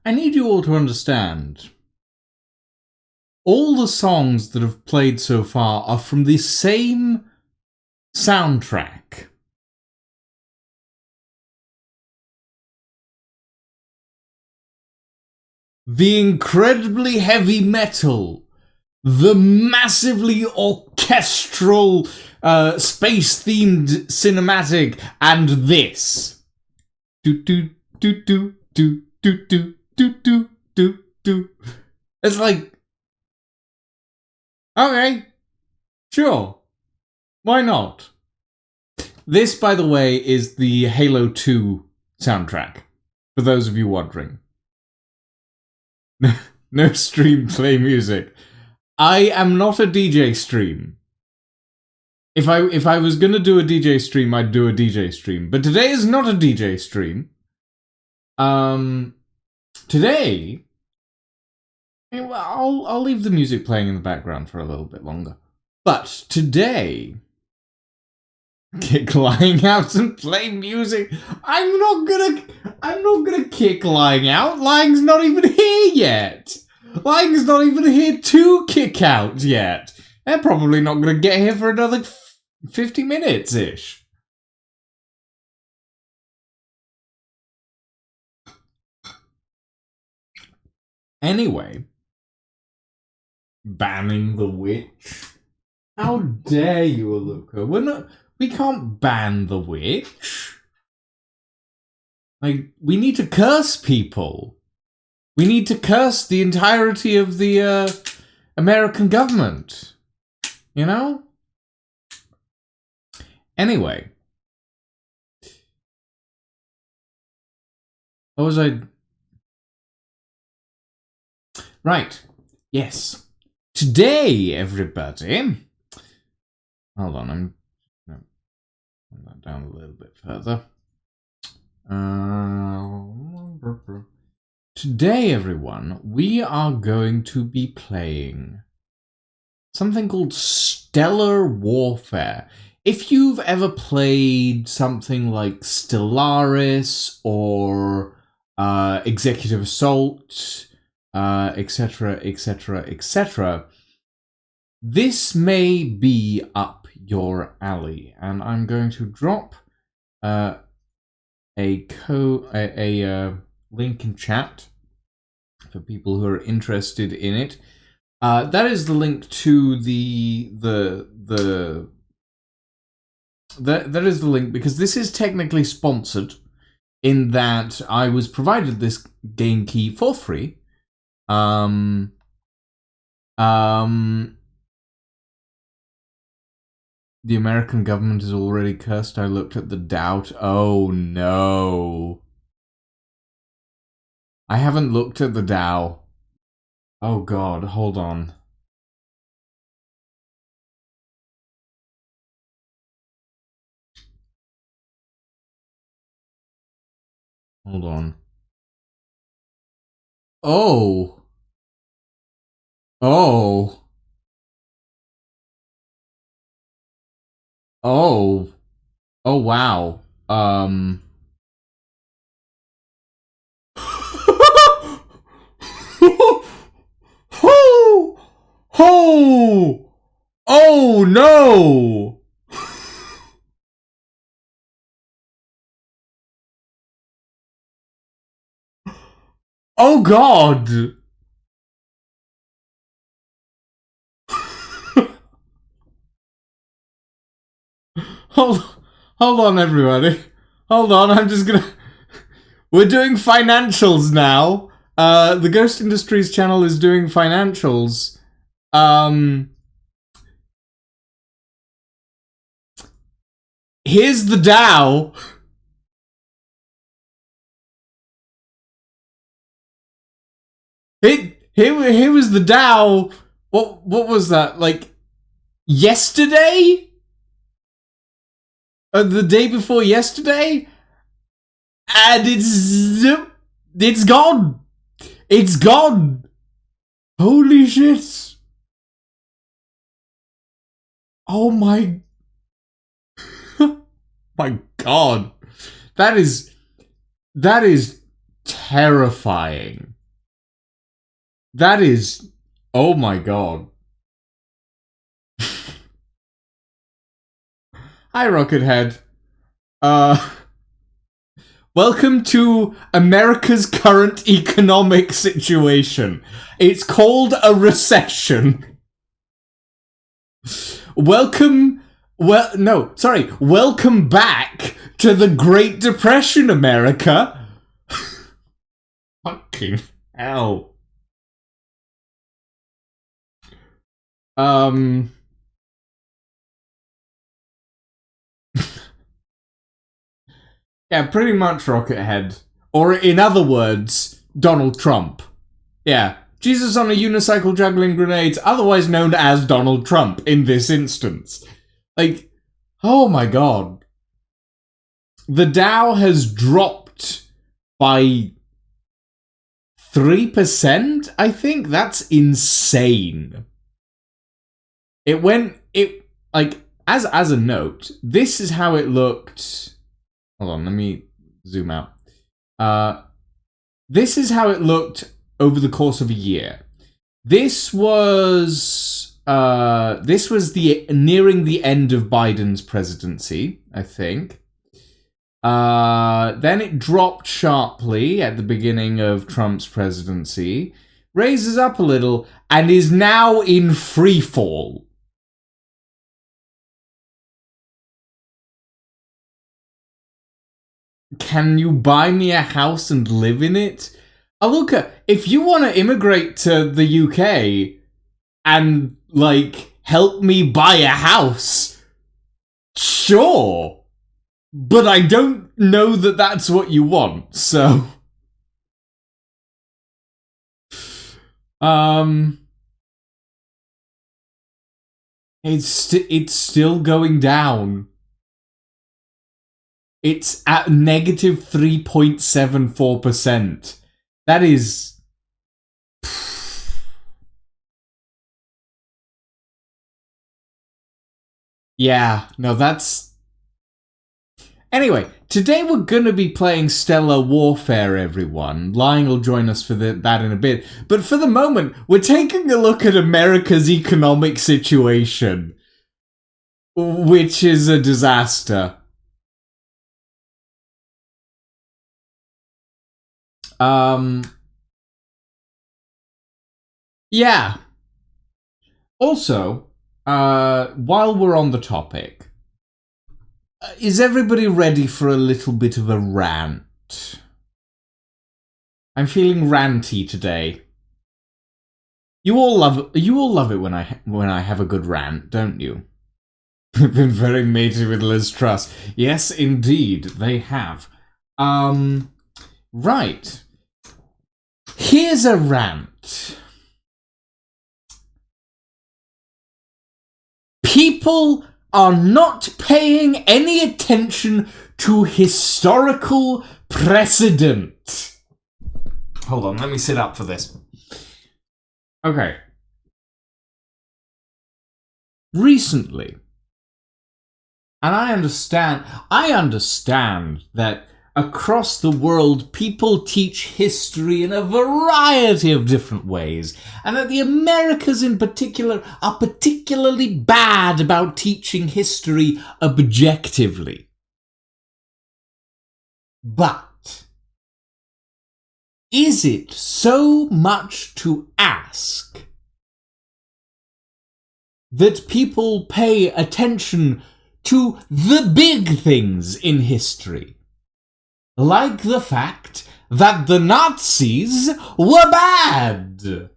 I need you all to understand. All the songs that have played so far are from the same soundtrack. The incredibly heavy metal, the massively orchestral, space-themed cinematic, and this. Do do do do do do do do do do do. It's like, okay, sure, why not? This, by the way, is the Halo 2 soundtrack, for those of you wondering. No stream play music. I am not a DJ stream. If I was gonna do a DJ stream, I'd do a DJ stream. But today is not a DJ stream. Today, I'll leave the music playing in the background for a little bit longer. But today, kick lying out and play music. I'm not gonna kick lying out. Lying's not even here yet. Lying's not even here to kick out yet. They're probably not gonna get here for another 50 minutes-ish. Anyway, banning the witch. How dare you, Aluka? We can't ban the witch. Like, we need to curse people. We need to curse the entirety of the American government. You know? Anyway. What was I... Right. Yes. Today, everybody... Hold on, I'm that down a little bit further. Today, everyone, we are going to be playing something called Stellar Warfare. If you've ever played something like Stellaris or Executive Assault, etc., etc., etc., this may be up your alley, and I'm going to drop a link in chat for people who are interested in it. That is the link to that is the link, because this is technically sponsored in that I was provided this game key for free. The American government is already cursed. I looked at the doubt. Oh no. I haven't looked at the Dow. Oh god, hold on. Hold on. Oh. Oh. Oh. Oh wow. Oh. Oh. Oh no. Oh god. Hold on, everybody. Hold on, I'm just gonna... We're doing financials now. The Ghost Industries channel is doing financials. Here's the Dow. Here was the Dow. What was that? Like, yesterday? The day before yesterday? And it's gone. It's gone. Holy shit. Oh my... my god. That is terrifying. That is... Oh my god. Hi, Rockethead. Welcome to America's current economic situation. It's called a recession. Welcome back to the Great Depression, America. Fucking hell. Yeah, pretty much Rockethead. Or in other words, Donald Trump. Yeah, Jesus on a unicycle juggling grenades, otherwise known as Donald Trump in this instance. Like, oh my god. The Dow has dropped by 3%, I think? That's insane. As a note, this is how it looked. Hold on, let me zoom out. This is how it looked over the course of a year. This was the nearing the end of Biden's presidency, I think. Then it dropped sharply at the beginning of Trump's presidency, raises up a little, and is now in free fall. Can you buy me a house and live in it? Oh, look, if you want to immigrate to the UK and, like, help me buy a house, sure. But I don't know that that's what you want, so... It's still going down. It's at negative 3.74%. That is... Yeah, no, that's... Anyway, today we're gonna be playing Stellar Warfare, everyone. Lying will join us for that in a bit. But for the moment, we're taking a look at America's economic situation. Which is a disaster. Yeah. Also, while we're on the topic, is everybody ready for a little bit of a rant? I'm feeling ranty today. You all love it when I have a good rant, don't you? I've been very mated with Liz Truss. Yes, indeed, they have. Right. Here's a rant. People are not paying any attention to historical precedent. Hold on, let me sit up for this. Okay. Recently, and I understand that across the world, people teach history in a variety of different ways, and that the Americas in particular are particularly bad about teaching history objectively. But is it so much to ask that people pay attention to the big things in history? Like the fact that the Nazis were bad,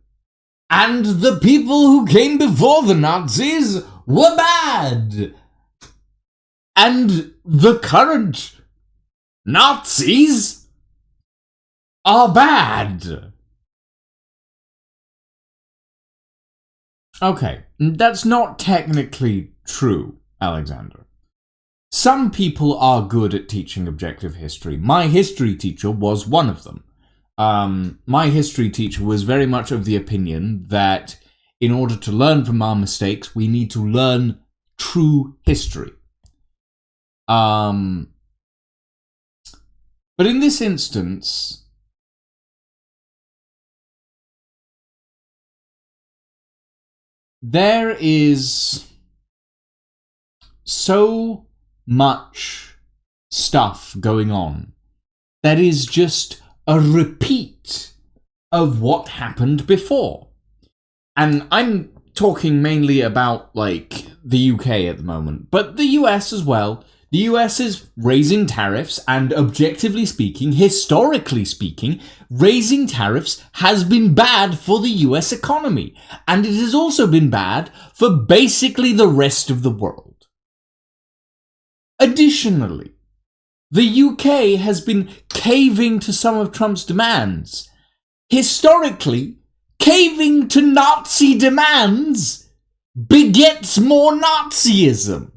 and the people who came before the Nazis were bad, and the current Nazis are bad. Okay, that's not technically true, Alexander. Some people are good at teaching objective history. My history teacher was one of them. My history teacher was very much of the opinion that in order to learn from our mistakes, we need to learn true history. But in this instance, there is so much stuff going on that is just a repeat of what happened before. And I'm talking mainly about, like, the UK at the moment, but the US as well. The US is raising tariffs, and objectively speaking, historically speaking, raising tariffs has been bad for the US economy, and it has also been bad for basically the rest of the world. Additionally, the UK has been caving to some of Trump's demands. Historically, caving to Nazi demands begets more Nazism.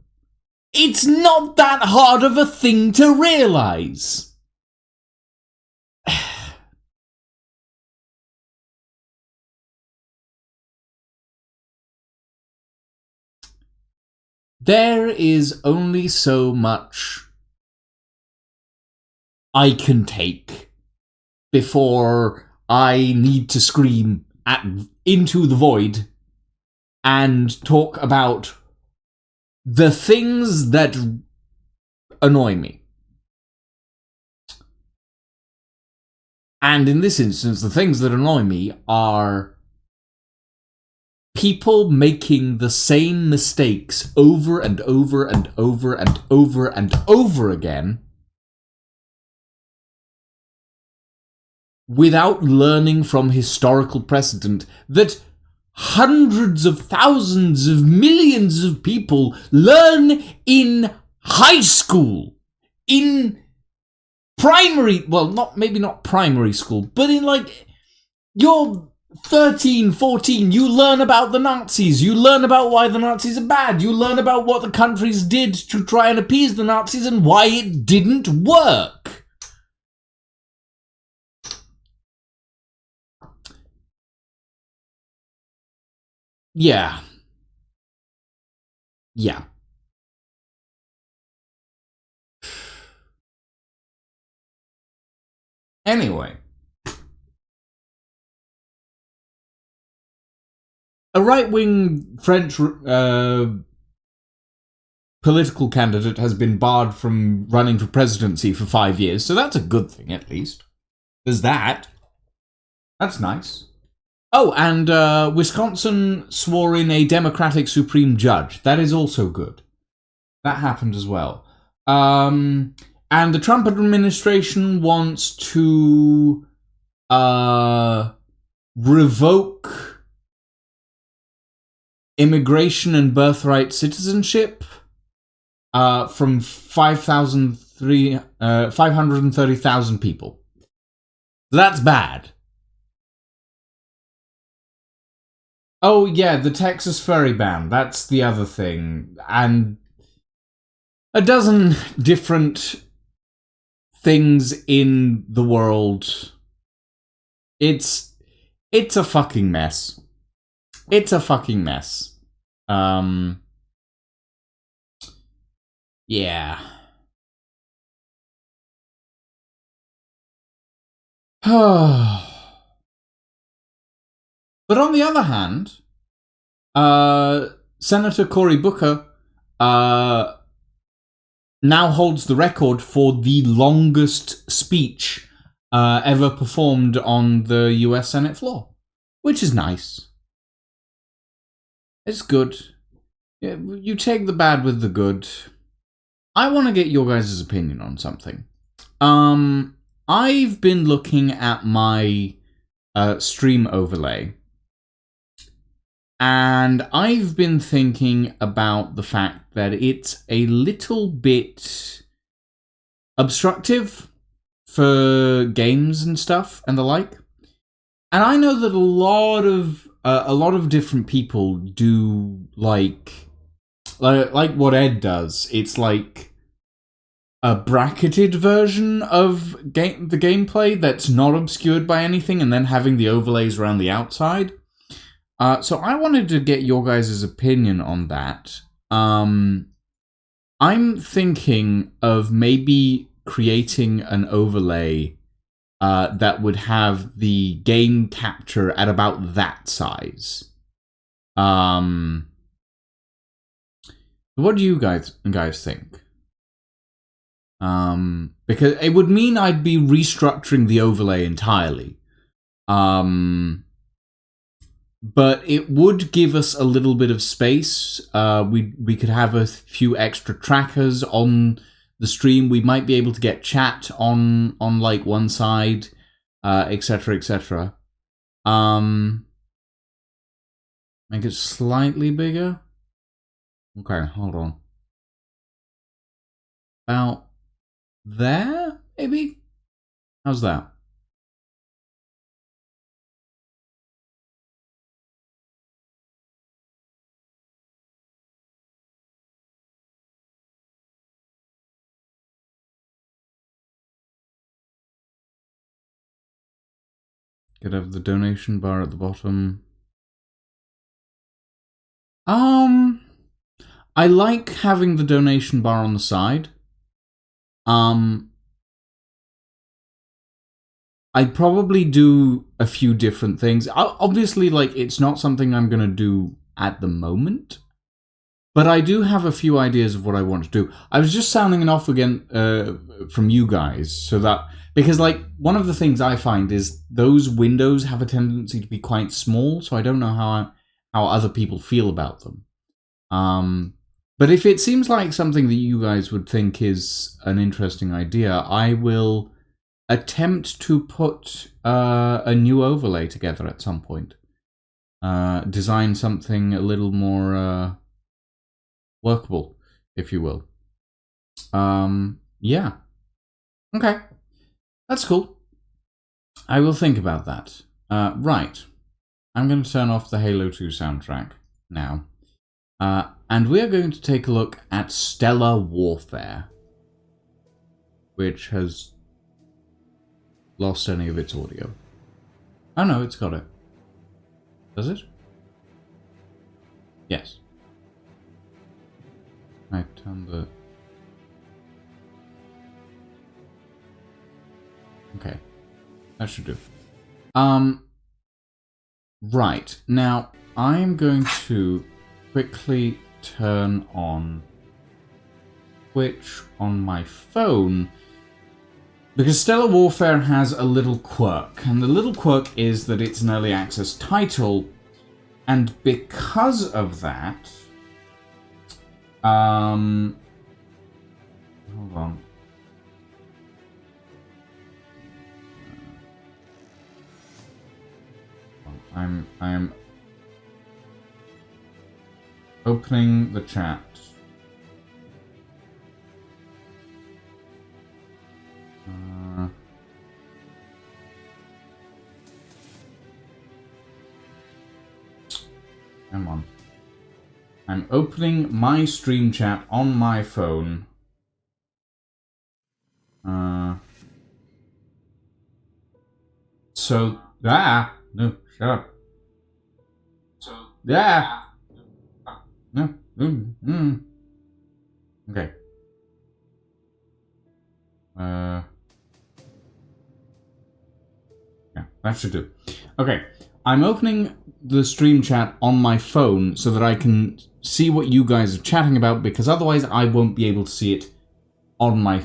It's not that hard of a thing to realize. There is only so much I can take before I need to scream into the void and talk about the things that annoy me. And in this instance, the things that annoy me are people making the same mistakes over and over and over and over and over again without learning from historical precedent that hundreds of thousands of millions of people learn in high school, in primary, well, maybe not primary school, but in, like, you're 13, 14, you learn about the Nazis, you learn about why the Nazis are bad, you learn about what the countries did to try and appease the Nazis and why it didn't work. Yeah. Anyway. A right-wing French political candidate has been barred from running for presidency for 5 years, so that's a good thing, at least. There's that. That's nice. Oh, and Wisconsin swore in a Democratic Supreme Judge. That is also good. That happened as well. And the Trump administration wants to revoke immigration and birthright citizenship from 530,000 people. That's bad. Oh yeah, the Texas furry ban. That's the other thing. And a dozen different things in the world. It's a fucking mess. It's a fucking mess. Yeah. But on the other hand, Senator Cory Booker now holds the record for the longest speech ever performed on the US Senate floor, which is nice. It's good. You take the bad with the good. I want to get your guys' opinion on something. I've been looking at my stream overlay, and I've been thinking about the fact that it's a little bit obstructive for games and stuff and the like. And I know that a lot of different people do like what Ed does. It's like a bracketed version of the gameplay that's not obscured by anything, and then having the overlays around the outside. So I wanted to get your guys' opinion on that. I'm thinking of maybe creating an overlay that would have the game capture at about that size. What do you guys think? Because it would mean I'd be restructuring the overlay entirely. But it would give us a little bit of space. We could have a few extra trackers on the stream. We might be able to get chat on like one side, etc., etc. Make it slightly bigger. Okay, hold on. About there, maybe? How's that? Could have the donation bar at the bottom. I like having the donation bar on the side. I'd probably do a few different things. Obviously, like, it's not something I'm going to do at the moment. But I do have a few ideas of what I want to do. I was just sounding it off again from you guys, so that... Because, like, one of the things I find is those windows have a tendency to be quite small, so I don't know how other people feel about them. But if it seems like something that you guys would think is an interesting idea, I will attempt to put a new overlay together at some point. Design something a little more workable, if you will. Yeah. Okay. That's cool. I will think about that. Right. I'm going to turn off the Halo 2 soundtrack now. And we're going to take a look at Stellar Warfare, which has lost any of its audio. Oh no, it's got it. Does it? Yes. I turn the... Okay. That should do. Right. Now, I'm going to quickly turn on Twitch on my phone, because Stellar Warfare has a little quirk, and the little quirk is that it's an early access title, and because of that, hold on. I'm opening the chat. Come on. I'm opening my stream chat on my phone. No, shut up. No, Okay. Yeah, that should do. Okay, I'm opening the stream chat on my phone so that I can see what you guys are chatting about, because otherwise I won't be able to see it on my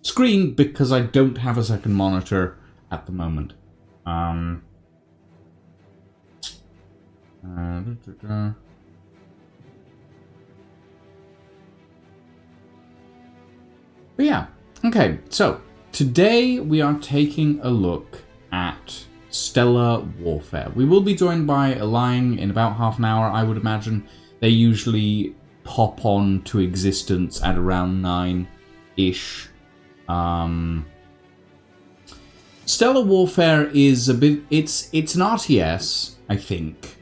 screen because I don't have a second monitor at the moment. But yeah, okay, so today we are taking a look at Stellar Warfare. We will be joined by Align in about half an hour, I would imagine. They usually pop on to existence at around 9-ish. Stellar Warfare is a bit... It's an RTS, I think.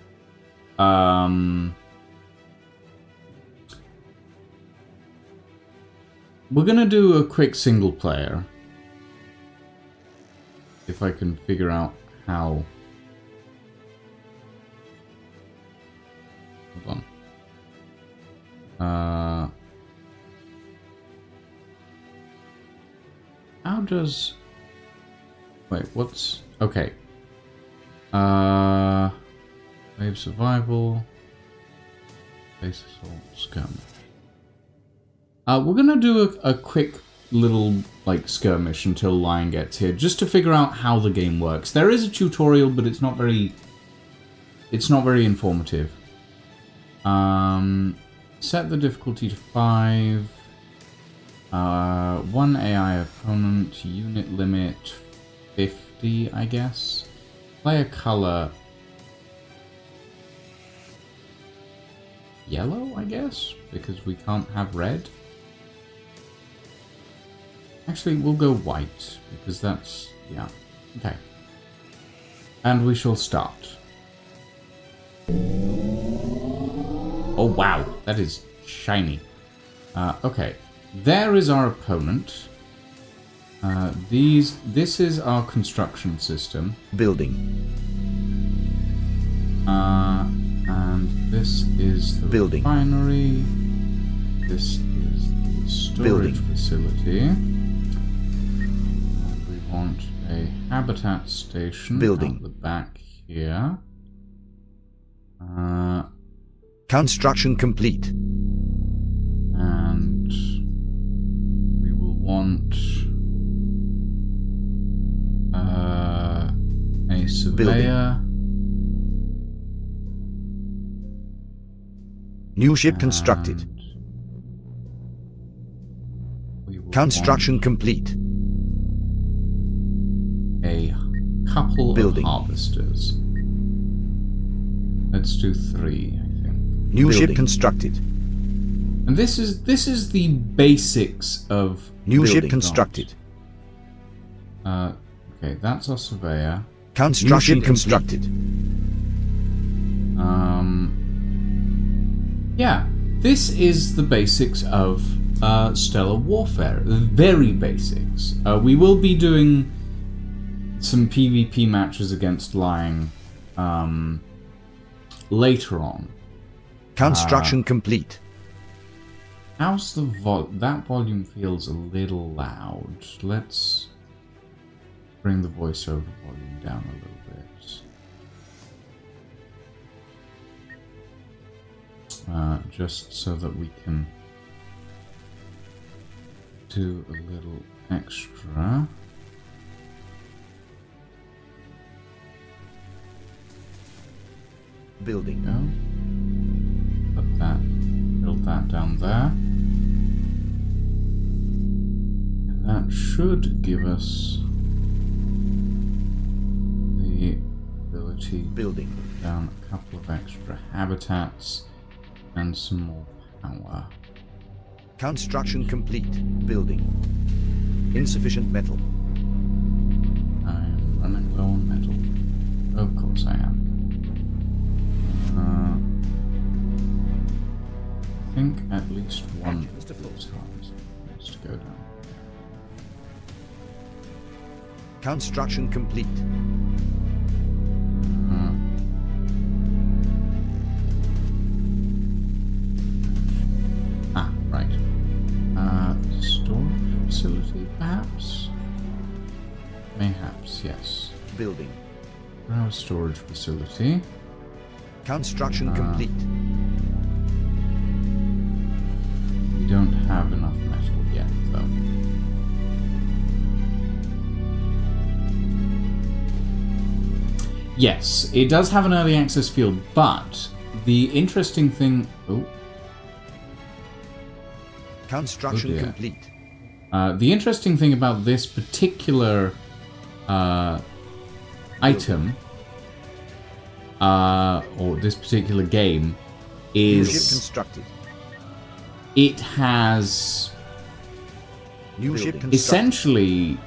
We're gonna do a quick single player. If I can figure out how... Hold on. How does... Wait, what's... Okay. Wave survival. Base assault skirmish. We're gonna do a quick little like skirmish until Lion gets here, just to figure out how the game works. There is a tutorial, but it's not very informative. Set the difficulty to 5. 1 AI opponent, unit limit 50, I guess. Player color yellow, I guess, because we can't have red. Actually, we'll go white, because that's, yeah, okay. And we shall start. Oh wow, that is shiny. Okay. There is our opponent. This is our construction system. Building. And this is the Building. refinery. This is the storage facility. And we want a habitat station Building. at the back here. Construction complete. And we will want a surveyor. New ship constructed. We will Construction complete. want a couple Building. of harvesters. Let's do 3, I think. New Building. ship constructed. And this is the basics of New Building. ship constructed. okay, that's our surveyor. Construction constructed. Yeah, this is the basics of stellar warfare. The very basics. We will be doing some PvP matches against Lying later on. Construction complete. How's the that volume feels a little loud. Let's bring the voiceover volume down a little bit. Just so that we can do a little extra. Building. Go. Put that, build that down there. And that should give us the ability Building. to put down a couple of extra habitats and some more power. Construction complete. Building. Insufficient metal. I'm running low on metal. Of course I am. I think at least one of these cars needs to go down. Construction complete. Right. Storage facility, perhaps? Mayhaps, yes. Building. Our storage facility. Construction complete. We don't have enough metal yet, though. Yes, it does have an early access field, but the interesting thing... Oh. Construction dear. complete. The interesting thing about this particular item, or this particular game, New ship is constructed. it has New ship constructed. essentially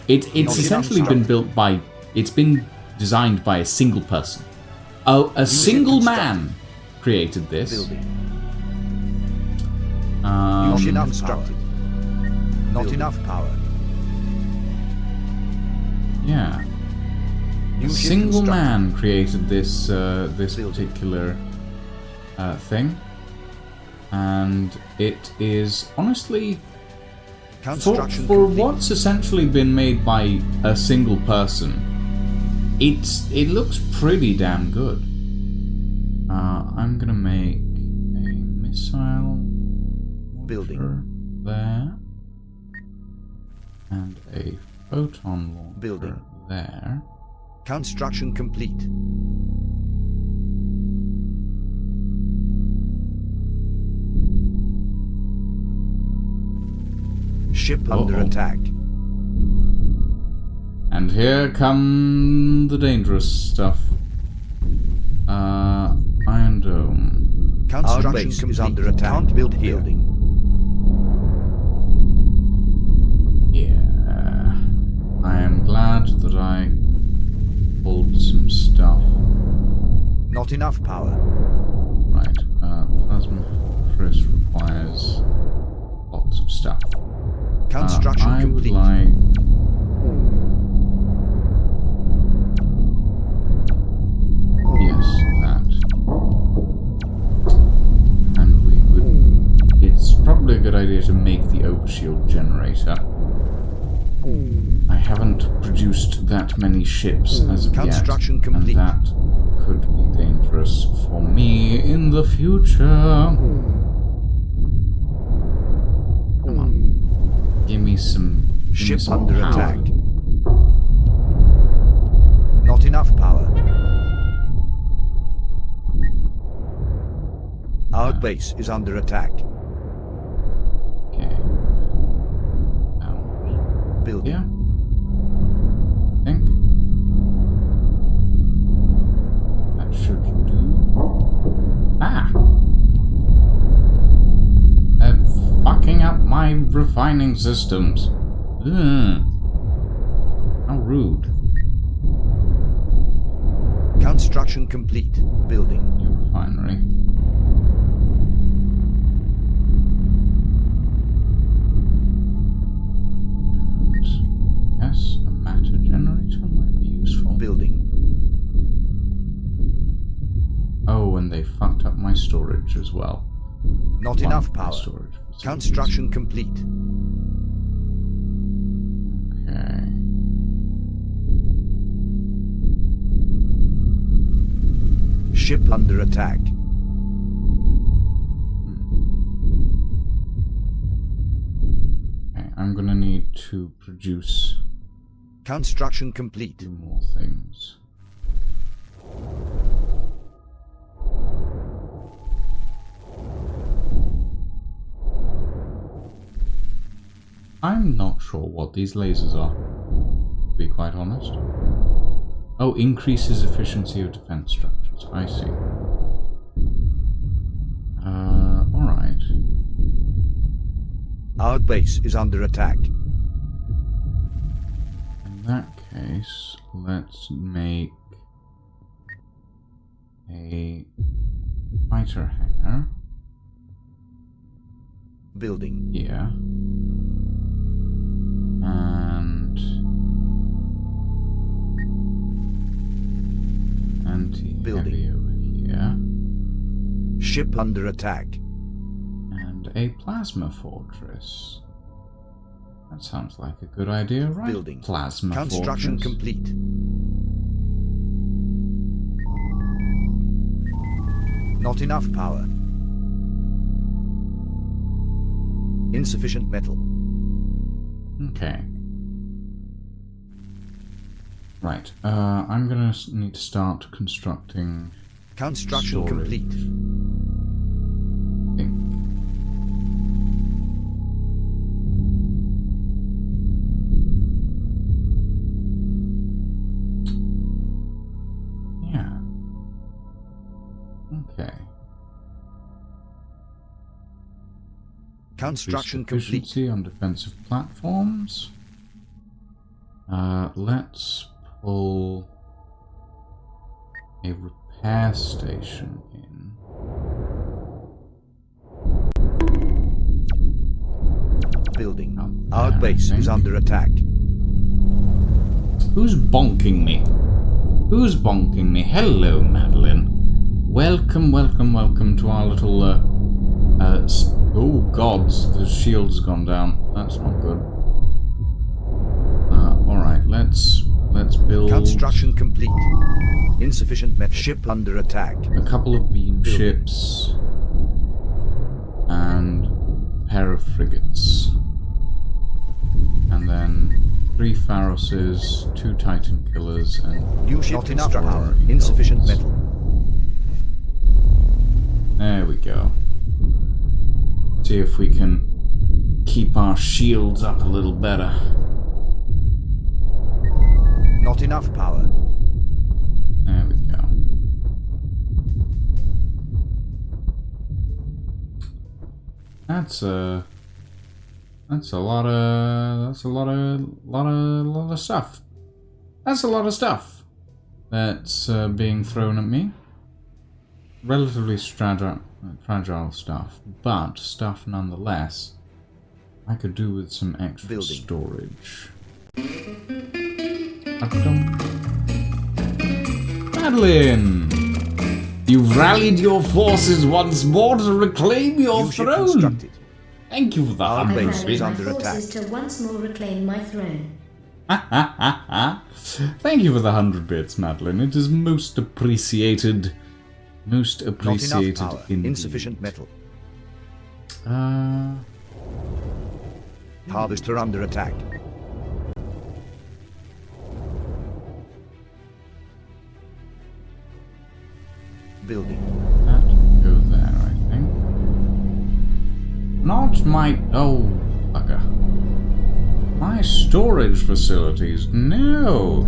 it's essentially been built by, it's been designed by a single person. Oh, a single man created this. Building. Not enough constructed. Not Building. enough power. Yeah. New A ship single constructed. man created this this Building. particular thing, and it is honestly Construction for complete. what's essentially been made by a single person. It looks pretty damn good. I'm gonna make a missile Building. launcher there. And a photon launcher Building. there. Construction complete. Ship under Uh-oh. attack. And here come the dangerous stuff. Iron Dome. Construction base is under attack. Can't build here. Building. Yeah. I am glad that I pulled some stuff. Not enough power. Right. Plasma Fortress requires lots of stuff. Construction I complete. would like... Yes, that. And we would... It's probably a good idea to make the overshield generator. I haven't produced that many ships as of Construction yet, complete. and that could be dangerous for me in the future. Come on. Give me some... Ship under power. attack. Not enough power. Our base is under attack. Okay. Out. Building. Yeah. Think. That should do. Ah! They're fucking up my refining systems. Ugh. How rude. Construction complete. Building. New refinery. And yes, a matter generator might be useful. Building. Oh, and they fucked up my storage as well. Not One enough of my power. storage facilities. Construction complete. Okay. Ship under attack. Okay, I'm gonna need to produce Construction complete. 2 more things. I'm not sure what these lasers are, to be quite honest. Oh, increases efficiency of defense structures. I see. Alright. Our base is under attack. In that case, let's make a fighter hangar Building. here. And anti-heavy over here. Ship under attack. And a plasma fortress. That sounds like a good idea, right? Building. Plasma Construction fortress. complete. Not enough power. Insufficient metal. Okay. Right. I'm gonna need to start constructing Construction storage. complete. Think. Yeah. Okay. Construction Increased complete. efficiency on defensive platforms. Let's pull a repair station in. Building. Up Our there, I base is think. under attack. Who's bonking me? Who's bonking me? Hello, Madeline. Welcome, welcome, welcome to our little, oh gods, the shield's gone down. That's not good. Alright, let's let's build Construction complete. Insufficient ship under attack. a couple of beam ships and a pair of frigates. And then 3 Pharoses, 2 Titan killers, and New ship not enough power. Eagles. Insufficient metal. There we go. See if we can keep our shields up a little better. Not enough power. There we go. That's a lot of stuff. That's a lot of stuff that's being thrown at me. Relatively fragile stuff, but stuff nonetheless. I could do with some extra storage. Madeline! You've rallied your forces once more to reclaim your throne! Thank you for the Our base is my under attack. forces to once more reclaim my throne. Thank you for the 100 bits, Madeline. It is most appreciated. Most appreciated Not enough power. indeed. Insufficient metal. Harvester under attack. Building. That go there, I think. Not my... Oh, bugger. My storage facilities. No.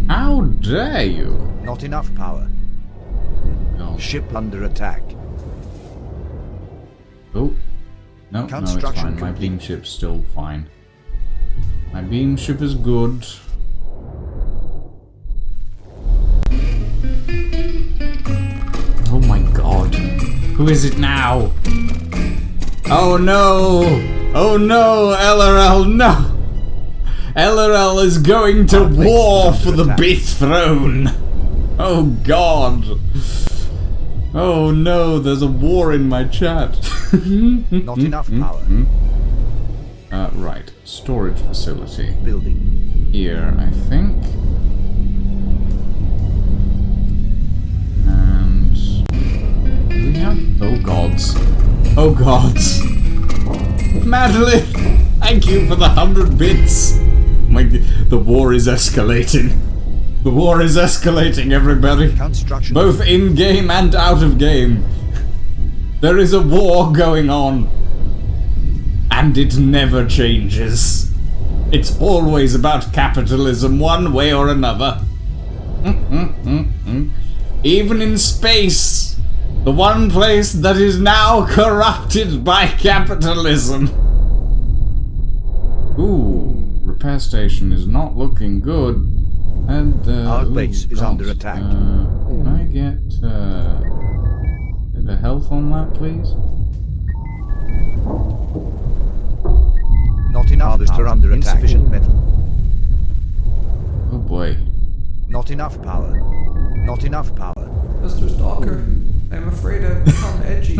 How dare you? Not enough power. God. Ship under attack. Oh. No, it's Construction fine. My complete. beam ship's still fine. My beam ship is good. Oh my god. Who is it now? Oh no! Oh no, LRL, no! LRL is going to war for the bit throne! Oh god! Oh no, there's a war in my chat. Not enough power. Right. Storage facility. Building. Here, I think. And... do we have... oh gods. Oh gods. Madeline! Thank you for the 100 bits! The war is escalating. The war is escalating, everybody. Construction. Both in-game and out of game. There is a war going on. And it never changes. It's always about capitalism, one way or another. Even in space. The one place that is now corrupted by capitalism. Ooh, repair station is not looking good. And, Our base is God. under attack. Can I get, a bit of health on that, please? Not enough Harvester power. Under attack. Insufficient metal. Oh boy. Not enough power. Not enough power. Mr. Stalker, I'm afraid I've become edgy.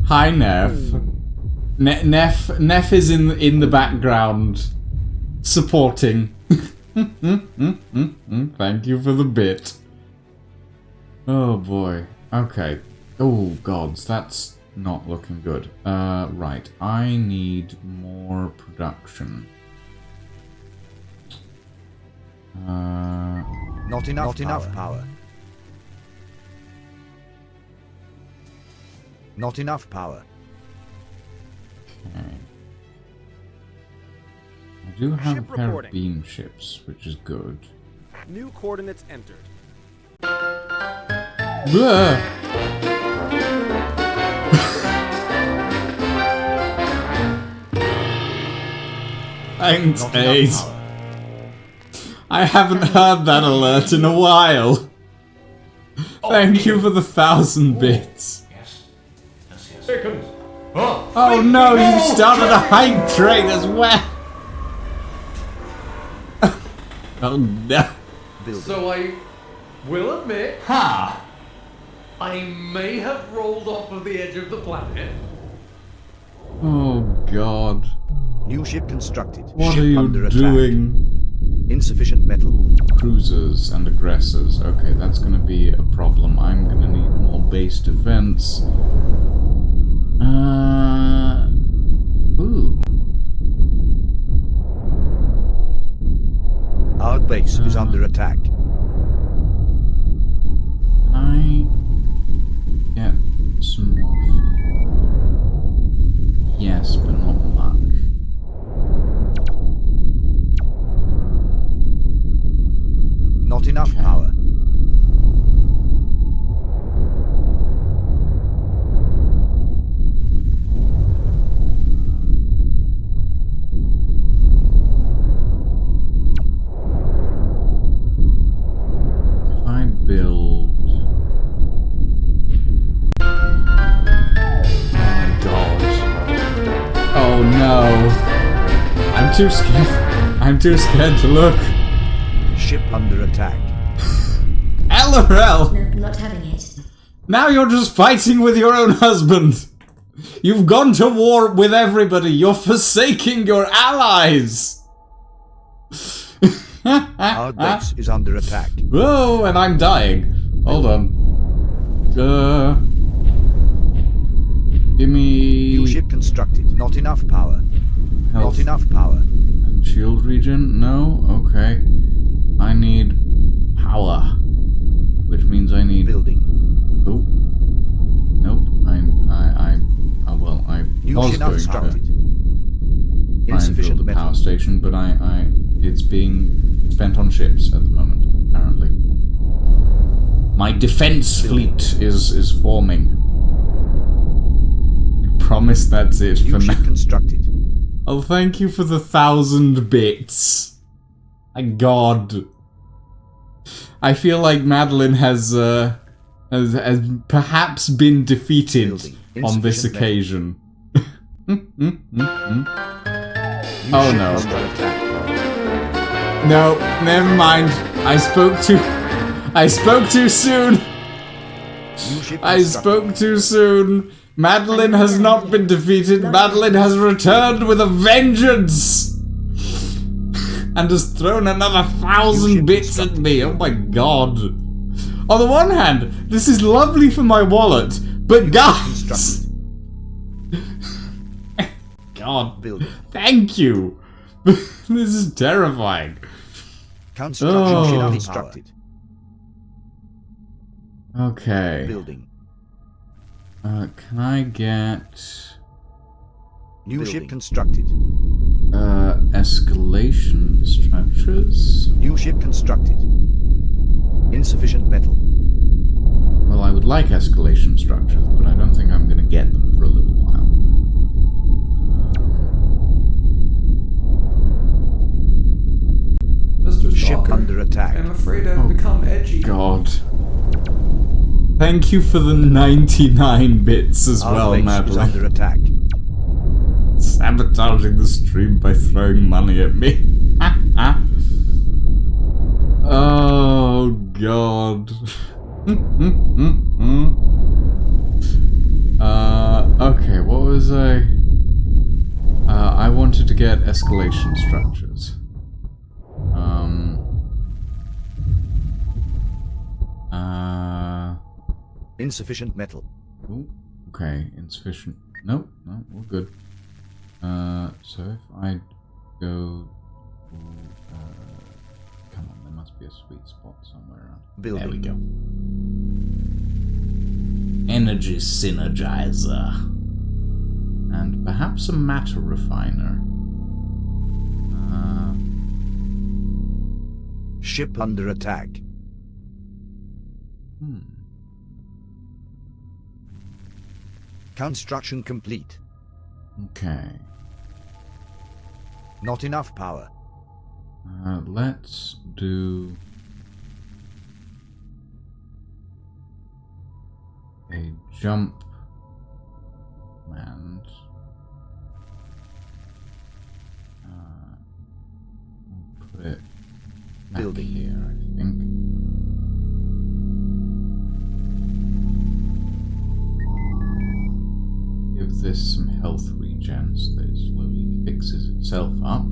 Hi, Neff. Neff is in the background, supporting. Thank you for the bit. Oh boy. Okay. Oh gods, that's not looking good. Right. I need more production. Not enough power. Not enough power. Okay. I do have Ship a pair reporting. of beam ships, which is good. New coordinates entered. Blah. Thanks, Not enough Ace. power. I haven't heard that alert in a while. Thank you for the 1,000 bits. Here comes. Oh no, you started a hype train as well. Oh no. Building. So I will admit, I may have rolled off of the edge of the planet. Oh god. New ship constructed. What Ship are you under attack. doing? Insufficient metal. Cruisers and aggressors. Okay, that's gonna be a problem. I'm gonna need more base defense. Ooh. Our base is under attack. Can I get some more fuel? Yes, but not much. Not enough Okay. power. If I build... Oh my god. Oh no. I'm too scared. I'm too scared to look. Ship under attack. LRL! No, not having it. Now you're just fighting with your own husband. You've gone to war with everybody. You're forsaking your allies. Our base is under attack. Whoa, and I'm dying. Hold on. Give me New ship constructed. Not enough power. health Not enough power. and shield regen. No, okay. I need power, which means I need. Building. Oh, nope. I New was ship going to constructed. try and build Insufficient a power metal. station, but it's being spent on ships at the moment, apparently. My defense fleet is forming. I promise that's it for New now. ship constructed. Oh, thank you for the 1,000 bits. My God. I feel like Madeline has perhaps been defeated Building. on this Insufficient occasion. New Oh, ship no. under attack. No, never mind. I spoke too soon. New ship I constructed. spoke too soon. Madeline has not been defeated. Madeline has returned with a vengeance. And has thrown another 1,000 bits at me. Oh my god. On the one hand, this is lovely for my wallet, but guys... Constructed. God. Building. Thank you. This is terrifying. Construction Oh. ship constructed. Okay. Building. Can I get... New ship constructed. escalation structures? New ship constructed. Insufficient metal. Well, I would like escalation structures, but I don't think I'm going to get them for a little while. Mr. Ship Stalker, under attack. I'm afraid I've become edgy. God. Thank you for the 99 bits as Our well, base is Madeline. under attack. Sabotaging the stream by throwing money at me. Oh, God. Okay, what was I wanted to get escalation structures. Insufficient metal. Ooh, okay, insufficient. Nope, no, we're good. So if I go... come on, there must be a sweet spot somewhere around. Building. There we go. Energy synergizer. And perhaps a matter refiner. Ship under attack. Construction complete. Okay. Not enough power. Let's do a jump command. We'll put it back Building. here, I think. Give this some health regen so that it slowly fixes itself up.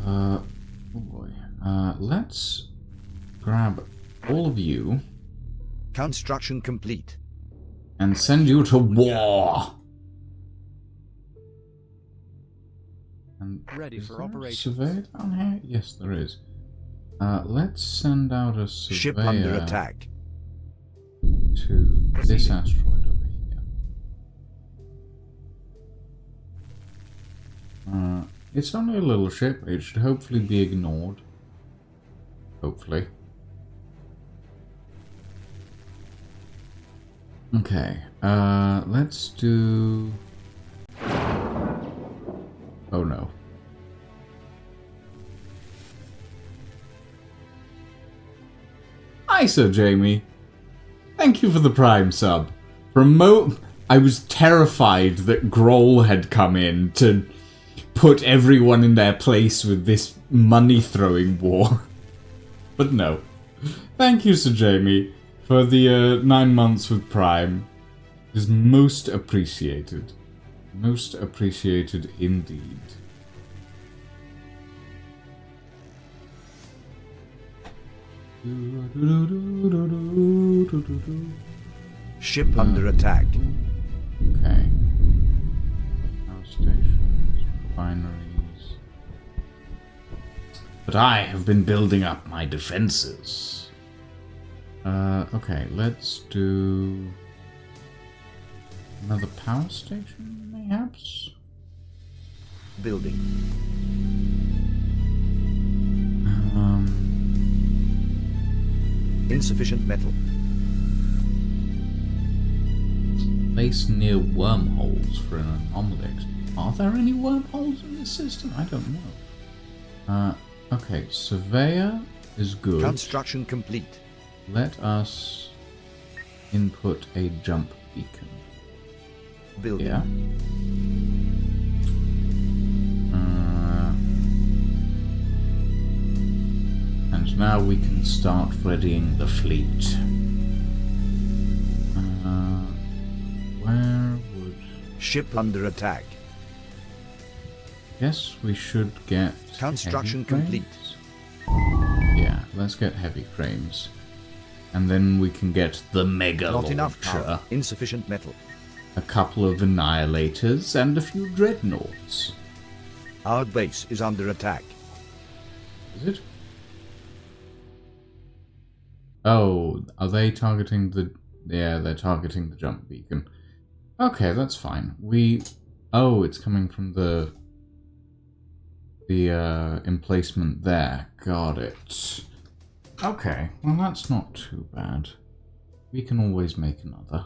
Oh boy. Let's grab all of you Construction complete. and send you to war. And Ready is for there a operations. surveyor down here? Yes, there is. Let's send out a surveyor Ship under attack. to this asteroid over here. It's only a little ship. It should hopefully be ignored. Hopefully. Okay. Let's do... Oh no. Hi, Sir Jamie. Thank you for the Prime sub. For a moment, I was terrified that Grohl had come in to put everyone in their place with this money-throwing war. But no. Thank you, Sir Jamie, for the 9 months with Prime. It is most appreciated. Most appreciated indeed. Ship under attack. Okay. Power stations, refineries. But I have been building up my defenses. Okay, let's do another power station, mayhaps? Building. Insufficient metal. Place near wormholes for an anomaly. Are there any wormholes in this system? I don't know. Okay, surveyor is good. Construction complete. Let us input a jump beacon. Building. Yeah. And now we can start readying the fleet. Where would... Ship under attack. Guess we should get... Construction heavy complete. frames? Yeah, let's get heavy frames. And then we can get the mega Not enough launcher, power. Insufficient metal. a couple of annihilators, and a few dreadnoughts. Our base is under attack. Is it? Oh, are they targeting the... Yeah, they're targeting the jump beacon. Okay, that's fine. Oh, it's coming from the emplacement there. Got it. Okay, well that's not too bad. We can always make another.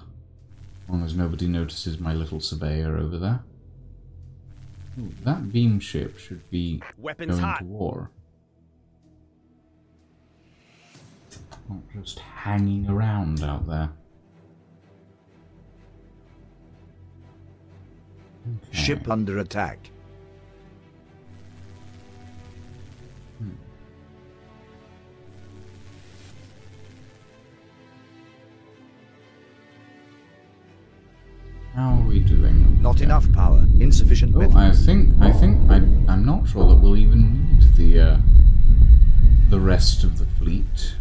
As long as nobody notices my little surveyor over there. Ooh, that beam ship should be Weapons going hot. to war. Not just hanging around out there. Okay. Ship under attack. How are we doing? Not Okay. enough power. Insufficient Oh, metal. I'm not sure that we'll even need the rest of the fleet.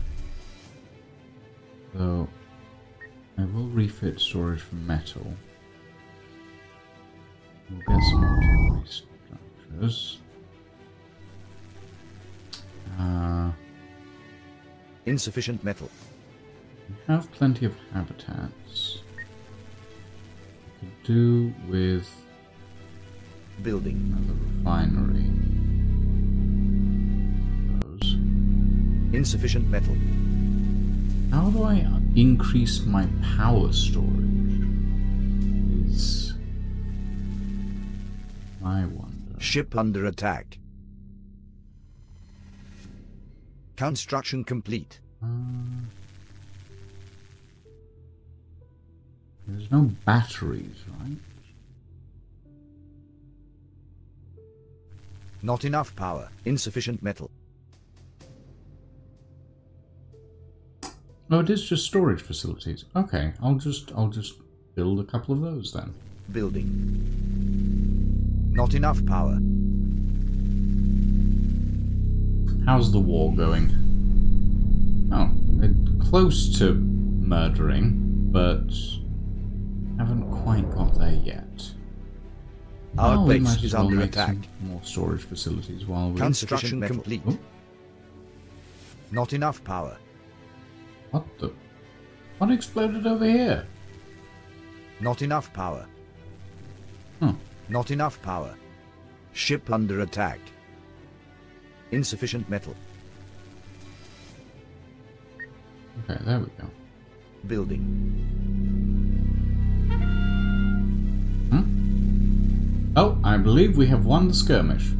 So I will refit storage for metal. We'll get some artillery structures. Insufficient metal. We have plenty of habitats. We could do with Building. another refinery. Those. Insufficient metal. How do I increase my power storage? Is my wonder. Ship under attack. Construction complete. There's no batteries, right? Not enough power. Insufficient metal. Oh, it is just storage facilities. Okay, I'll just build a couple of those then. Building. Not enough power. How's the war going? Oh, they're close to murdering, but haven't quite got there yet. Our We base might is as well under make attack. some more storage facilities while we're... Construction complete. Oh, Not enough power. what the... What exploded over here? Not enough power. Huh. Not enough power. Ship under attack. Insufficient metal. Okay, there we go. Building. Oh, I believe we have won the skirmish.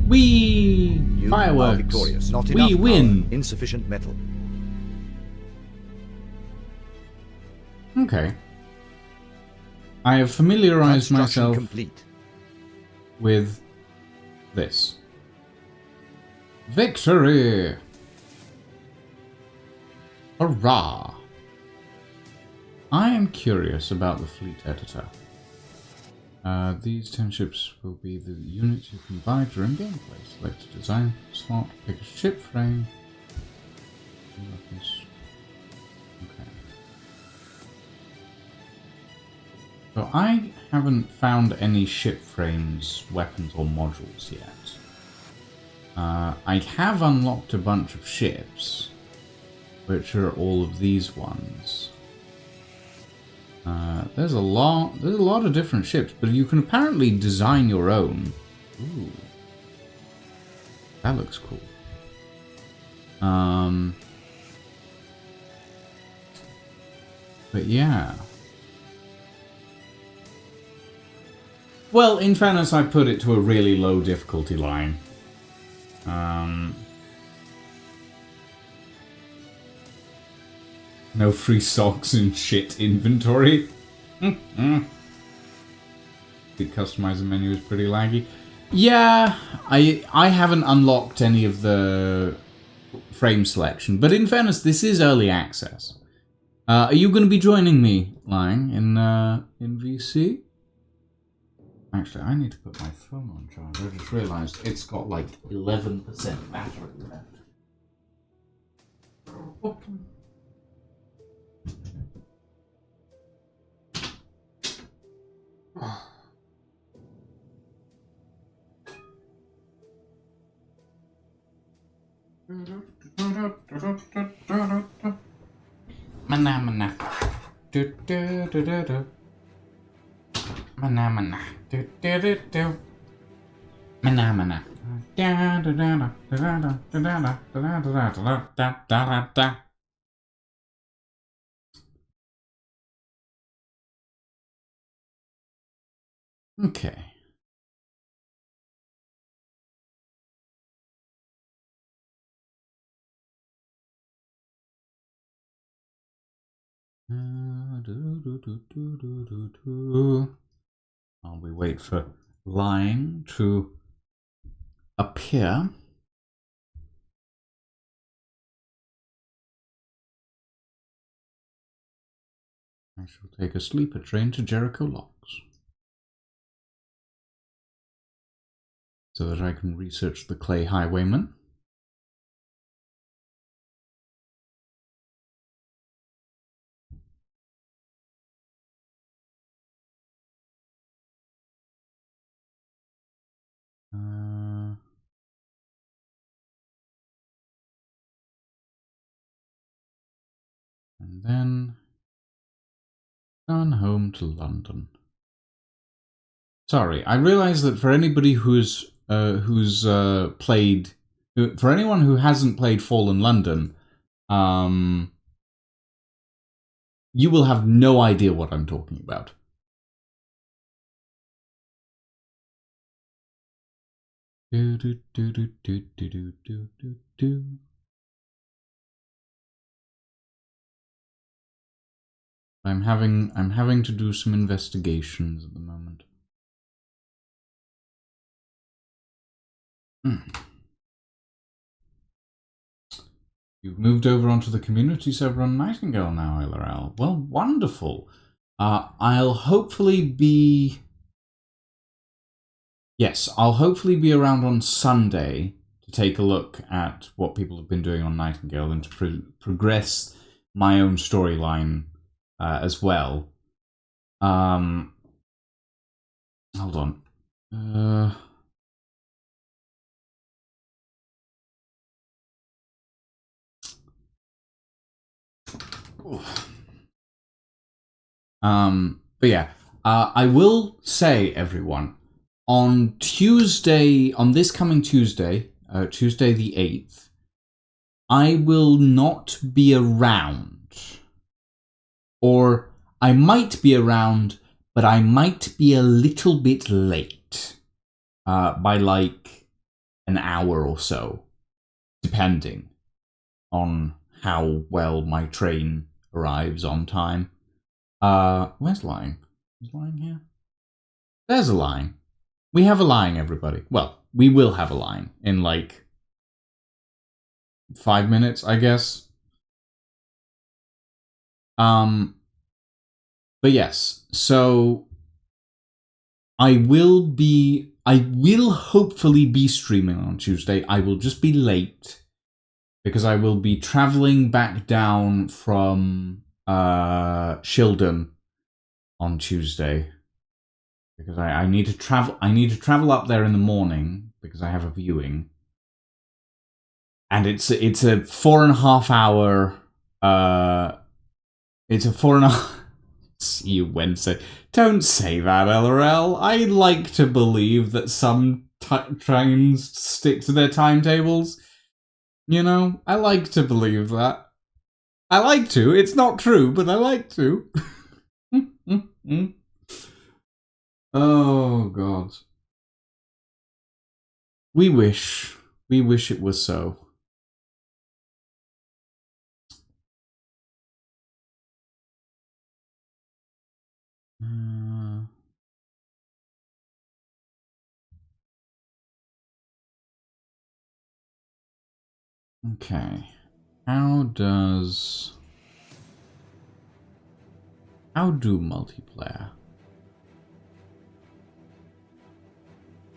Whee! You Fireworks! are victorious. Not We enough win! Power. Insufficient metal. Okay. I have familiarized Construction myself complete. with this. Victory! Hurrah! I am curious about the fleet editor. These 10 ships will be the units you can buy during gameplay. Select a design slot, pick a ship frame. Okay. So I haven't found any ship frames, weapons, or modules yet. I have unlocked a bunch of ships, which are all of these ones. There's a lot of different ships, but you can apparently design your own. Ooh, that looks cool. But yeah. Well, in fairness, I put it to a really low difficulty line. No free socks and shit inventory. The customizer menu is pretty laggy. Yeah, I haven't unlocked any of the frame selection, but in fairness, this is early access. Are you going to be joining me, Lang, in VC? Actually, I need to put my phone on charge. I just realised it's got like 11% battery left. Mana mana. Do do do do do. Mana mana. Do do do do. Mana mana. Da da da da da da da da da da da da da da. Okay. While we wait for Lying to appear. I shall take a sleeper train to Jericho Locks, so that I can research the Clay Highwayman. And then gone home to London. Sorry, I realise that for anybody who's played, for anyone who hasn't played Fallen London, you will have no idea what I'm talking about. Do do do do do do do do do do. I'm having to do some investigations at the moment. You've moved over onto the community server on Nightingale now, ILRL. Well, wonderful. I'll hopefully be yes, I'll hopefully be around on Sunday to take a look at what people have been doing on Nightingale and to progress my own storyline as well. Hold on. But yeah, I will say, everyone, on Tuesday, on this coming Tuesday, Tuesday the 8th, I will not be around. Or I might be around, but I might be a little bit late. By like an hour or so, depending on how well my train arrives on time. Where's Lying? Is Lying here? There's a Lying. We have a Lying, everybody. Well, we will have a Lying in like 5 minutes, I guess. But yes, so I will hopefully be streaming on Tuesday. I will just be late because I will be traveling back down from Shildon on Tuesday because I need to travel. I need to travel up there in the morning because I have a viewing, and it's a 4.5 hour. It's a 4.5. See you Wednesday. Don't say that, LRL. I like to believe that some trains stick to their timetables. You know, I like to believe that. I like to. It's not true, but I like to. Oh, God. We wish. We wish it was so. Okay. How do multiplayer?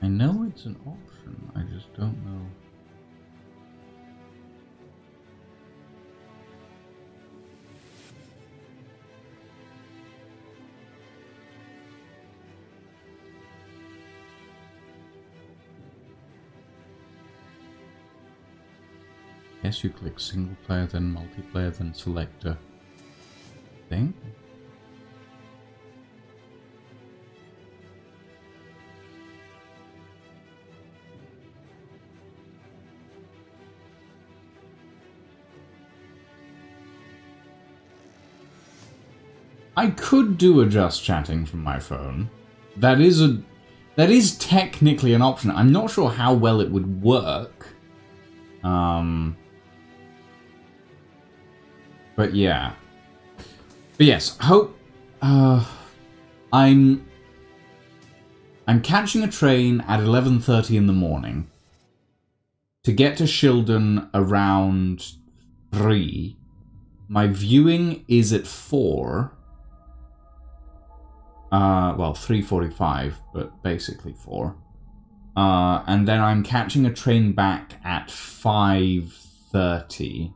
I know it's an option, I just don't know. Guess you click single player, then multiplayer, then select a thing. I could do a just chatting from my phone. That is technically an option. I'm not sure how well it would work. But yeah. But yes, I'm catching a train at 11:30 in the morning to get to Shildon around 3. My viewing is at 4. Well, 3:45, but basically 4. And then I'm catching a train back at 5:30.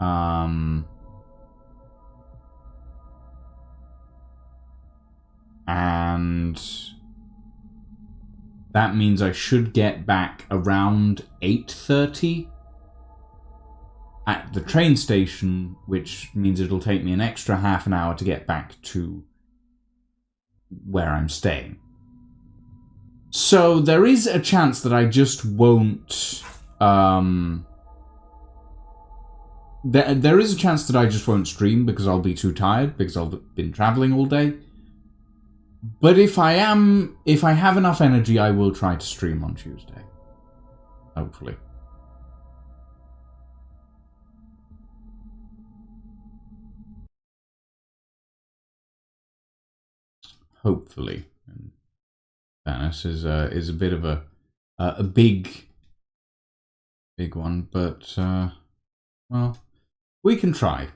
And that means I should get back around 8:30 at the train station, which means it'll take me an extra half an hour to get back to where I'm staying. So there is a chance that I just won't. There is a chance that I just won't stream because I'll be too tired because I've been traveling all day. But if I have enough energy, I will try to stream on Tuesday. Hopefully. Hopefully. And fairness is a bit of a big one, but well, we can try.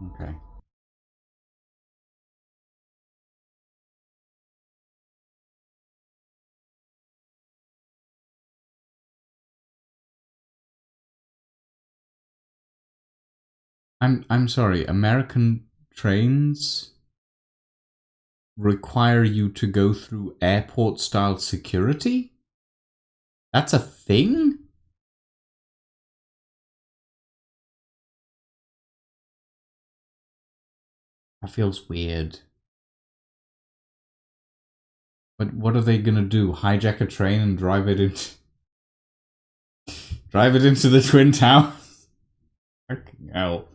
Okay. I'm sorry, American trains require you to go through airport style security? That's a thing? That feels weird. But what are they gonna do? Hijack a train and drive it into the Twin Towers? Fucking hell.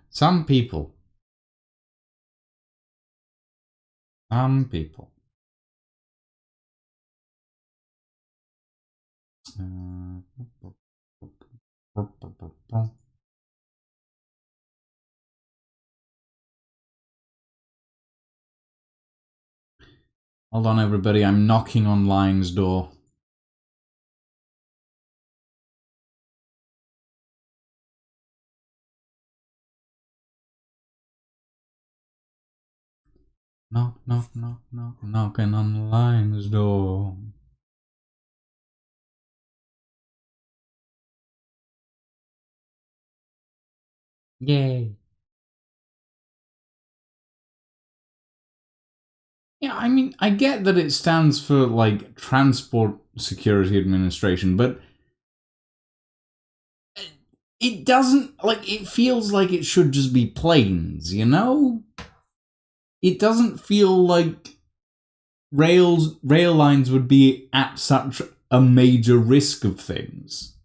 Some people. Some people. Hold on, everybody. I'm knocking on Lying's door. Knock, knock, knock, knock, knocking on Lying's door. Yay. Yeah, I mean, I get that it stands for, like, Transport Security Administration, but it doesn't, like, it feels like it should just be planes, you know? It doesn't feel like rail lines would be at such a major risk of things.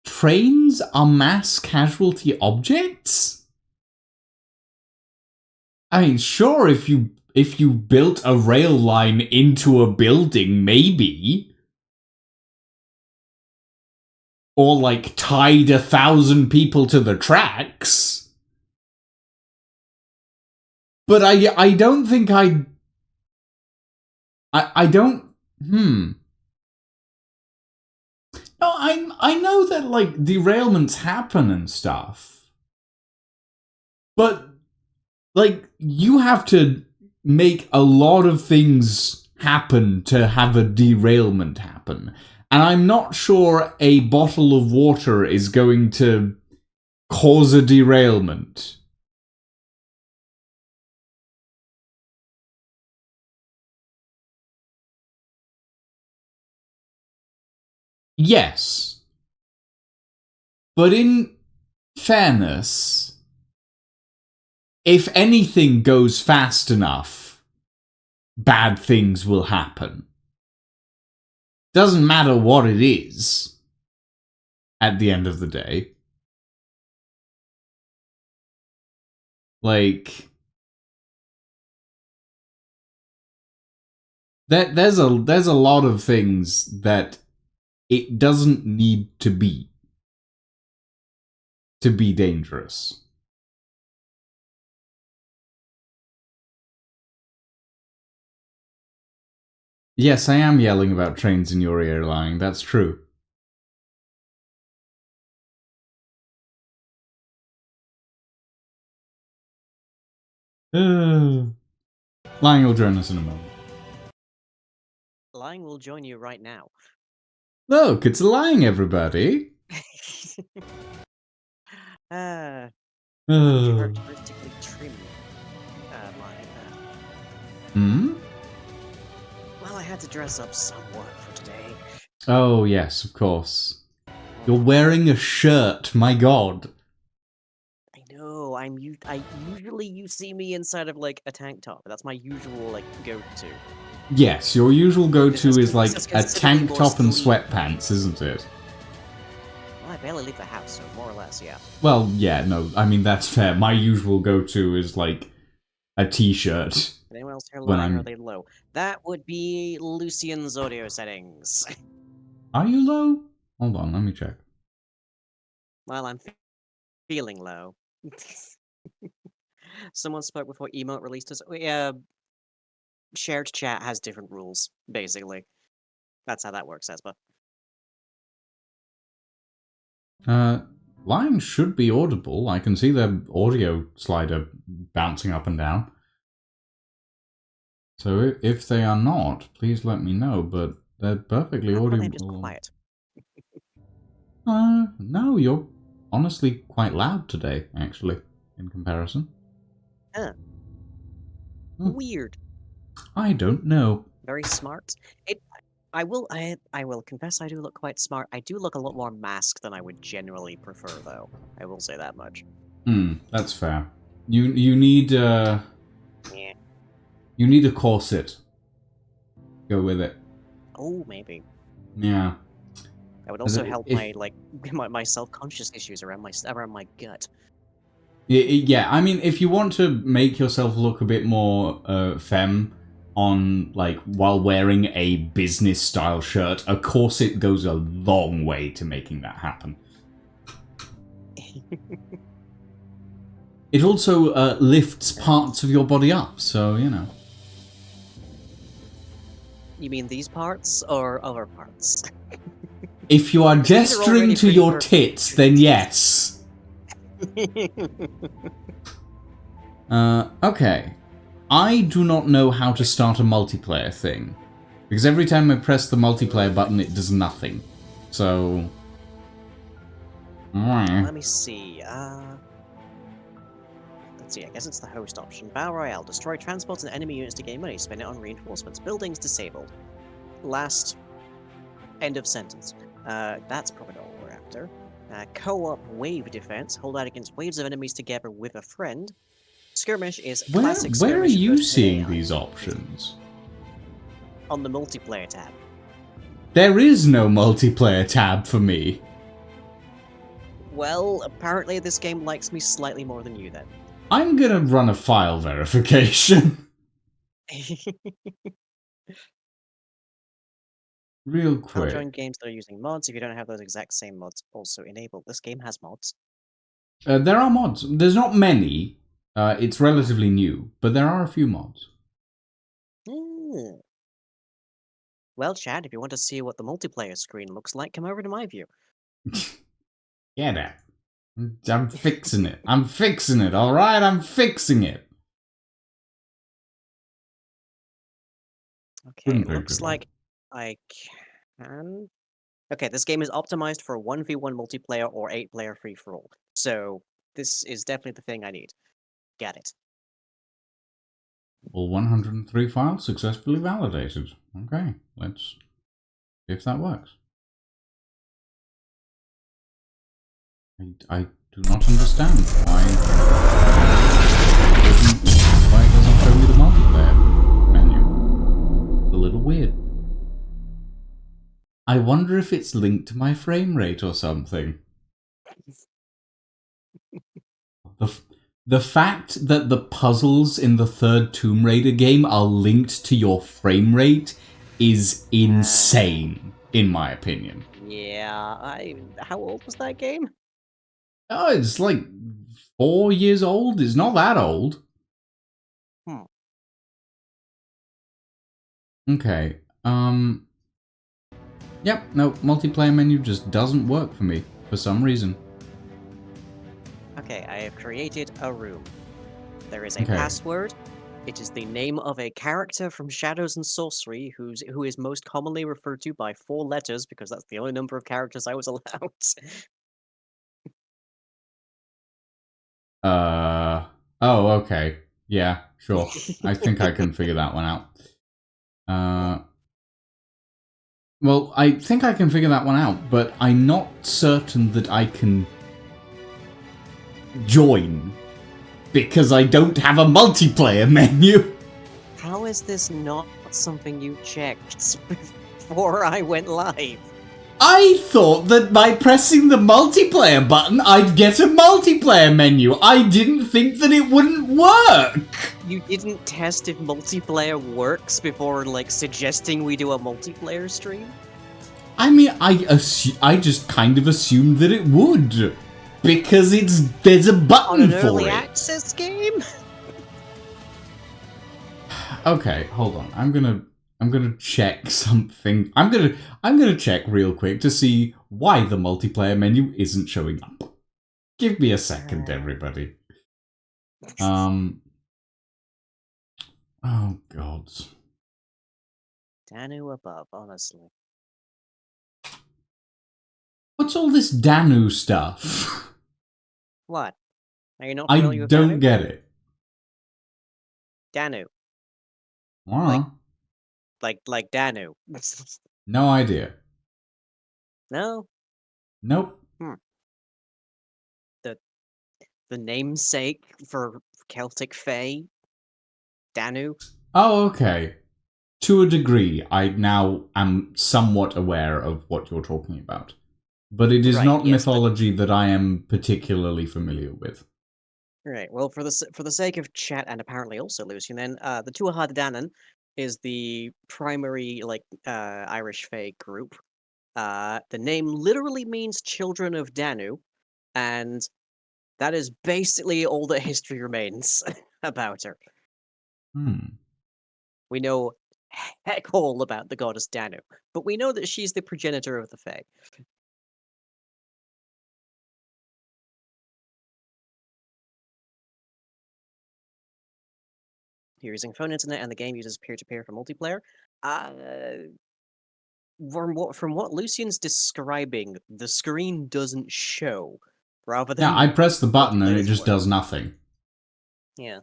Trains are mass casualty objects? I mean, sure, if you built a rail line into a building, maybe. Or, like, tied 1,000 people to the tracks. But I don't think I don't... No, I know that, like, derailments happen and stuff. But, like, you have to make a lot of things happen to have a derailment happen. And I'm not sure a bottle of water is going to cause a derailment. Yes. But in fairness, if anything goes fast enough, bad things will happen. Doesn't matter what it is, at the end of the day. Like, there's a lot of things that it doesn't need to be dangerous. Yes, I am yelling about trains in your ear, Lying. That's true. Lying will join us in a moment. Lying will join you right now. Look, it's Lying, everybody. Characteristically trim Lying there. Well, I had to dress up somewhat for today. Oh, yes, of course. You're wearing a shirt, my god. I know, usually you see me inside of, like, a tank top. That's my usual, like, go-to. Yes, your usual go-to is like a tank top and sweatpants, isn't it? Well, I barely leave the house, so more or less, yeah. Well, yeah, no, I mean, that's fair. My usual go-to is like a t-shirt. Anyone else here When low, or I'm- are they low? That would be Lucian's audio settings. Are you low? Hold on, let me check. Well, I'm feeling low. Someone spoke before Emote released his... shared chat has different rules, basically. That's how that works, Espa. Lines should be audible. I can see the audio slider bouncing up and down. So if they are not, please let me know, but they're perfectly How about I'm audible. just quiet? No, you're honestly quite loud today, actually, in comparison. Huh. Hmm. Weird. I don't know. Very smart. I will confess I do look quite smart. I do look a lot more masked than I would generally prefer, though. I will say that much. That's fair. You need Yeah. you need a corset. Go with it. Oh, maybe. Yeah. That would also If- help my my self-conscious issues around my gut. Yeah, I mean, if you want to make yourself look a bit more femme on, like, while wearing a business-style shirt, a corset goes a long way to making that happen. It also lifts parts of your body up, so, you know. You mean these parts or other parts? If you are These are gesturing already to pretty your perfect. tits, then yes. Okay. I do not know how to start a multiplayer thing. Because every time I press the multiplayer button, it does nothing. So... Let me see. Let's see. I guess it's the host option. Battle Royale. Destroy transports and enemy units to gain money. Spend it on reinforcements. Buildings disabled. Last. End of sentence. That's probably not what we're after. Co-op wave defense. Hold out against waves of enemies together with a friend. Skirmish is classic skirmish. Where are you versus seeing AI. these options? On the multiplayer tab. There is no multiplayer tab for me. Well, apparently this game likes me slightly more than you then. I'm gonna run a file verification. Real Can't quick. join games that are using mods if you don't have those exact same mods also enabled. This game has mods. There are mods. There's not many. It's relatively new, but there are a few mods. Mm. Well, Chad, if you want to see what the multiplayer screen looks like, come over to my view. Get it. I'm fixing it. I'm fixing it, alright? I'm fixing it. Okay, Wouldn't be a looks good one. like I can... Okay, this game is optimized for 1v1 multiplayer or 8-player free-for-all. So, this is definitely the thing I need. Get it. All 103 files successfully validated. Okay, let's see if that works. I do not understand why it doesn't show me the multiplayer menu. It's a little weird. I wonder if it's linked to my frame rate or something. The fact that the puzzles in the third Tomb Raider game are linked to your frame rate is insane, in my opinion. Yeah, how old was that game? Oh, it's like 4 years old. It's not that old. Okay. Yep, no, multiplayer menu just doesn't work for me, for some reason. Okay, I have created a room. There is a Okay. password. It is the name of a character from Shadows and Sorcery, who is most commonly referred to by 4 letters, because that's the only number of characters I was allowed. Oh, okay. Yeah, sure. I think I can figure that one out. Well, I think I can figure that one out, but I'm not certain that I can join because I don't have a multiplayer menu. How is this not something you checked before I went live? I thought that by pressing the multiplayer button, I'd get a multiplayer menu. I didn't think that it wouldn't work. You didn't test if multiplayer works before, like, suggesting we do a multiplayer stream? I mean, I just kind of assumed that it would. Because there's a On button an for early it. access game? Okay, hold on. I'm gonna check something. I'm gonna check real quick to see why the multiplayer menu isn't showing up. Give me a second, everybody. Oh god. Danu above, honestly. What's all this Danu stuff? What? Are you not I familiar with don't Danu? get it. Danu. Wow. Like Danu. No idea. No? Nope. The namesake for Celtic Fae? Danu? Oh, okay. To a degree, I now am somewhat aware of what you're talking about. But it is Right, not yes, mythology that I am particularly familiar with. Right. Well, for the sake of chat and apparently also Lucian, then the Tuatha Dé Danann is the primary Irish Fae group. The name literally means children of Danu, and that is basically all that history remains about her. We know heck all about the goddess Danu, but we know that she's the progenitor of the Fae. You're using phone internet and the game uses peer-to-peer for multiplayer. From what Lucian's describing, the screen doesn't show, rather than Yeah, I press the button and it multiplayer's just work. does nothing. Yeah.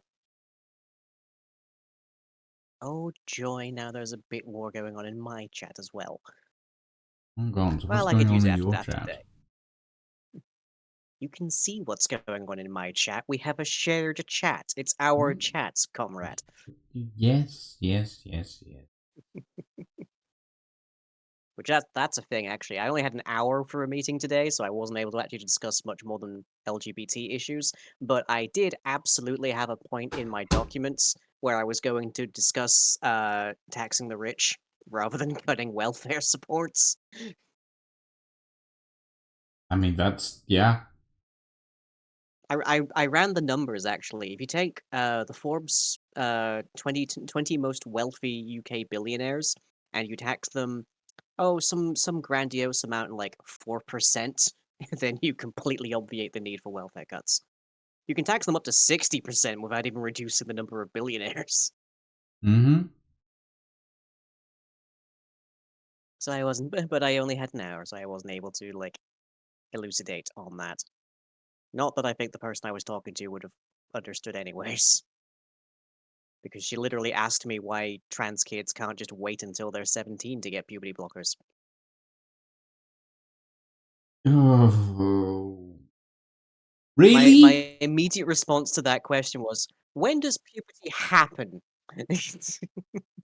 Oh joy! Now there's a bit more going on in my chat as well. Oh god, so Well, what's I could going use on it in your after chat? today. You can see what's going on in my chat. We have a shared chat. It's our chats, comrade. Yes. Which that's a thing, actually. I only had an hour for a meeting today, so I wasn't able to actually discuss much more than LGBT issues, but I did absolutely have a point in my documents where I was going to discuss taxing the rich rather than cutting welfare supports. I mean, yeah. I ran the numbers, actually. If you take the Forbes 20 most wealthy UK billionaires, and you tax them some grandiose amount, like 4%, then you completely obviate the need for welfare cuts. You can tax them up to 60% without even reducing the number of billionaires. Mm-hmm. So I wasn't, but I only had an hour, so I wasn't able to, like, elucidate on that. Not that I think the person I was talking to would have understood anyways. Because she literally asked me why trans kids can't just wait until they're 17 to get puberty blockers. Oh. Really? My immediate response to that question was, when does puberty happen?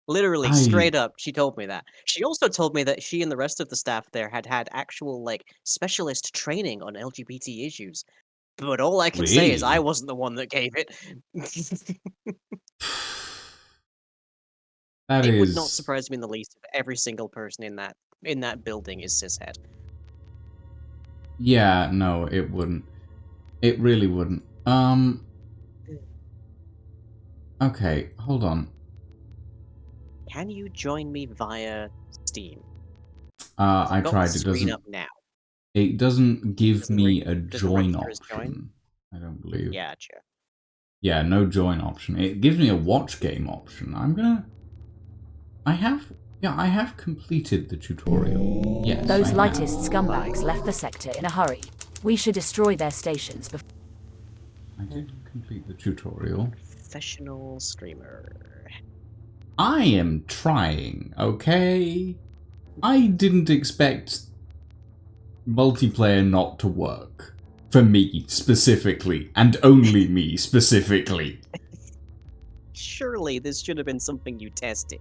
Literally, straight up, she told me that. She also told me that she and the rest of the staff there had actual, like, specialist training on LGBT issues. But all I can say is I Really? wasn't the one that gave it. That It would is... not surprise me in the least if every single person in that building is cishet. Yeah, no, it wouldn't. It really wouldn't. Okay, hold on. Can you join me via Steam? I Got tried. the It screen doesn't. up now. It doesn't give me a doesn't join register as join? option. I don't believe. Gotcha. Yeah, no join option. It gives me a watch game option. I have completed the tutorial. Yes. Those I lightest have. scumbags left the sector in a hurry. We should destroy their stations before. I did complete the tutorial. Professional streamer. I am trying, okay? I didn't expect multiplayer not to work. For me, specifically. And only me, specifically. Surely this should have been something you tested.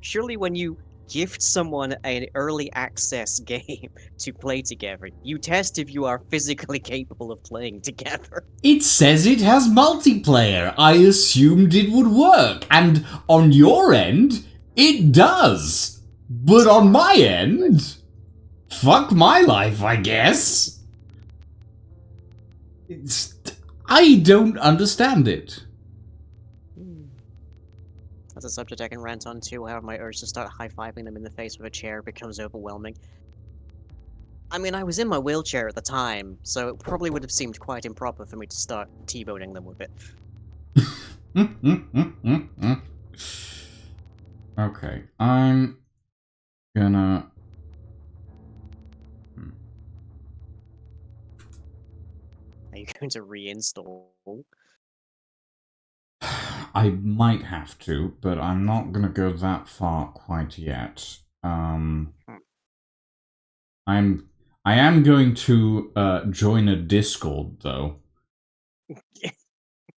Surely when you gift someone an early access game to play together. You test if you are physically capable of playing together. It says it has multiplayer. I assumed it would work. And on your end, it does. But on my end, fuck my life, I guess. I don't understand it. That's a subject I can rant on too, however my urge to start high-fiving them in the face with a chair becomes overwhelming. I mean, I was in my wheelchair at the time, so it probably would have seemed quite improper for me to start T-boning them with it. Okay, I'm gonna... Are you going to reinstall? I might have to, but I'm not gonna go that far quite yet. I am going to join a Discord though.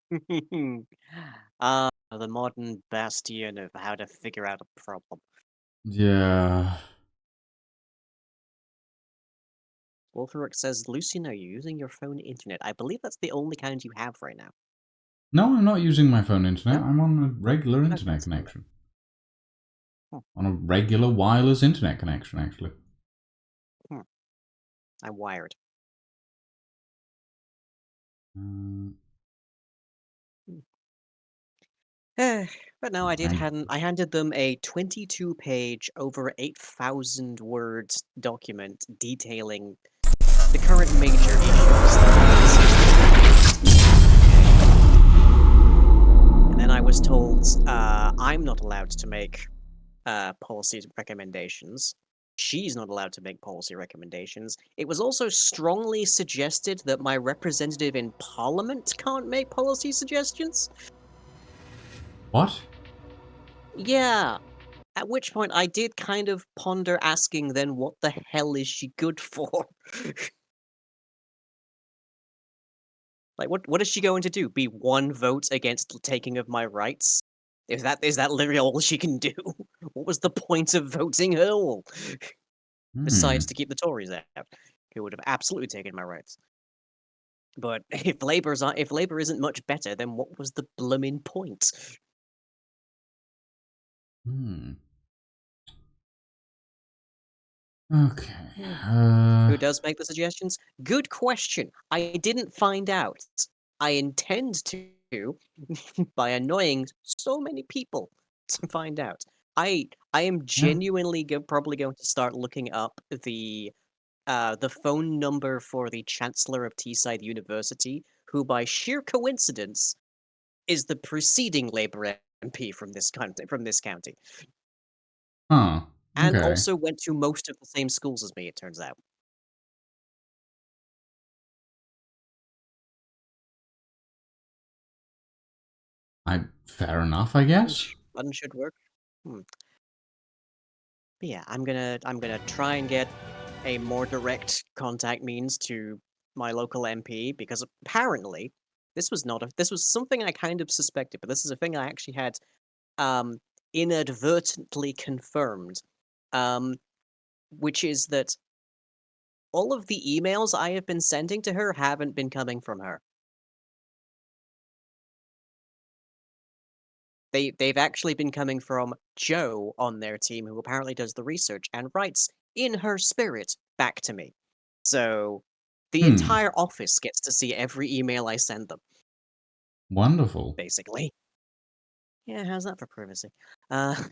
The modern bastion of how to figure out a problem. Yeah. Wolferic says, Lucian, are you using your phone internet? I believe that's the only kind you have right now. No, I'm not using my phone internet. No? I'm on a regular Okay, internet that's fine. connection. Hmm. On a regular wireless internet connection, actually. I'm wired. But no, I handed them a 22-page, over 8,000 word document detailing the current major issues that and then I was told I'm not allowed to make policy recommendations. She's not allowed to make policy recommendations. It was also strongly suggested that my representative in Parliament can't make policy suggestions. What? Yeah. At which point I did kind of ponder asking then what the hell is she good for? Like what is she going to do? Be one vote against taking of my rights? Is that literally all she can do? What was the point of voting her all? Besides to keep the Tories out, who would have absolutely taken my rights. But if Labour isn't much better, then what was the blooming point? Okay. Who does make the suggestions? Good question. I didn't find out. I intend to, by annoying so many people, to find out. I am genuinely probably going to start looking up the phone number for the Chancellor of Teesside University, who by sheer coincidence is the preceding Labour MP from this county, Huh. and Okay. also went to most of the same schools as me. It turns out. Fair enough, I guess. Button should work. But yeah, I'm gonna try and get a more direct contact means to my local MP because apparently this was something I kind of suspected, but this is a thing I actually had inadvertently confirmed, which is that all of the emails I have been sending to her haven't been coming from her. They've actually been coming from Joe on their team, who apparently does the research and writes in her spirit back to me. So the entire office gets to see every email I send them. Wonderful. Basically. Yeah, how's that for privacy? But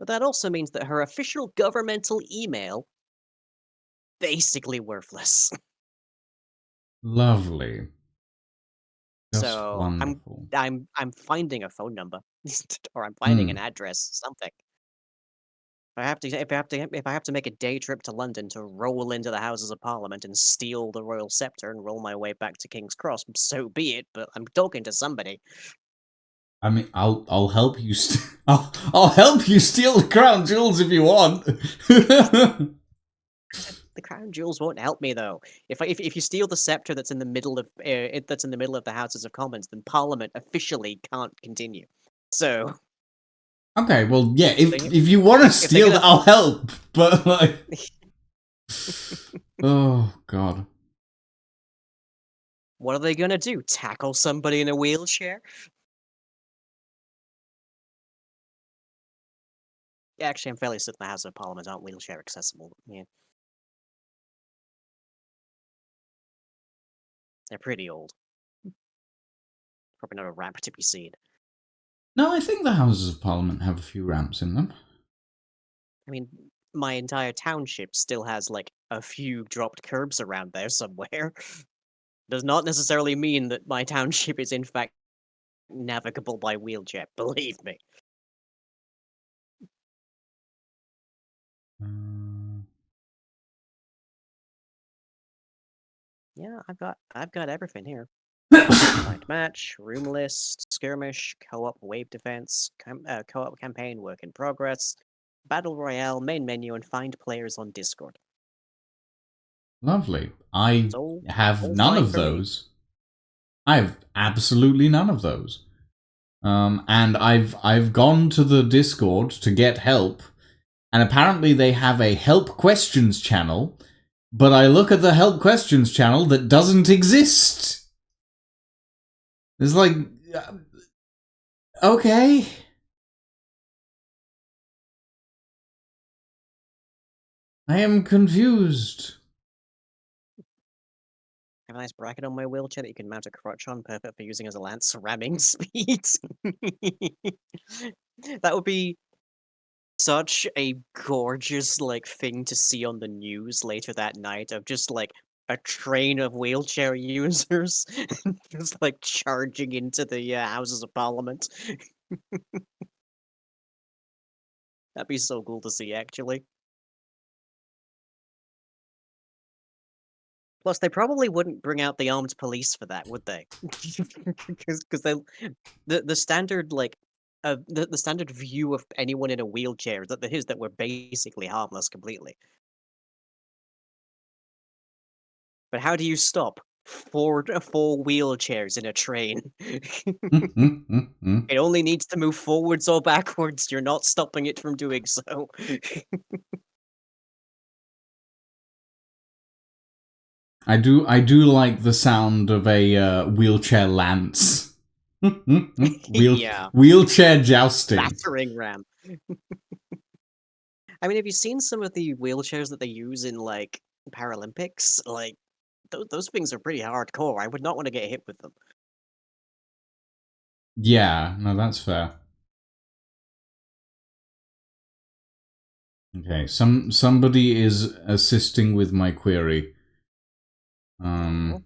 that also means that her official governmental email basically worthless. Lovely. Just So wonderful. I'm finding a phone number, or I'm finding an address, something. If I have to make a day trip to London to roll into the Houses of Parliament and steal the royal scepter and roll my way back to King's Cross, so be it. But I'm talking to somebody. I mean, I'll help you. I'll help you steal the crown jewels if you want. The crown jewels won't help me though. If you steal the scepter that's in the middle of the Houses of Commons, then Parliament officially can't continue. So Okay, well, yeah, if They- you want to steal, gonna- I'll help. But like, oh god. What are they gonna do? Tackle somebody in a wheelchair? Yeah, actually, I'm fairly certain the House of Parliament aren't wheelchair accessible. Yeah. They're pretty old. Probably not a ramp to be seen. No, I think the Houses of Parliament have a few ramps in them. I mean, my entire township still has, like, a few dropped curbs around there somewhere. Does not necessarily mean that my township is, in fact, navigable by wheelchair, believe me. Yeah, I've got everything here. Find match, room list, skirmish, co-op wave defense, co-op campaign work in progress, battle royale, main menu, and find players on Discord. Lovely. I So, have all none fine of for me. those. I have absolutely none of those. And I've gone to the Discord to get help, and apparently they have a help questions channel, but I look at the help questions channel that doesn't exist. It's like, okay. I am confused. Have a nice bracket on my wheelchair that you can mount a crutch on, perfect for using as a lance ramming speed. That would be such a gorgeous, like, thing to see on the news later that night of just, like, a train of wheelchair users just, like, charging into the Houses of Parliament. That'd be so cool to see, actually. Plus, they probably wouldn't bring out the armed police for that, would they? Because they, the standard like, the standard view of anyone in a wheelchair is that we're basically harmless completely. But how do you stop four wheelchairs in a train? It only needs to move forwards or backwards. You're not stopping it from doing so. I do like the sound of a wheelchair lance. Yeah, Wheelchair jousting. battering ram. I mean, have you seen some of the wheelchairs that they use in like Paralympics? Like, those things are pretty hardcore. I would not want to get hit with them. Yeah, no, that's fair. Okay, somebody is assisting with my query. Oh.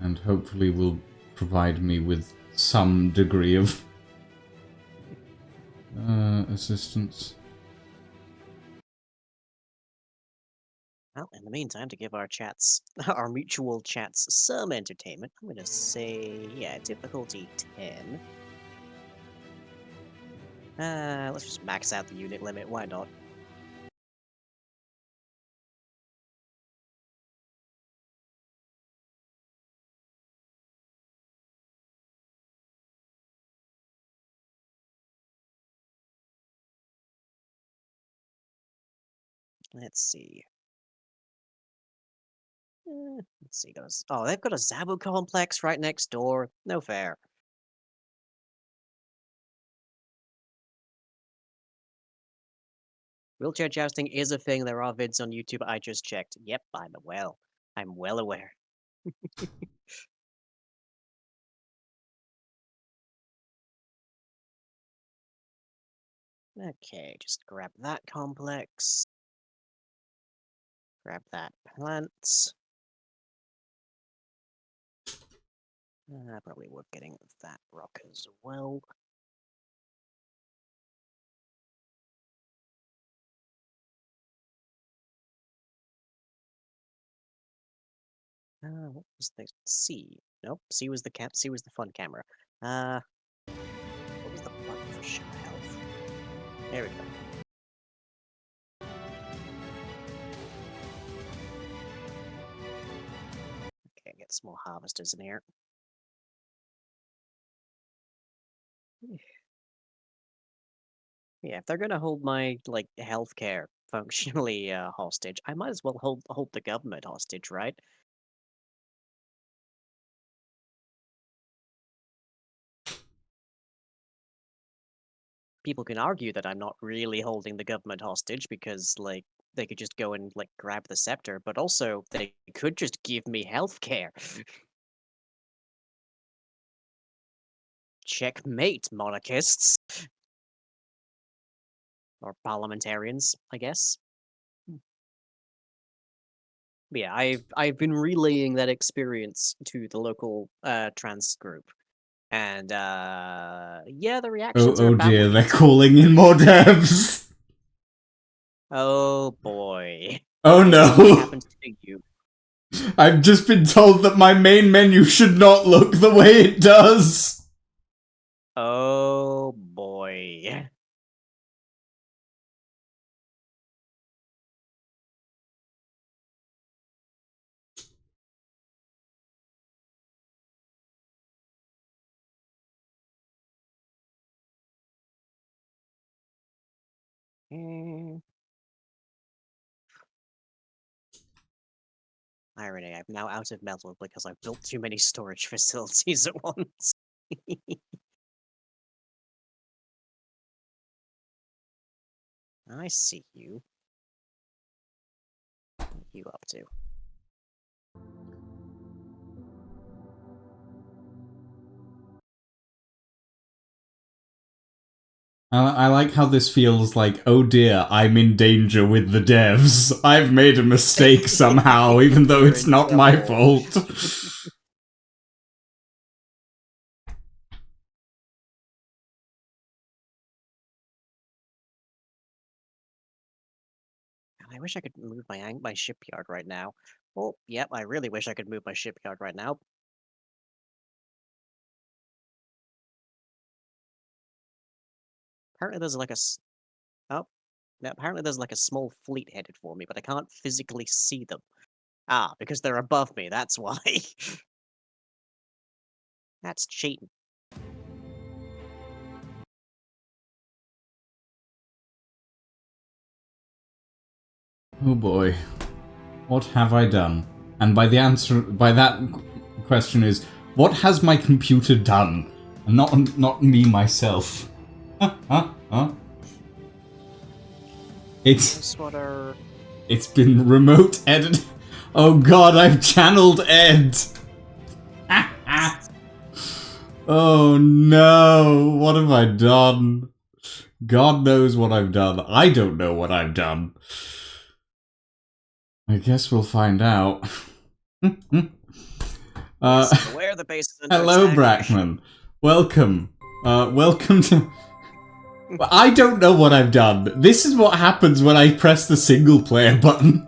And hopefully will provide me with some degree of assistance. Well, in the meantime, to give our chats, our mutual chats, some entertainment, I'm gonna say, yeah, difficulty 10. Let's just max out the unit limit, why not? Let's see. Let's see, oh, they've got a Zabu complex right next door. No fair. Wheelchair jousting is a thing. There are vids on YouTube. I just checked. Yep, I'm well aware. Okay, just grab that complex. Grab that plant. Probably worth getting that rock as well. What was the C? Nope, C was the C was the fun camera. What was the button for show health? There we go. Okay, get some more harvesters in here. Yeah, if they're gonna hold my like healthcare functionally hostage, I might as well hold the government hostage, right? People can argue that I'm not really holding the government hostage because like they could just go and like grab the scepter, but also they could just give me healthcare. Checkmate, monarchists or parliamentarians, I guess. But yeah, I've been relaying that experience to the local trans group, and yeah, the reactions are Oh about dear, what you they're calling in more devs. Oh boy. Oh Has something no. happened to you? I've just been told that my main menu should not look the way it does. Oh boy. Eh, Irony, I'm now out of metal because I've built too many storage facilities at once. I see you. What are you up to? I like how this feels like, oh dear, I'm in danger with the devs. I've made a mistake somehow, even though You're it's in not my trouble. fault. I wish I could move my shipyard right now. Oh, yep, I really wish I could move my shipyard right now. Apparently there's like oh, no, apparently there's like a small fleet headed for me, but I can't physically see them. Ah, because they're above me, that's why. That's cheating. Oh boy. What have I done? And by that question is, what has my computer done? And not me myself. Huh? Nice water. It's been remote edited. Oh god, I've channeled Ed. Oh no, what have I done? God knows what I've done. I don't know what I've done. I guess we'll find out. Yes, beware the base is under Hello, attack. Brackman. Welcome. Welcome to... I don't know what I've done. This is what happens when I press the single player button.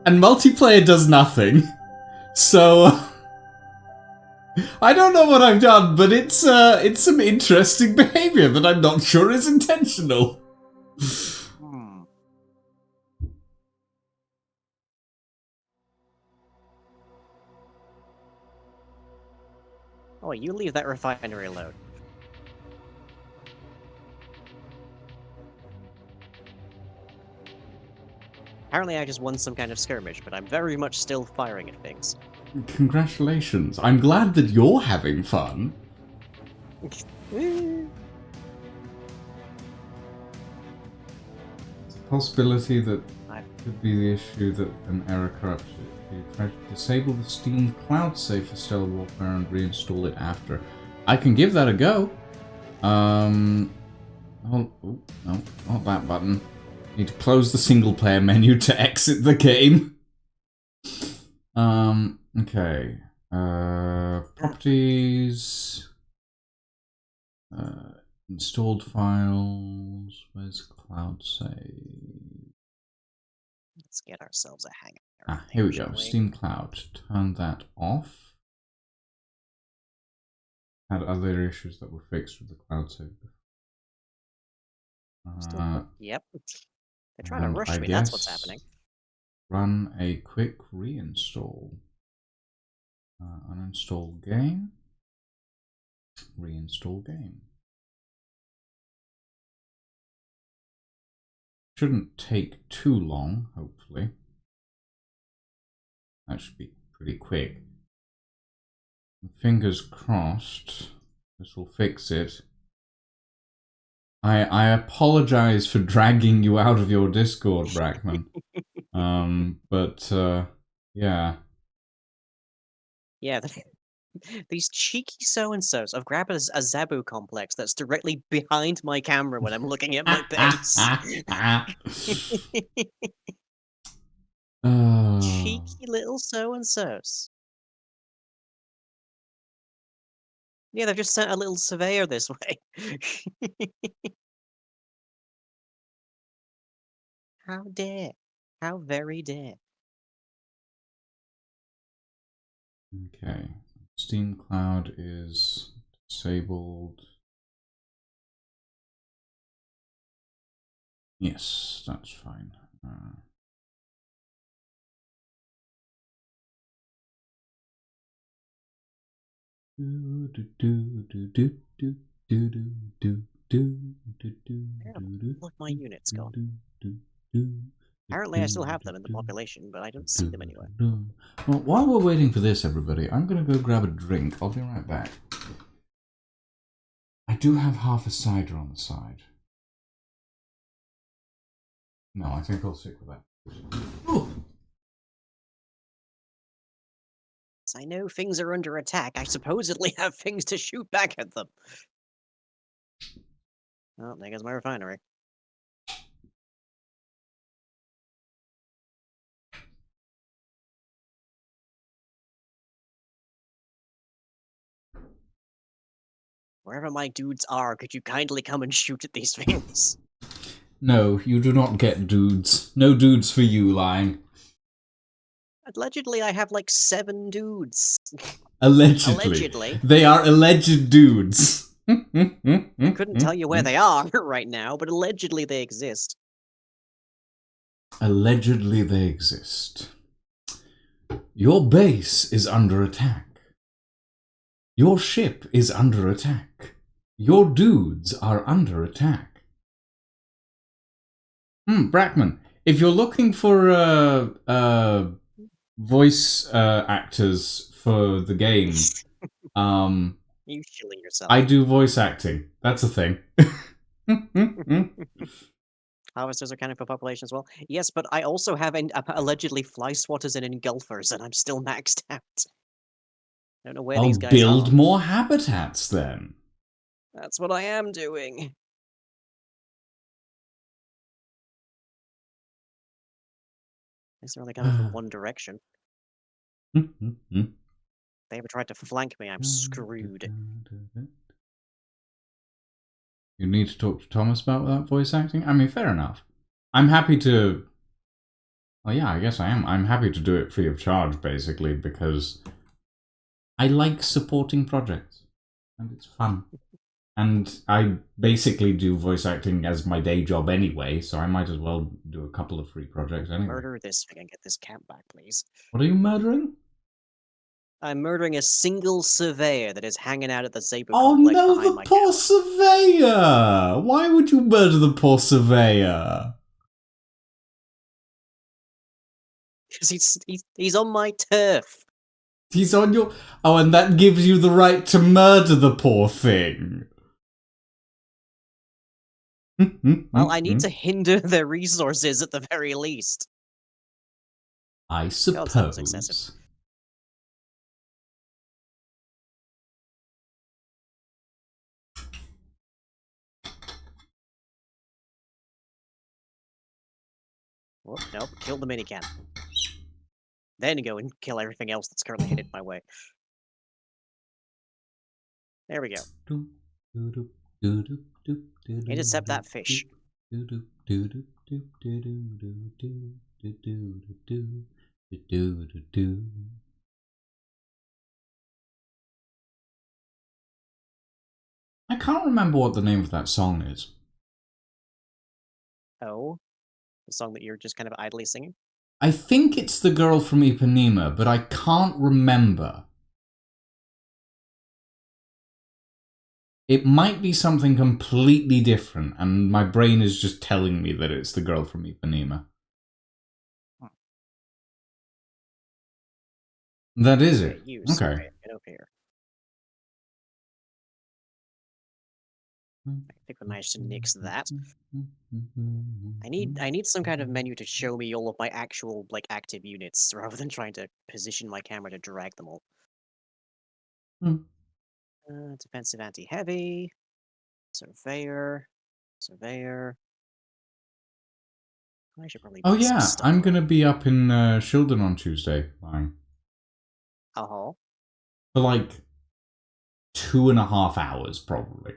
And multiplayer does nothing. So... I don't know what I've done, but it's some interesting behavior that I'm not sure is intentional. Hmm. Oh, you leave that refinery alone. Apparently I just won some kind of skirmish, but I'm very much still firing at things. Congratulations. I'm glad that you're having fun. Possibility that could be the issue that an error corrupts it. You try to disable the Steam Cloud Save for Stellar Warfare and reinstall it after. I can give that a go. Oh, no, not that button. Need to close the single player menu to exit the game. Okay. Properties. Installed files. Where's Cloud Save? Let's get ourselves a hang of Ah, here we shall go. we? Steam Cloud. Turn that off. Had other issues that were fixed with the Cloud Save. Yep. They're trying to And rush I me, guess that's what's happening. run a quick reinstall. Uninstall game. Reinstall game. shouldn't take too long, hopefully. That should be pretty quick. Fingers crossed. This will fix it. I apologize for dragging you out of your Discord, Brackman. Yeah. Yeah, these cheeky so-and-sos. I've grabbed a Zabu complex that's directly behind my camera when I'm looking at my base. Cheeky little so-and-sos. Yeah, they've just sent a little surveyor this way. How dare. How very dare. Okay. Steam Cloud is disabled. Yes, that's fine. Look, my units gone. Apparently I still have them in the population, but I don't see them anywhere. Well, while we're waiting for this, everybody, I'm going to go grab a drink. I'll be right back. I do have half a cider on the side. No, I think I'll stick with that. Oh. I know things are under attack. I supposedly have things to shoot back at them. Oh, there goes my refinery. Wherever my dudes are, could you kindly come and shoot at these things? No, you do not get dudes. No dudes for you, Lying. Allegedly, I have like 7 dudes. Allegedly. Allegedly. They are alleged dudes. Couldn't tell you where they are right now, but allegedly they exist. Allegedly they exist. Your base is under attack. Your ship is under attack. Your dudes are under attack. Brackman, if you're looking for voice actors for the game, You shilling yourself. I do voice acting. That's a thing. Harvesters are counting for population as well. Yes, but I also have allegedly fly swatters and engulfers, and I'm still maxed out. I don't know where these guys are. I'll build more habitats then. That's what I am doing. They're only coming from one direction. If they ever tried to flank me, I'm screwed. You need to talk to Thomas about that voice acting? I mean, fair enough. I'm happy to... Well, yeah, I guess I am. I'm happy to do it free of charge, basically, because I like supporting projects. And it's fun. And I basically do voice acting as my day job anyway, so I might as well do a couple of free projects anyway. Murder this thing and get this camp back, please. What are you murdering? I'm murdering a single surveyor that is hanging out at the Zabu Oh complex no, behind the my poor camp. surveyor! Why would you murder the poor surveyor? Because he's on my turf. He's on your... Oh, and that gives you the right to murder the poor thing. Well, I need to hinder their resources at the very least. I suppose. that was excessive. Whoop, nope, kill the minican. Then go and kill everything else that's currently headed my way. There we go. Intercept that fish. I can't remember what the name of that song is. Oh, the song that you're just kind of idly singing? I think it's The Girl from Ipanema, but I can't remember. it might be something completely different, and my brain is just telling me that it's the girl from Ipanema. That is it. You, Okay. sorry, get over here. I think we managed to nix that. I need some kind of menu to show me all of my actual, like, active units, rather than trying to position my camera to drag them all. Defensive anti-heavy, surveyor. I should probably Oh buy some yeah, stuff. I'm gonna be up in Shildon on Tuesday. Fine. Oh. For like 2.5 hours, probably.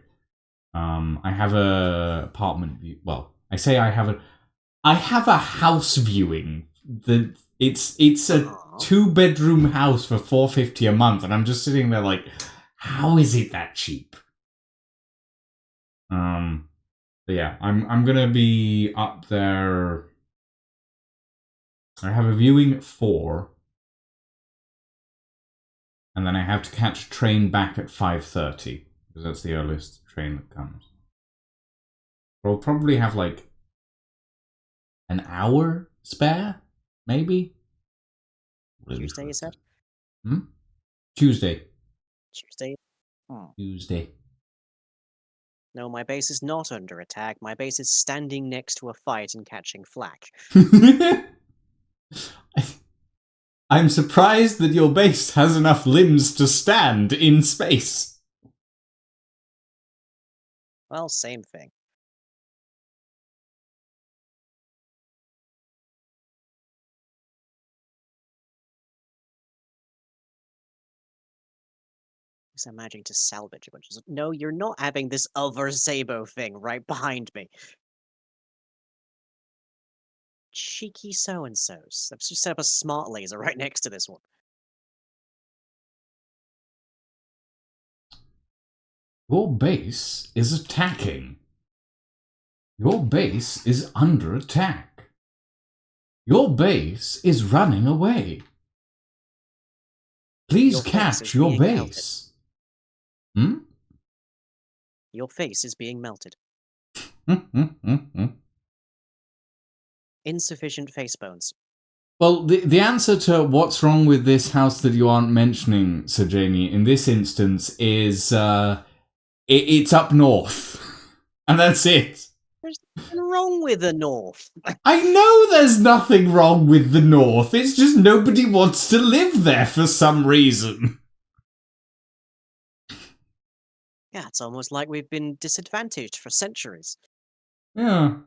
I have a apartment view. Well, I say I have a house viewing. It's a 2-bedroom house for $450 a month, and I'm just sitting there like, how is it that cheap? But yeah, I'm gonna be up there. I have a viewing at 4, and then I have to catch a train back at 5:30 because that's the earliest train that comes. We'll probably have like an hour spare, maybe. Tuesday, you said? Tuesday. Tuesday? Tuesday. No, my base is not under attack. My base is standing next to a fight and catching flak. I'm surprised that your base has enough limbs to stand in space. Well, same thing. I'm managing to salvage a bunch of... No, you're not having this other Sabo thing right behind me. Cheeky so-and-sos. I've just set up a smart laser right next to this one. Your base is attacking. Your base is under attack. Your base is running away. Please catch your base. Your face is being melted. Insufficient face bones. Well, the answer to what's wrong with this house that you aren't mentioning, Sir Jamie, in this instance is it's up north. And that's it. There's nothing wrong with the north. I know there's nothing wrong with the north. It's just nobody wants to live there for some reason. Yeah, it's almost like we've been disadvantaged for centuries. Yeah.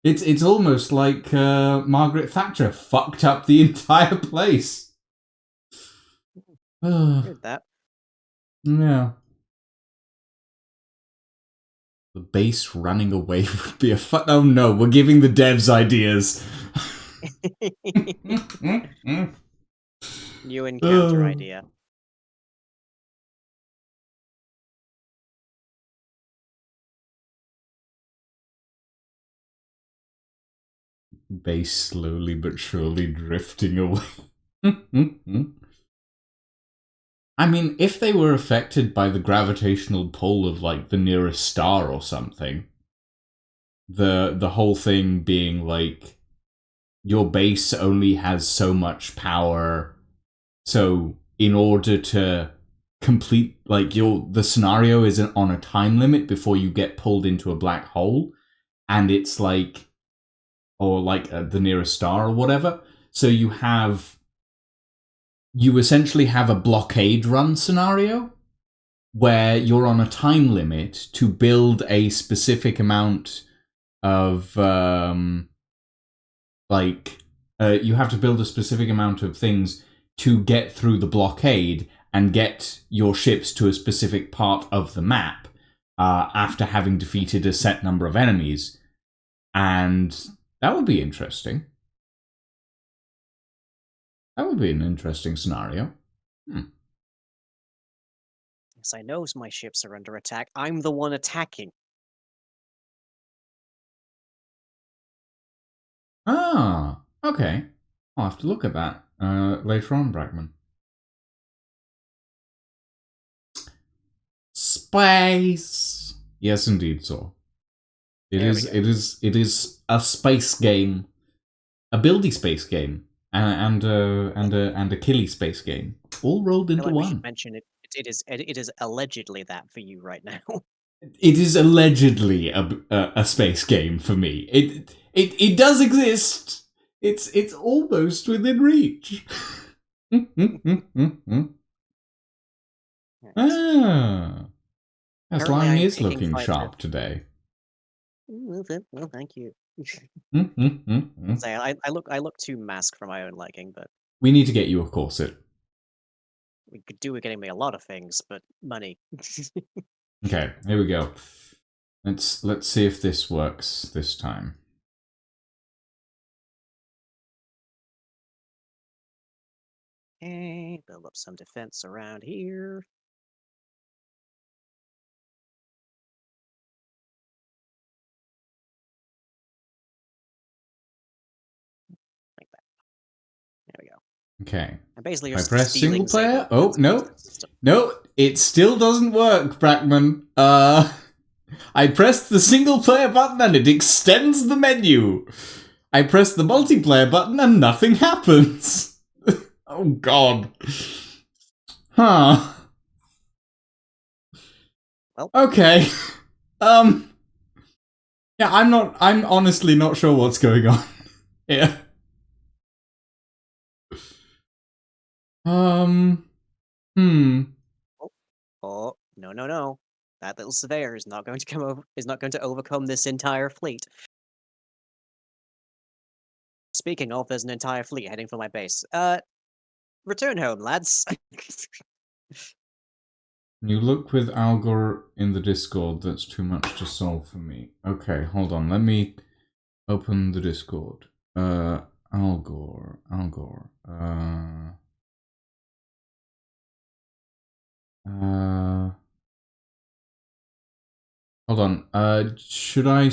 It's almost like Margaret Thatcher fucked up the entire place. Heard that. Yeah. The base running away would be a fun... Oh no, we're giving the devs ideas. New encounter idea. Base slowly but surely drifting away. I mean, if they were affected by the gravitational pull of, like, the nearest star or something, the whole thing being, like, your base only has so much power, so in order to complete, like, the scenario is on a time limit before you get pulled into a black hole, and it's, like, or, like, the nearest star or whatever, so you essentially have a blockade run scenario where you're on a time limit to build a specific amount of, you have to build a specific amount of things to get through the blockade and get your ships to a specific part of the map after having defeated a set number of enemies. And that would be interesting. That would be an interesting scenario. Yes, I know my ships are under attack. I'm the one attacking. Ah, okay. I'll have to look at that later on, Brackman. space. Yes, indeed, so. It is a space game. A buildy space game. And a killy space game. All rolled I into feel like we should one. mention it. It is allegedly that for you right now. It is allegedly a space game for me. It does exist. It's almost within reach. Ah, yes, Currently, line I'm is picking looking fighter. sharp today. Well, thank you. We Say, I look too masked for my own liking, but need to get you a corset. we could do with getting me a lot of things, but money. Okay, here we go. Let's see if this works this time. Okay, build up some defense around here. Like that. There we go. Okay. And basically, If I just press single stealing player. Zabo Oh plans no, across the system. no, it still doesn't work, Brackman. I pressed the single player button and it extends the menu. I press the multiplayer button and nothing happens. Oh god. Huh. Well. Okay. Yeah, I'm honestly not sure what's going on. Yeah. Hmm. Oh, no. That little surveyor is not going to come over. Is not going to overcome this entire fleet. Speaking of, there's an entire fleet heading for my base. Return home, lads. You look with Algor in the Discord. That's too much to solve for me. Okay, hold on. Let me open the Discord. Algor. Hold on. Should I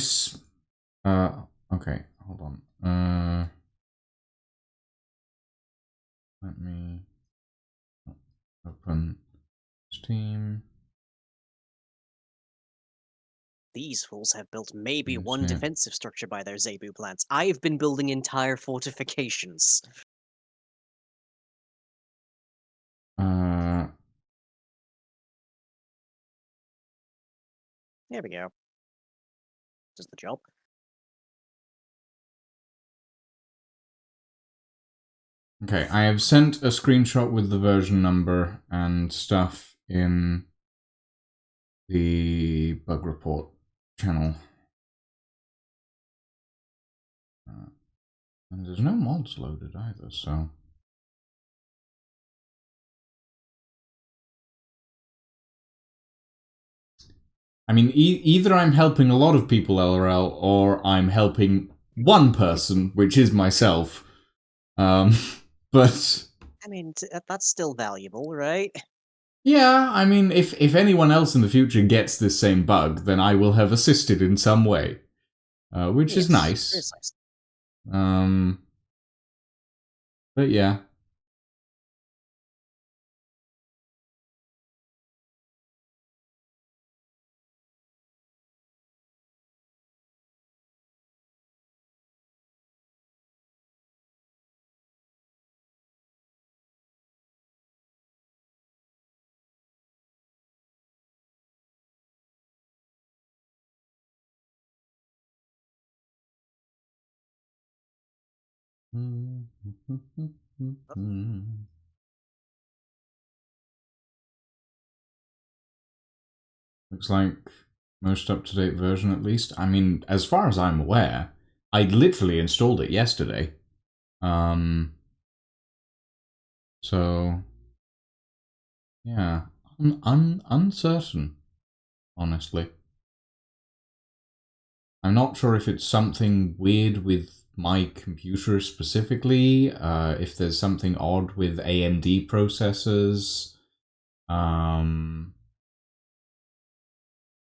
okay, hold on. Let me open Steam. These fools have built maybe Yes, one yeah. defensive structure by their Zebu plants. I've been building entire fortifications. There we go. Does the job. Okay, I have sent a screenshot with the version number and stuff in the bug report channel. And there's no mods loaded either, so... I mean, either I'm helping a lot of people LRL, or I'm helping one person, which is myself. But... I mean, that's still valuable, right? Yeah, I mean, if anyone else in the future gets this same bug, then I will have assisted in some way. Which is nice. It is nice. But yeah. Looks like most up-to-date version at least. I mean, as far as I'm aware, I literally installed it yesterday. So yeah, uncertain, honestly. I'm not sure if it's something weird with my computer specifically, if there's something odd with AMD processors.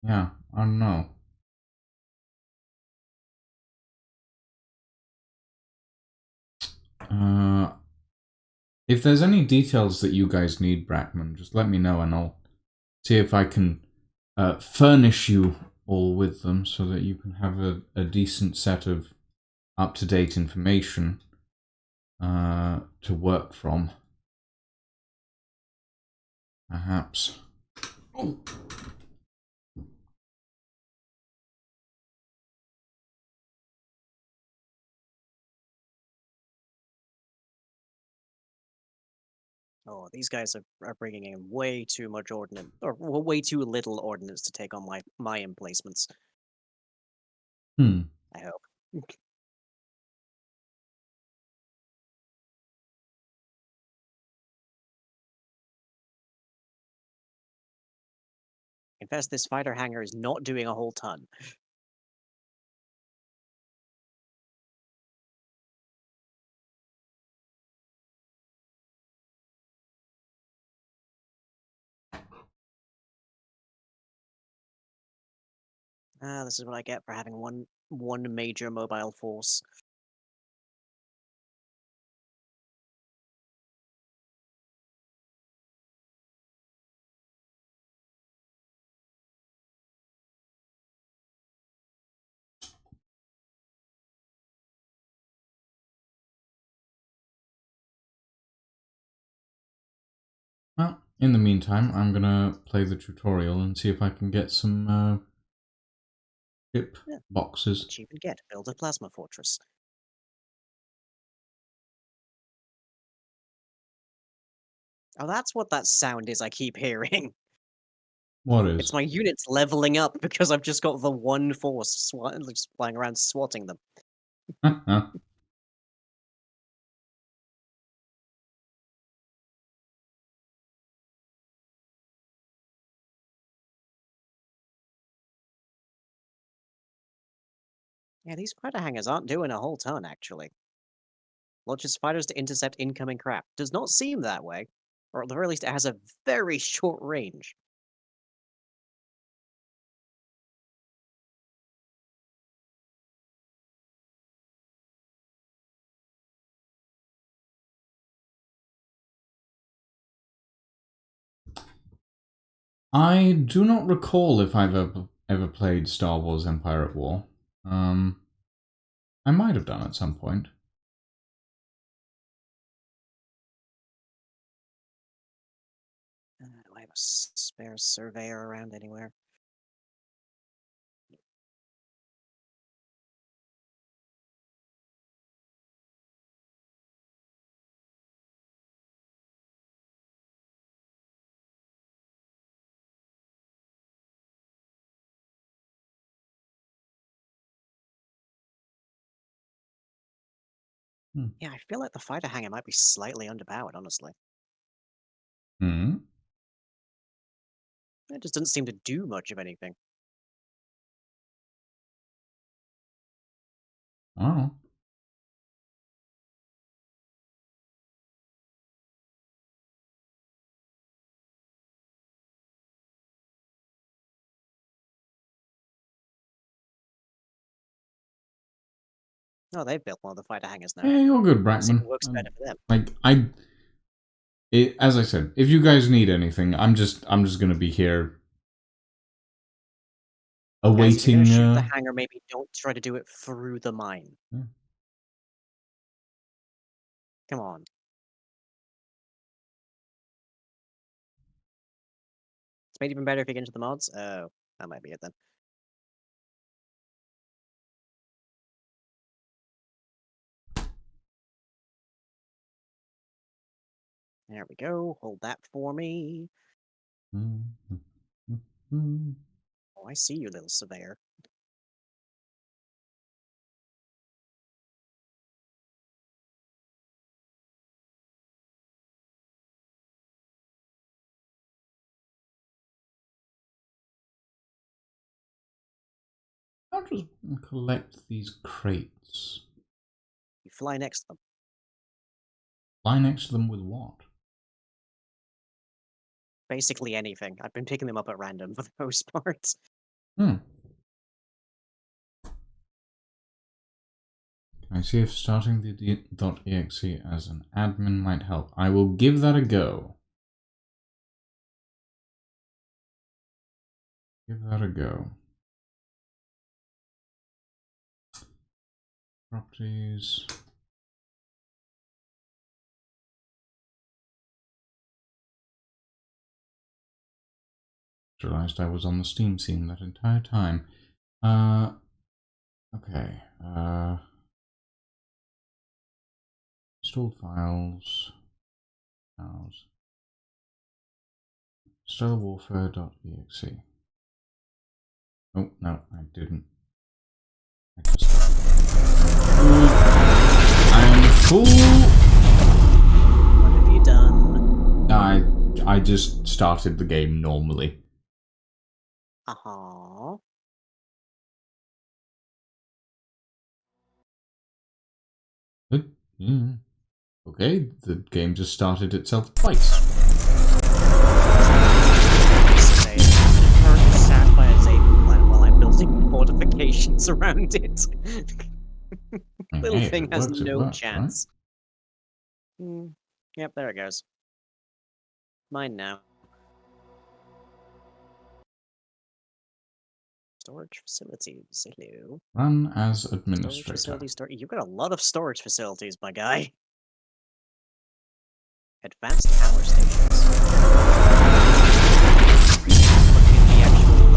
Yeah, I don't know. If there's any details that you guys need, Brackman, just let me know and I'll see if I can furnish you all with them so that you can have a decent set of up-to-date information to work from. Perhaps. Oh. Oh, these guys are bringing in way too much ordnance, or way too little ordnance to take on my emplacements. Hmm. I hope. Confess this fighter hangar is not doing a whole ton. This is what I get for having one major mobile force. Well, in the meantime, I'm gonna play the tutorial and see if I can get some chip Yeah. boxes. Cheap and get. Build a plasma fortress. Oh, that's what that sound is I keep hearing. What is? It's my units leveling up because I've just got the one force just flying around swatting them. Yeah, these fighter hangars aren't doing a whole ton, actually. Launches fighters to intercept incoming craft. Does not seem that way. Or at the very least, it has a very short range. I do not recall if I've ever played Star Wars Empire at War. I might have done at some point. Do I have a spare surveyor around anywhere? Hmm. Yeah, I feel like the fighter hangar might be slightly underpowered, honestly. Hmm. It just doesn't seem to do much of anything. Oh. Oh, they've built one of the fighter hangars now. Yeah, you're good, Let's see if Brackman. it works better for them. As I said, if you guys need anything, I'm just gonna be here Guys, if you're awaiting. gonna shoot the hangar, maybe don't try to do it through the mine. Yeah. Come on. It's made even better if you get into the mods. Oh, that might be it then. There we go. Hold that for me. Oh, I see you, little surveyor. I'll just collect these crates. You fly next to them. Lie next to them with what? Basically anything. I've been picking them up at random for the most part. Hmm. Can I see if starting the .exe as an admin might help? I will give that a go. Give that a go. Properties. Realized I was on the Steam scene that entire time. Okay. Installed files. Files. StarWarfare.exe. Oh, no, I didn't. I just I am a fool! What have you done? I just started the game normally. Uh-huh. Yeah. Okay, the game just started itself twice. Currently sat by a Zabu planet while I'm building fortifications around it. Little Hey, if thing it has works, it no works, right? chance. Yep, there it goes. Mine now. Storage facilities. Hello. Run as Storage administrator. facilities. You've got a lot of storage facilities, my guy. Advanced power stations. Looking at the actual.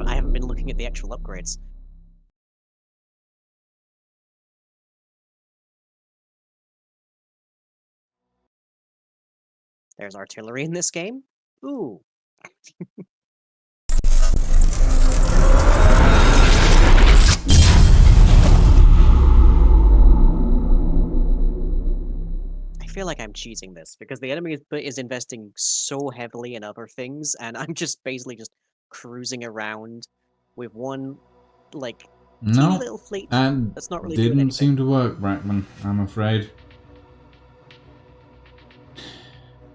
I haven't been looking at the actual upgrades. There's artillery in this game. Ooh. I feel like I'm cheating this because the enemy is investing so heavily in other things, and I'm just basically just cruising around with one, like, teeny No, little fleet that that's not really doing didn't anything. seem to work, Brackman, I'm afraid.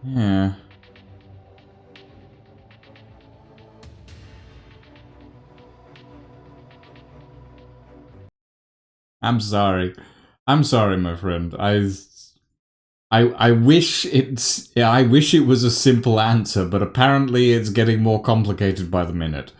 Yeah. I'm sorry. I'm sorry, my friend. I wish I wish it was a simple answer, but apparently it's getting more complicated by the minute.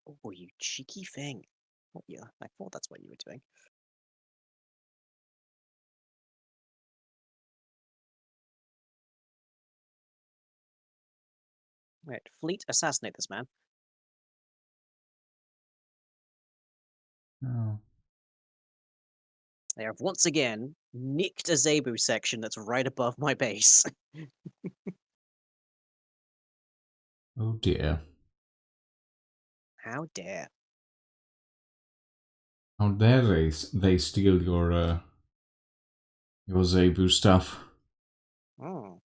Oh, you cheeky thing. Oh, yeah, I thought that's what you were doing. Right, fleet, assassinate this man. Oh, They have once again nicked a Zebu section that's right above my base. oh dear. How dare. How dare they steal your Zebu stuff? Oh.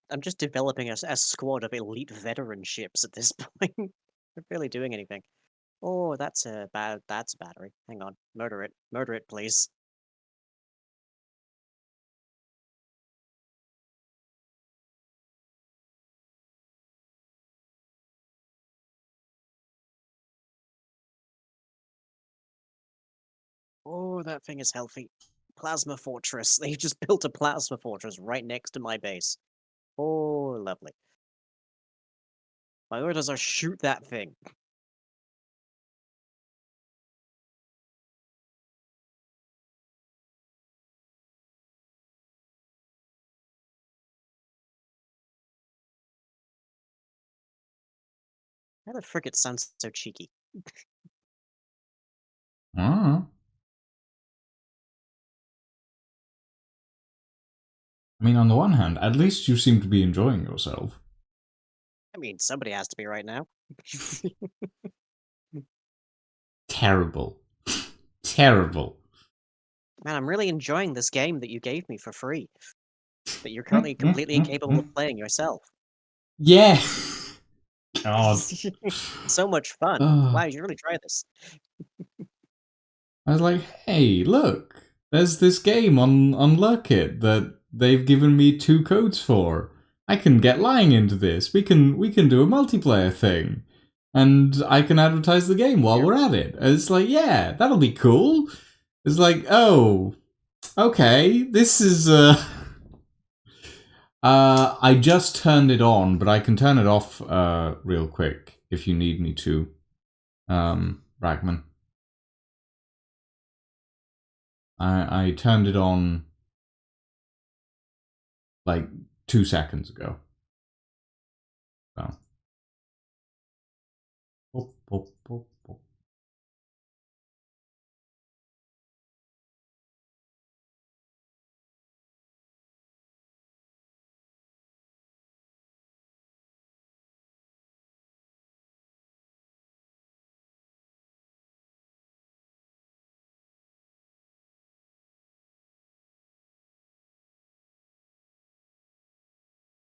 I'm just developing a squad of elite veteran ships at this point. Not really doing anything. Oh, that's a battery. Hang on. Murder it. Murder it, please. Oh, that thing is healthy. Plasma fortress. They just built a plasma fortress right next to my base. Oh, lovely. My orders are shoot that thing. How the frick it sounds so cheeky? Ah. I mean, on the one hand, at least you seem to be enjoying yourself. I mean, somebody has to be right now. Terrible. Terrible. Man, I'm really enjoying this game that you gave me for free. That you're currently completely incapable of playing yourself. Yeah. God. So much fun. Ugh. Wow, you should really try this. I was like, hey, look, there's this game on Lurkit that they've given me 2 codes for. I can get lying into this. We can do a multiplayer thing. And I can advertise the game while we're at it. And it's like, yeah, that'll be cool. It's like, oh, okay, this is I just turned it on, but I can turn it off real quick if you need me to. Bragman. I turned it on like 2 seconds ago. So. Boop, boop, boop, boop.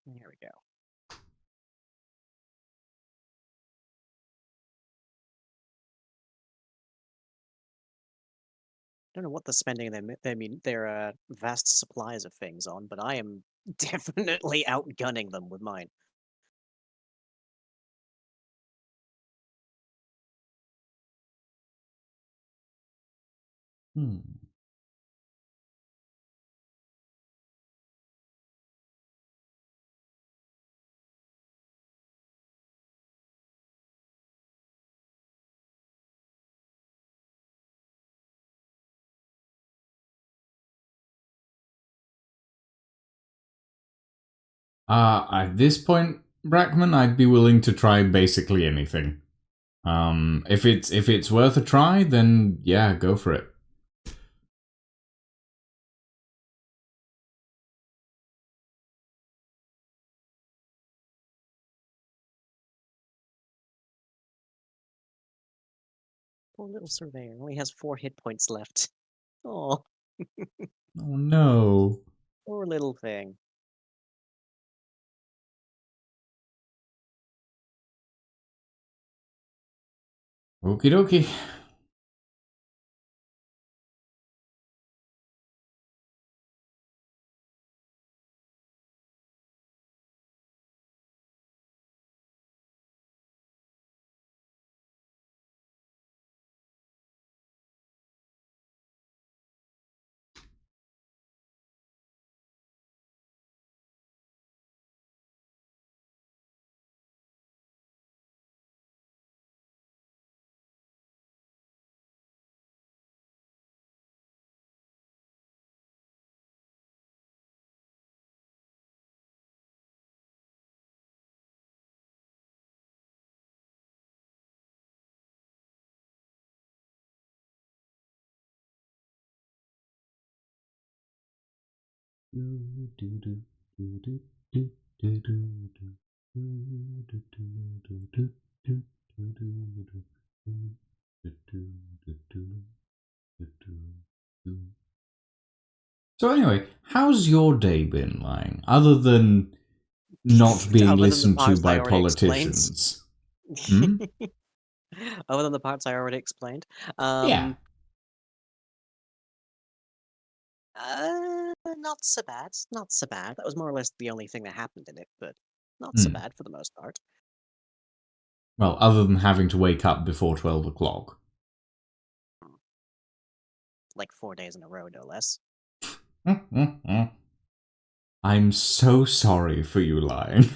There we go. I don't know what they're spending their vast supplies of things on, but I am definitely outgunning them with mine. Hmm. At this point, Brackman, I'd be willing to try basically anything. If it's worth a try, then yeah, go for it. Poor little surveyor only has 4 hit points left. Oh, Oh no. poor little thing. Okie dokie. So anyway, how's your day been, Lying? Other than not being Other than the listened to parts I by already explained. politicians. Hmm? Other than the parts I already explained. Yeah. Not so bad. Not so bad. That was more or less the only thing that happened in it, but not so Hmm. bad for the most part. Well, other than having to wake up before 12 o'clock. Like 4 days in a row, no less. I'm so sorry for you, Lying.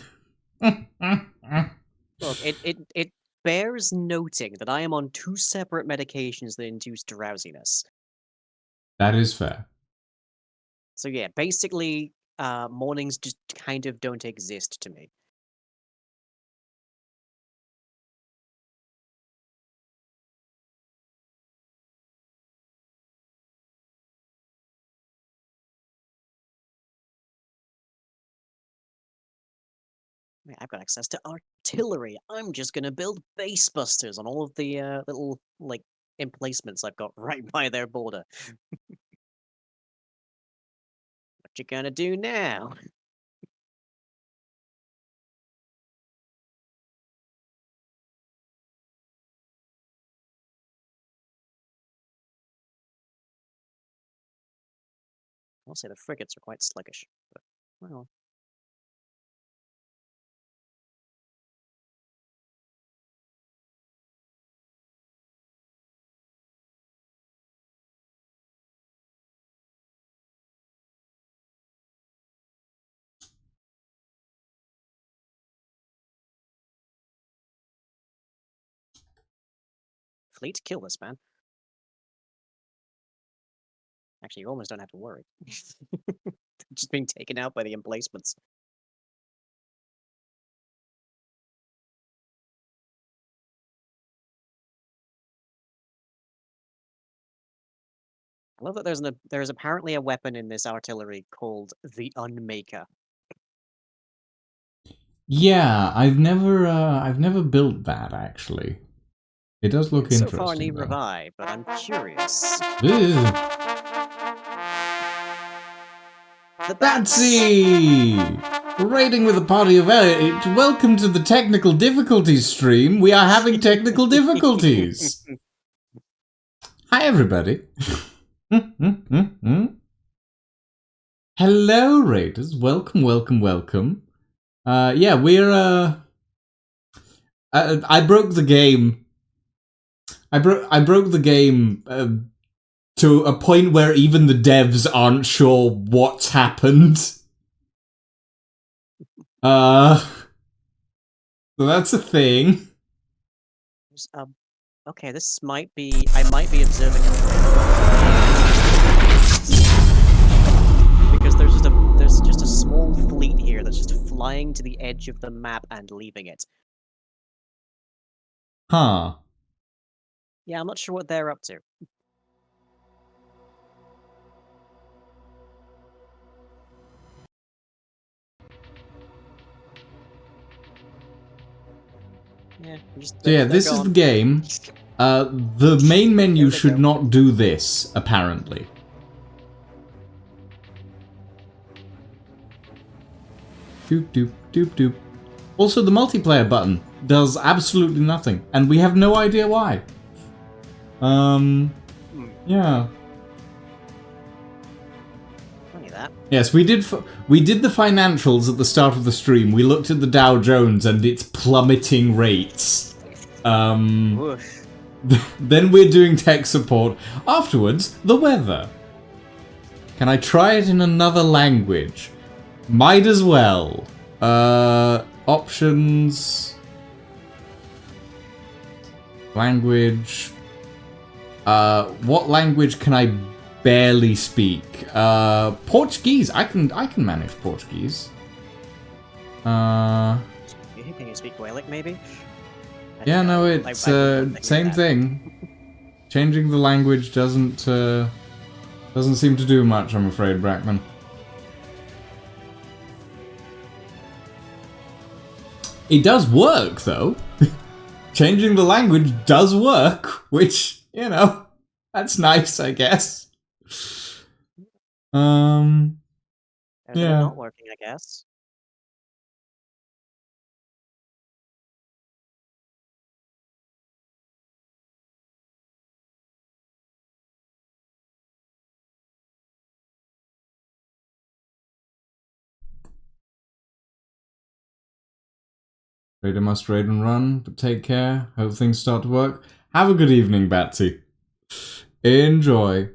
Look, it bears noting that I am on 2 separate medications that induce drowsiness. That is fair. So yeah, basically, mornings just kind of don't exist to me. I mean, I've got access to artillery. I'm just gonna build base busters on all of the little like emplacements I've got right by their border. What you gonna do now? I'll say the frigates are quite sluggish, but well. Fleet, kill this man. Actually, you almost don't have to worry. Just being taken out by the emplacements. I love that there's apparently a weapon in this artillery called the Unmaker. Yeah, I've never built that actually. It does look So interesting. far need though. revive, but I'm curious. Ugh. The bats! Batsy! Raiding with a party of 8. Welcome to the technical difficulties stream. We are having technical difficulties. Hi, everybody. Hello, Raiders. Welcome, welcome, welcome. Yeah, we're I broke the game. I broke the game to a point where even the devs aren't sure what's happened. So that's a thing. Okay, this might be. I might be observing a because there's just a small fleet here that's just flying to the edge of the map and leaving it. Huh. Yeah, I'm not sure what they're up to. Yeah, So yeah, this is the game. The main menu should not do this, apparently. Doop doop doop doop. Also, the multiplayer button does absolutely nothing, and we have no idea why. Yeah. Funny that. Yes, we did the financials at the start of the stream. We looked at the Dow Jones and its plummeting rates. Woof. Then we're doing tech support. Afterwards, the weather. Can I try it in another language? Might as well. Options. Language. What language can I barely speak? Portuguese. I can manage Portuguese. Can you speak Gaelic, maybe? Yeah, no, it's same thing. Changing the language doesn't seem to do much, I'm afraid, Brackman. It does work, though. Changing the language does work, which, you know, that's nice, I guess. Yeah. Not working, I guess. Raider must raid and run, but take care. Hope things start to work. Have a good evening, Batsy. Enjoy.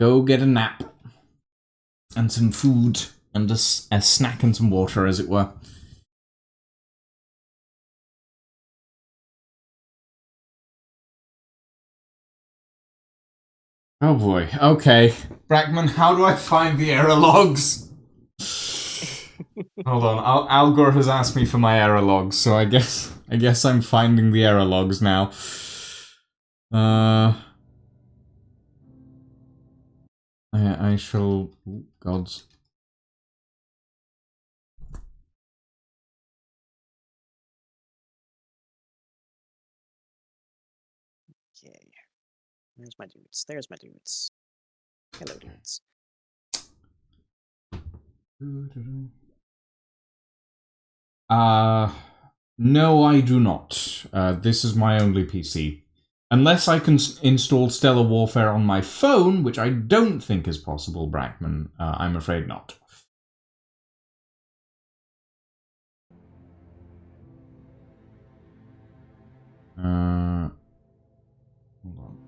Go get a nap. And some food. And a snack and some water, as it were. Oh boy. Okay. Brackman, how do I find the error logs? Hold on. Algor has asked me for my error logs, so I guess I'm finding the error logs now. I shall. Oh, gods. Okay. There's my dudes. There's my dudes. Hello, dudes. No, I do not. This is my only PC. Unless I can install Stellar Warfare on my phone, which I don't think is possible, Brackman. I'm afraid not. Hold on.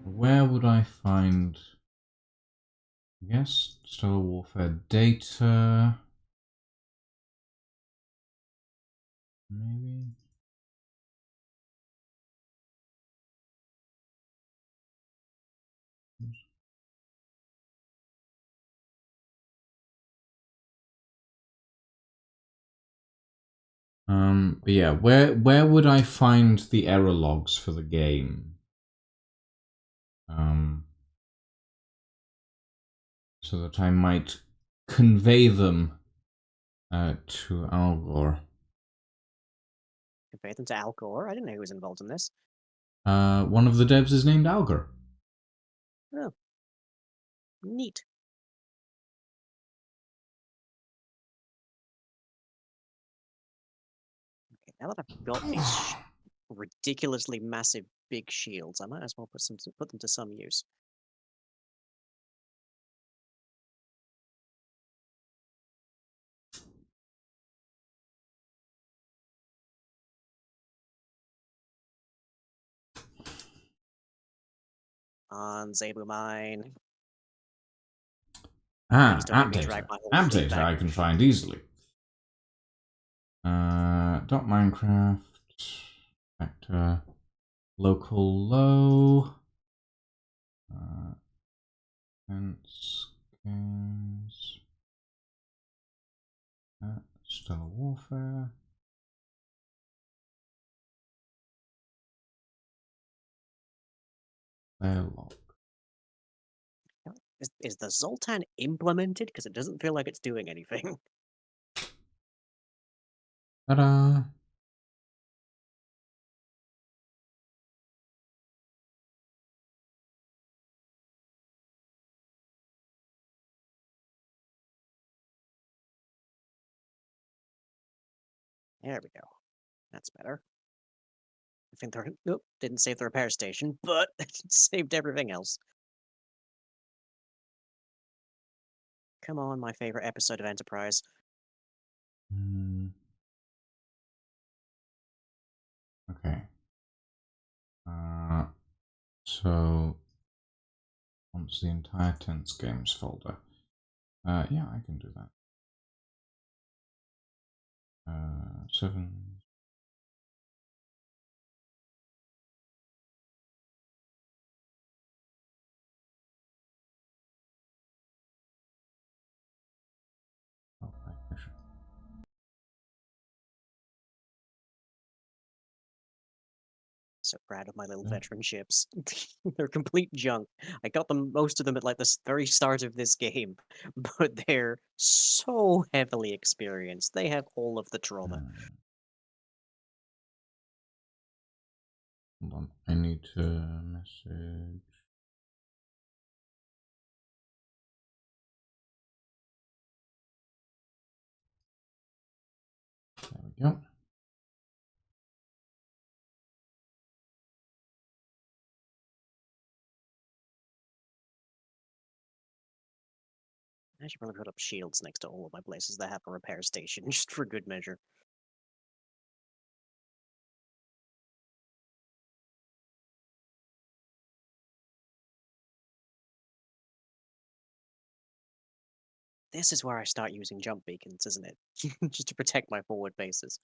Where would I find... I guess Stellar Warfare data... Maybe... But yeah, where would I find the error logs for the game? So that I might convey them to Algor. Compare them to Al Gore. I didn't know he was involved in this. One of the devs is named Algor. Oh. Neat. Okay, now that I've got these ridiculously massive big shields, I might as well put them to some use. On Zebu Mine. Please don't App make me data. drag my whole App fleet data back. I can find easily. Dot Minecraft. Vector. Local low. Fence games. Stellar Warfare. Player log. Is the Zoltan implemented? Because it doesn't feel like it's doing anything. Ta-da! There we go. That's better. I think they're... Nope, didn't save the repair station, but it saved everything else. Come on, my favorite episode of Enterprise. Okay. So once the entire Tense Games folder. Yeah, I can do that. 7. Oh, I should... So proud of my little veteran ships. They're complete junk. I got them, most of them, at like the very start of this game, but they're so heavily experienced. They have all of the trauma. Hold on, I need to message. There we go. I should probably put up shields next to all of my places that have a repair station, just for good measure. This is where I start using jump beacons, isn't it? Just to protect my forward bases.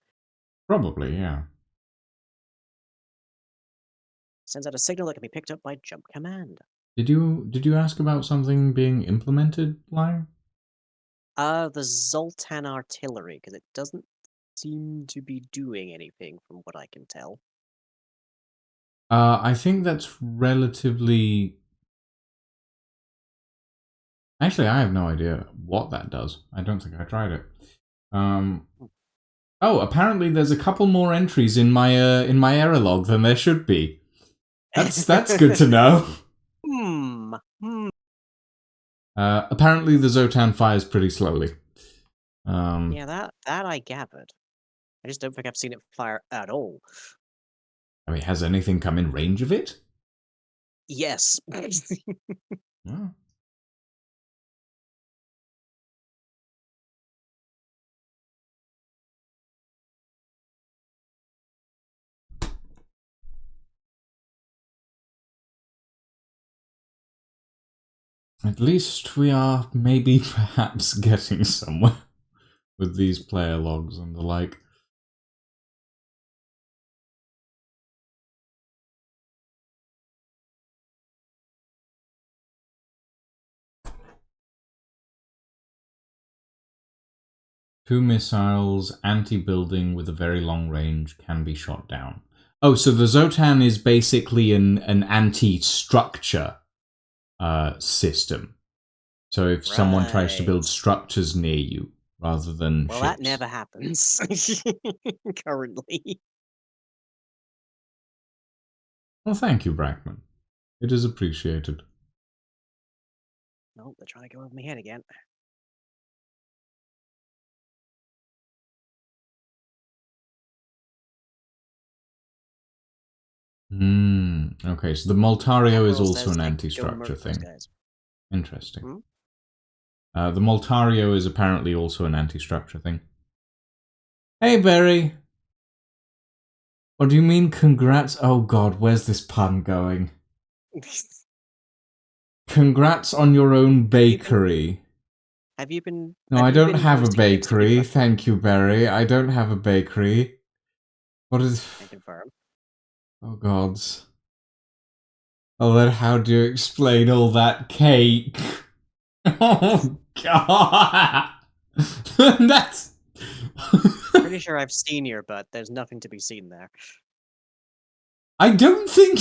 Probably, yeah. Sends out a signal that can be picked up by jump command. Did you ask about something being implemented, Lion? The Zoltan artillery, because it doesn't seem to be doing anything from what I can tell. I think that's relatively. Actually, I have no idea what that does. I don't think I tried it. Oh, apparently there's a couple more entries in my error log than there should be. That's good to know. Hmm. Apparently the Zotan fires pretty slowly. Yeah, that I gathered. I just don't think I've seen it fire at all. I mean, has anything come in range of it? Yes. Oh. At least we are maybe perhaps getting somewhere with these player logs and the like. Two missiles, anti-building with a very long range, can be shot down. Oh, so the Zotan is basically an anti-structure system. So if someone tries to build Right. structures near you rather than Well, ships. that never happens. Currently. Well, thank you, Brackman. It is appreciated. Nope, they're trying to go over my head again. Okay, so the Moltario is Admiral also says an to go anti-structure murder those thing. guys. Interesting. Hmm? The Moltario is apparently also an anti-structure thing. Hey, Barry! What do you mean, congrats? Oh god, where's this pun going? Congrats on your own bakery. Have you been? No, Have I you don't been have a posting pics of your bakery. breakfast? Thank you, Barry. I don't have a bakery. What is... I confirm. Oh gods. Oh, then how do you explain all that cake? Oh god! That's... Pretty sure I've seen your butt. There's nothing to be seen there. I don't think...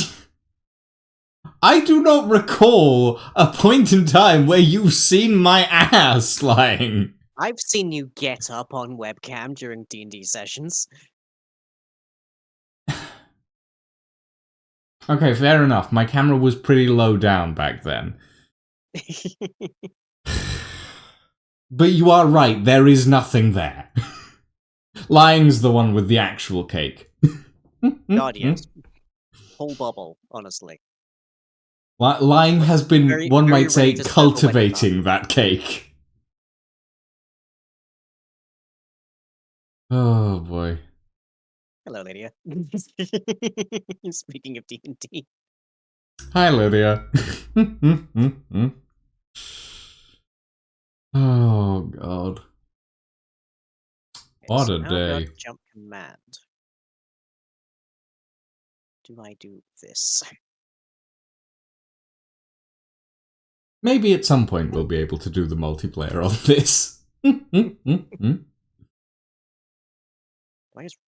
I do not recall a point in time where you've seen my ass lying. I've seen you get up on webcam during D&D sessions. Okay, fair enough. My camera was pretty low down back then. But you are right, there is nothing there. Lying's the one with the actual cake. God, yes. Whole bubble, honestly. Lying has been, Very, one very might say, ready to circle when you're not. cultivating that cake. Oh boy. Hello, Lydia. Speaking of D&D. Hi, Lydia. Oh god. What So a now I've got day. jump command. Do I do this? Maybe at some point we'll be able to do the multiplayer on this. Do I just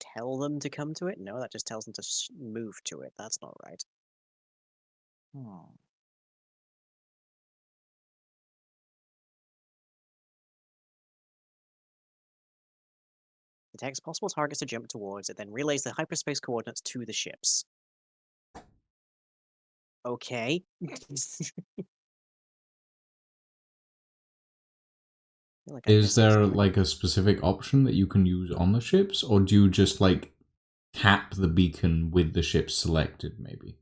tell them to come to it? No, that just tells them to move to it. That's not right. Hmm. Detects possible targets to jump towards it, then relays the hyperspace coordinates to the ships. Okay. Feel like I'm Is missing there something. like a specific option that you can use on the ships, or do you just like tap the beacon with the ships selected, maybe?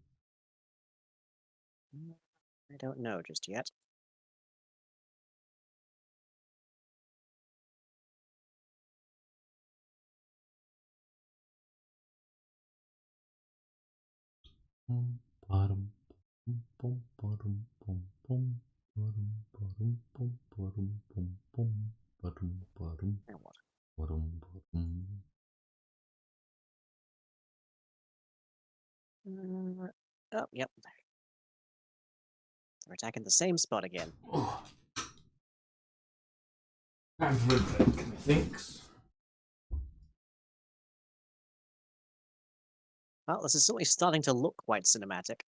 I don't know just yet. Now what? Oh, yep. We're attacking the same spot again. Oh. Time for a drink, methinks. Well, this is certainly starting to look quite cinematic.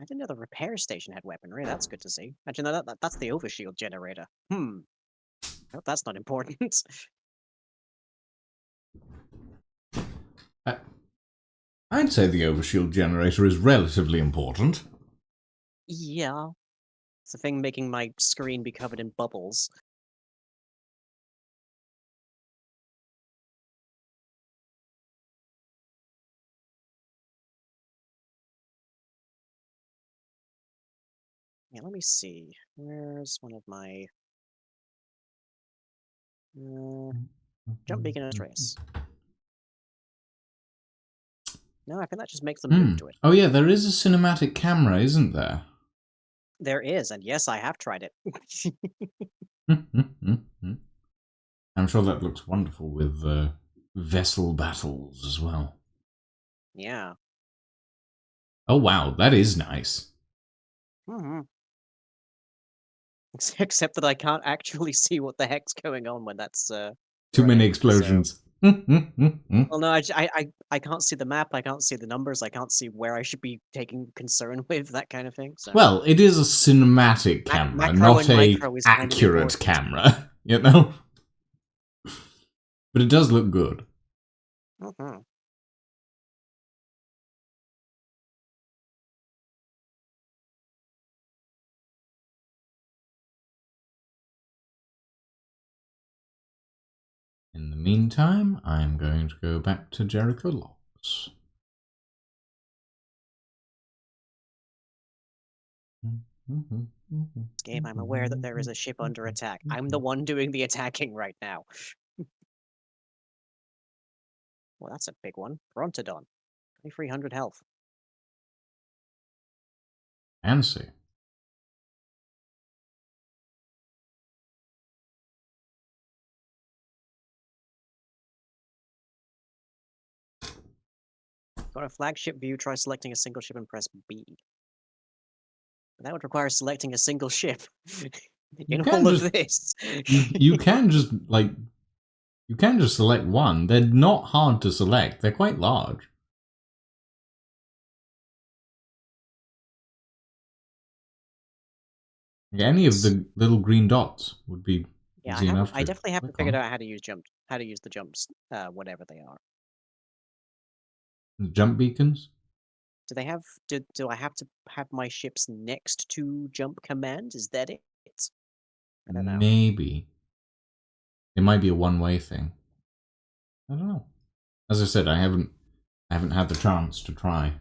I didn't know the repair station had weaponry. That's good to see. Actually, no, that's the overshield generator. I hope that's not important. I'd say the overshield generator is relatively important. Yeah. It's the thing making my screen be covered in bubbles. Yeah, let me see. Where's one of my... jump beacon and trace. No, I think that just makes them move to it. Oh yeah, there is a cinematic camera, isn't there? There is, and yes, I have tried it. I'm sure that looks wonderful with vessel battles as well. Yeah. Oh wow, that is nice. Except that I can't actually see what the heck's going on when that's Too many running, explosions. Well, no, I can't see the map. I can't see the numbers. I can't see where I should be taking concern with that kind of thing. So Well, it is a cinematic camera, macro not and a micro is kind of accurate important. camera, you know? But it does look good. In the meantime, I'm going to go back to Jericho Locks. Game, I'm aware that there is a ship under attack. I'm the one doing the attacking right now. Well, that's a big one. Brontodon. 2300 health. Fancy. Got a flagship view, try selecting a single ship and press B. That would require selecting a single ship in all of this. You can just, like, you can just select one. They're not hard to select. They're quite large. Any of the little green dots would be easy enough to I definitely haven't click figured on. out how to use the jumps, whatever they are. The jump beacons? Do they have? Do I have to have my ships next to jump command? Is that it? I don't know. Maybe. It might be a one-way thing. I don't know. As I said, I haven't had the chance to try.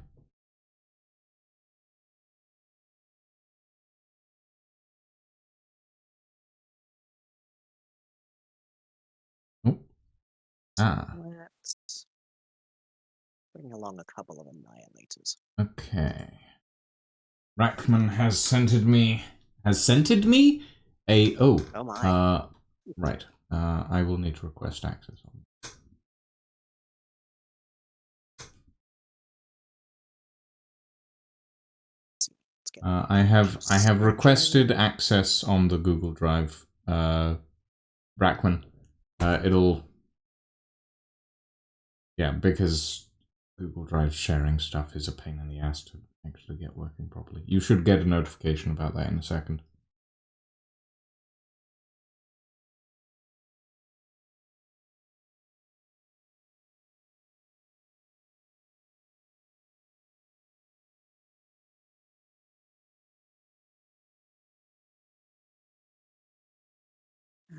Oh. Ah. Let's bring along a couple of annihilators. Okay. Rackman has scented me. Has scented me? Oh my. Right. I will need to request access on. I have requested access on the Google Drive. Rackman. It'll. Yeah, because Google Drive sharing stuff is a pain in the ass to actually get working properly. You should get a notification about that in a second.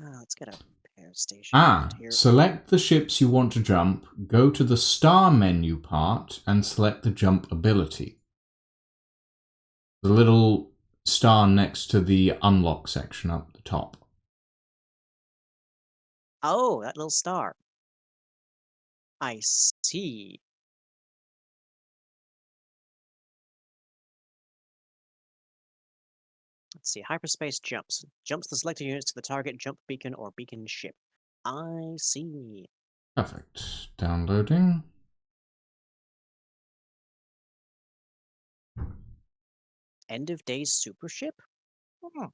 Let's get a repair station here. Select the ships you want to jump, go to the star menu part, and select the jump ability. The little star next to the unlock section up the top. Oh, that little star. I see. Let's see. Hyperspace jumps. Jumps the selected units to the target jump beacon or beacon ship. I see. Perfect. Downloading. End of days super ship? Hmm.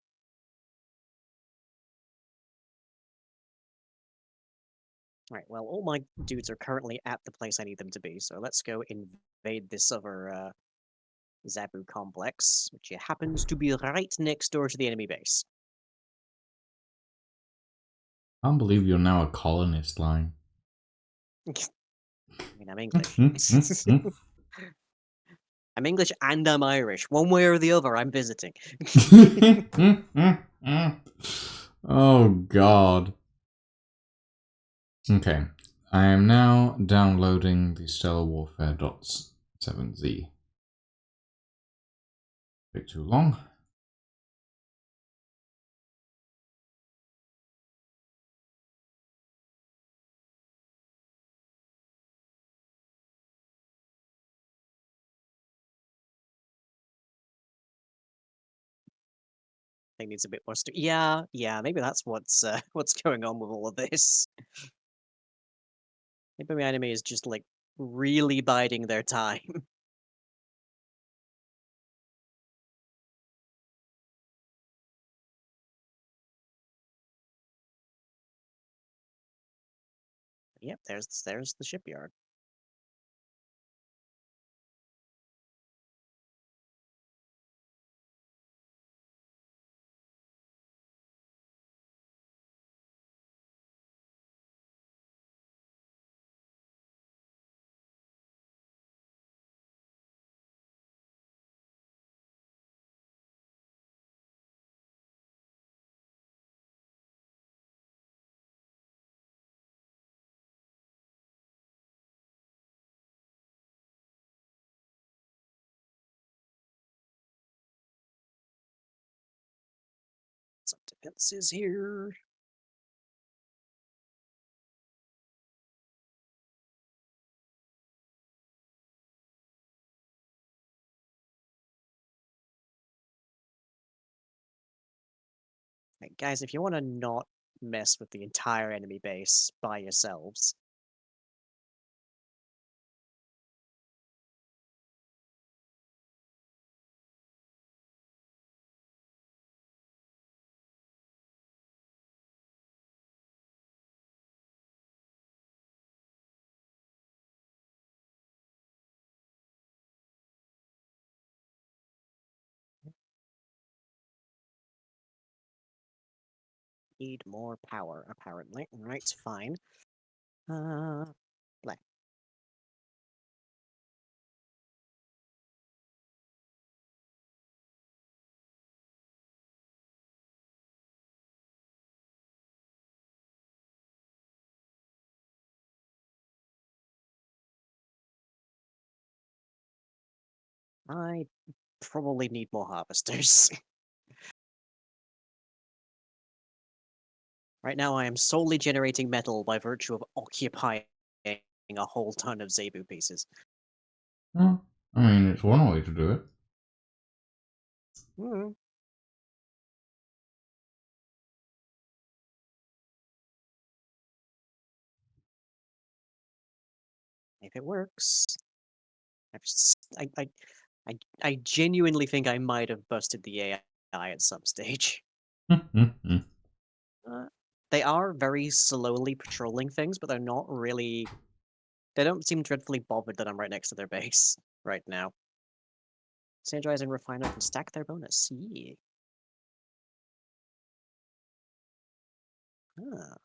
Right, well, all my dudes are currently at the place I need them to be, so let's go invade this other Zabu complex, which happens to be right next door to the enemy base. I can't believe you're now a colonist line. I mean, I'm English. I'm English and I'm Irish. One way or the other, I'm visiting. Oh god. Okay. I am now downloading the Stellar Warfare .7z. Bit too long. I think needs a bit more. Yeah, maybe that's what's going on with all of this. Maybe my enemy is just like really biding their time. Yep, there's the shipyard. Some defenses here. Right, guys, if you want to not mess with the entire enemy base by yourselves, need more power, apparently. Right, fine. Play. I probably need more harvesters. Right now, I am solely generating metal by virtue of occupying a whole ton of Zebu pieces. Well, I mean, it's one way to do it. Hmm. If it works, I genuinely think I might have busted the AI at some stage. Uh, they are very slowly patrolling things, but they're not really. They don't seem dreadfully bothered that I'm right next to their base right now. Synergize and Refiner can stack their bonus. Yeah. Huh.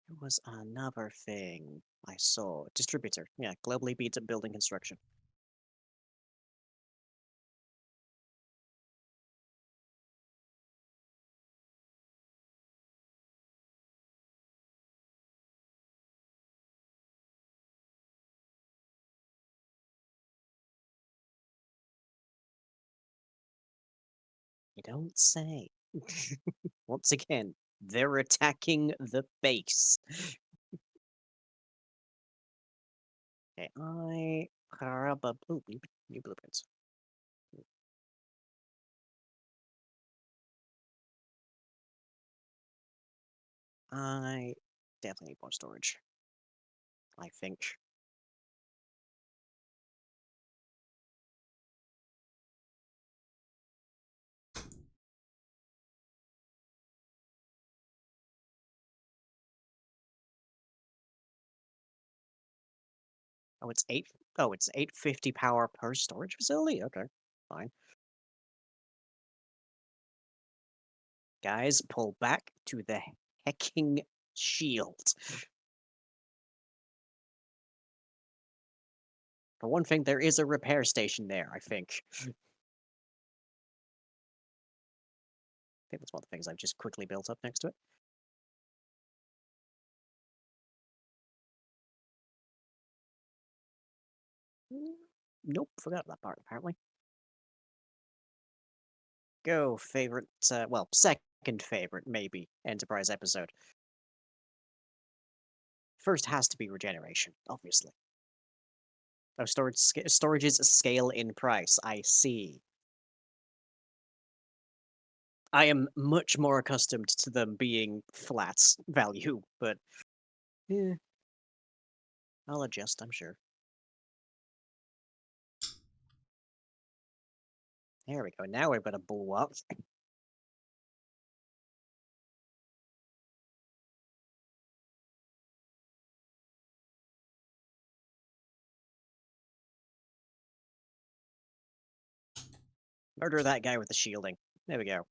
There was another thing I saw. Distributor. Yeah, globally beats at building construction. You don't say. Once again, they're attacking the base. Okay, I probably new blueprints. I definitely need more storage. I think. Oh, it's 8. Oh, it's 850 power per storage facility? Okay, fine. Guys, pull back to the hecking shield. For one thing, there is a repair station there, I think. I think that's one of the things I've just quickly built up next to it. Nope, forgot that part, apparently. Go, favorite, well, second favorite, maybe, Enterprise episode. First has to be regeneration, obviously. Oh, storage's scale in price, I see. I am much more accustomed to them being flat value, but yeah, I'll adjust, I'm sure. There we go. Now we're gonna blow up. Murder that guy with the shielding. There we go.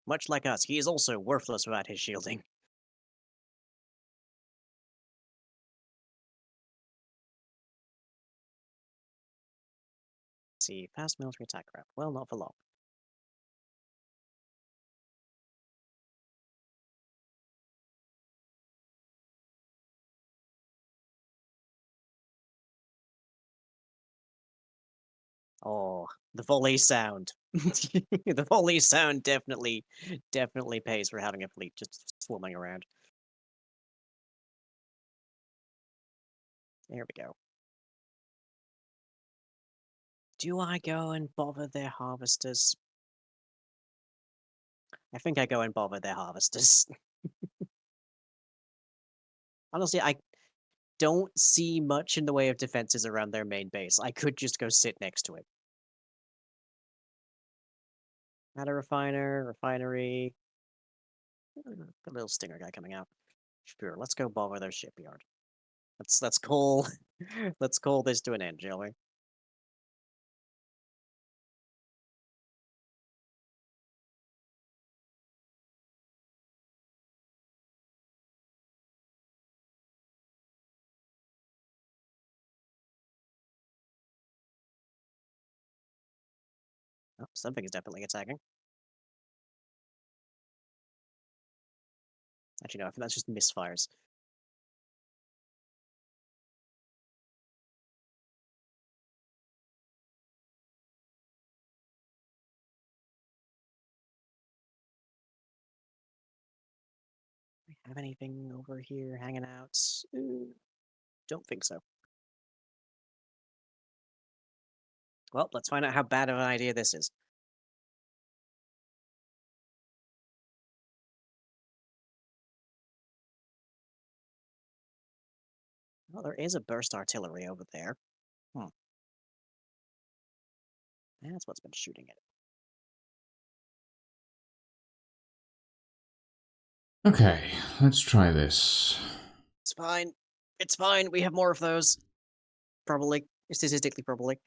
Much like us, he is also worthless without his shielding. See, fast military attack craft. Well, not for long. Oh, the volley sound. The volley sound definitely pays for having a fleet just swarming around. There we go. Do I go and bother their harvesters? I think I go and bother their harvesters. Honestly, I don't see much in the way of defenses around their main base. I could just go sit next to it. Add a refinery. A little stinger guy coming out. Sure, let's go bother their shipyard. Let's call let's call this to an end, shall we? Oh, something is definitely attacking. Actually, no, I think that's just misfires. Do we have anything over here hanging out? Don't think so. Well, let's find out how bad of an idea this is. Well, there is a burst artillery over there. That's what's been shooting it. Okay, let's try this. It's fine. It's fine. We have more of those. Probably. Statistically, probably.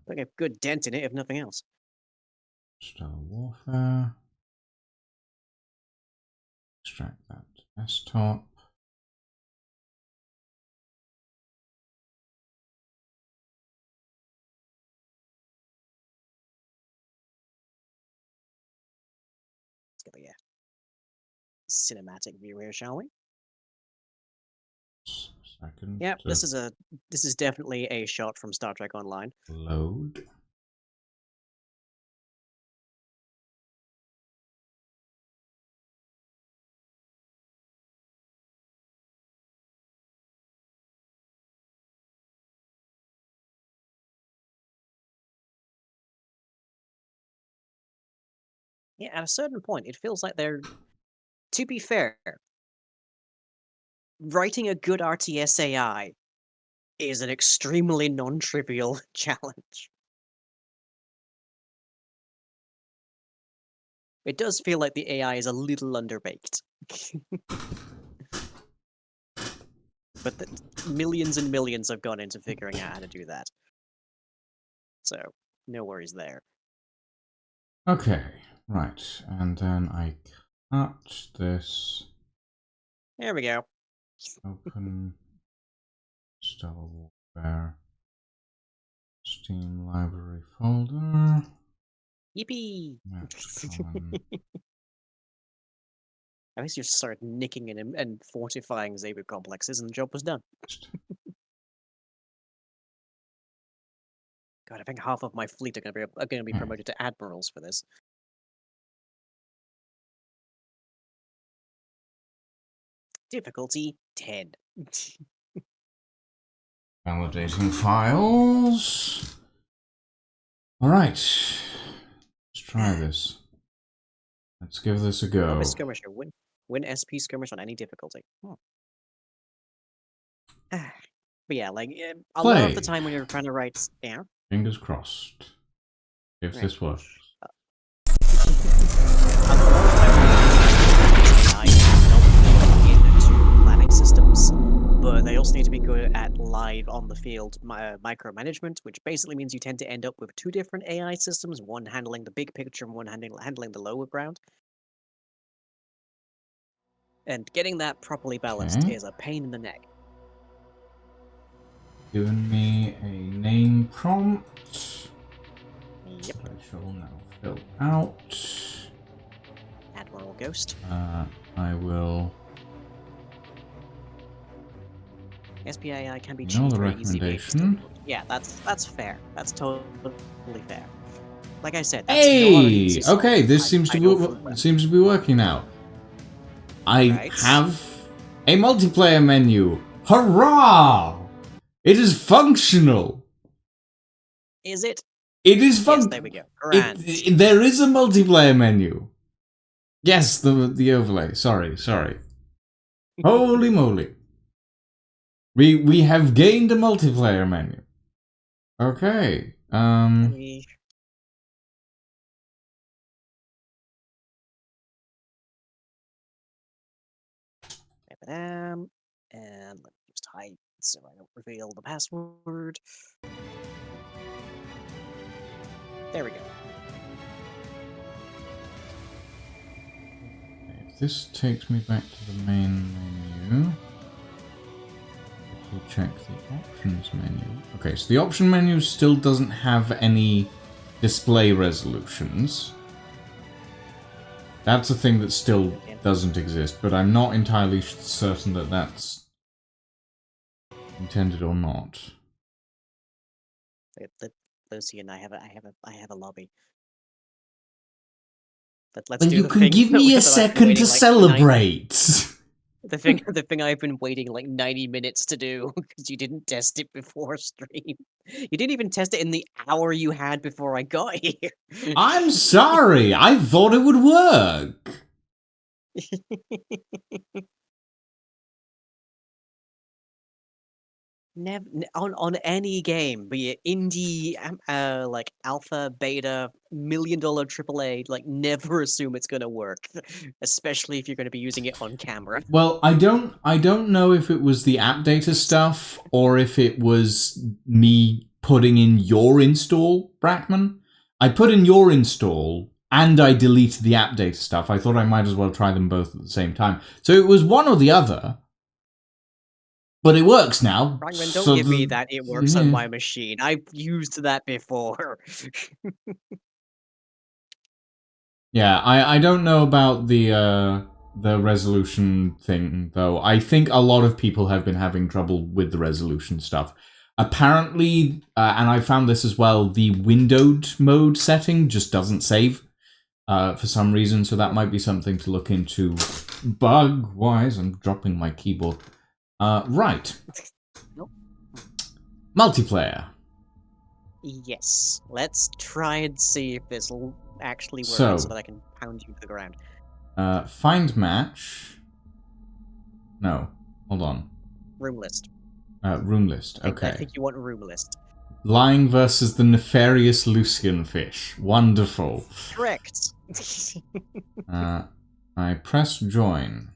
Putting a good dent in it, if nothing else. Stellar Warfare. Extract that desktop. Let's go, yeah. Cinematic view here, shall we? Second. Yep, this is definitely a shot from Star Trek Online. Load. Yeah, at a certain point, it feels like they're. To be fair, writing a good RTS AI is an extremely non-trivial challenge. It does feel like the AI is a little underbaked. But millions and millions have gone into figuring out how to do that. So, no worries there. Okay, right. And then I cut this. There we go. Open. Stellar Warfare. Steam library folder. Yippee! That's on. At least you started nicking and fortifying Zabu complexes and the job was done. God, I think half of my fleet are going to be promoted to admirals for this. Difficulty 10. Validating files. Alright. Let's try this. Let's give this a go. Skirmisher. Win SP skirmish on any difficulty. But yeah, like, a lot of the time when you're trying to write... Yeah? Fingers crossed. If this works. Into planning systems, but they also need to be good at live on the field micromanagement, which basically means you tend to end up with two different AI systems, one handling the big picture and one handling the lower ground. And getting that properly balanced is a pain in the neck. Given me a name prompt. Yep. I shall now fill out. Admiral Ghost. I will. SPAI can be You cheap know the very easy. recommendation. Yeah, that's fair. That's totally fair. Like I said, that's Hey, okay, this seems to be working now. I have a multiplayer menu. Hurrah! It is functional. Is it? It is functional. Yes, there we go. Grand. There is a multiplayer menu. Yes, the overlay. Sorry. Holy moly. We have gained a multiplayer menu. Okay. And let me just hide so I don't reveal the password. There we go. If this takes me back to the main menu, we'll check the options menu. Okay, so the option menu still doesn't have any display resolutions. That's a thing that still doesn't exist, but I'm not entirely certain that that's intended or not. Lucy and I have a lobby. Let's well, do you the can thing give me a second to celebrate. The thing I've been waiting like 90 minutes to do because you didn't test it before stream. You didn't even test it in the hour you had before I got here. I'm sorry. I thought it would work. Never on any game, be it indie, like alpha, beta, $1 million AAA, like never assume it's gonna work, especially if you're gonna be using it on camera. Well, I don't know if it was the app data stuff or if it was me putting in your install, Brackman. I put in your install and I deleted the app data stuff. I thought I might as well try them both at the same time. So it was one or the other. But it works now. Brackman, don't give me that it works on my machine. I've used that before. Yeah, I don't know about the resolution thing, though. I think a lot of people have been having trouble with the resolution stuff. Apparently, and I found this as well, the windowed mode setting just doesn't save for some reason, so that might be something to look into bug-wise. I'm dropping my keyboard. Right. Nope. Multiplayer. Yes. Let's try and see if this actually work So- so that I can pound you to the ground. Find match. No, hold on. Room list. Room list. I Okay. think you want a room list. Lying versus the nefarious Lucian fish. Wonderful. Correct. I press join.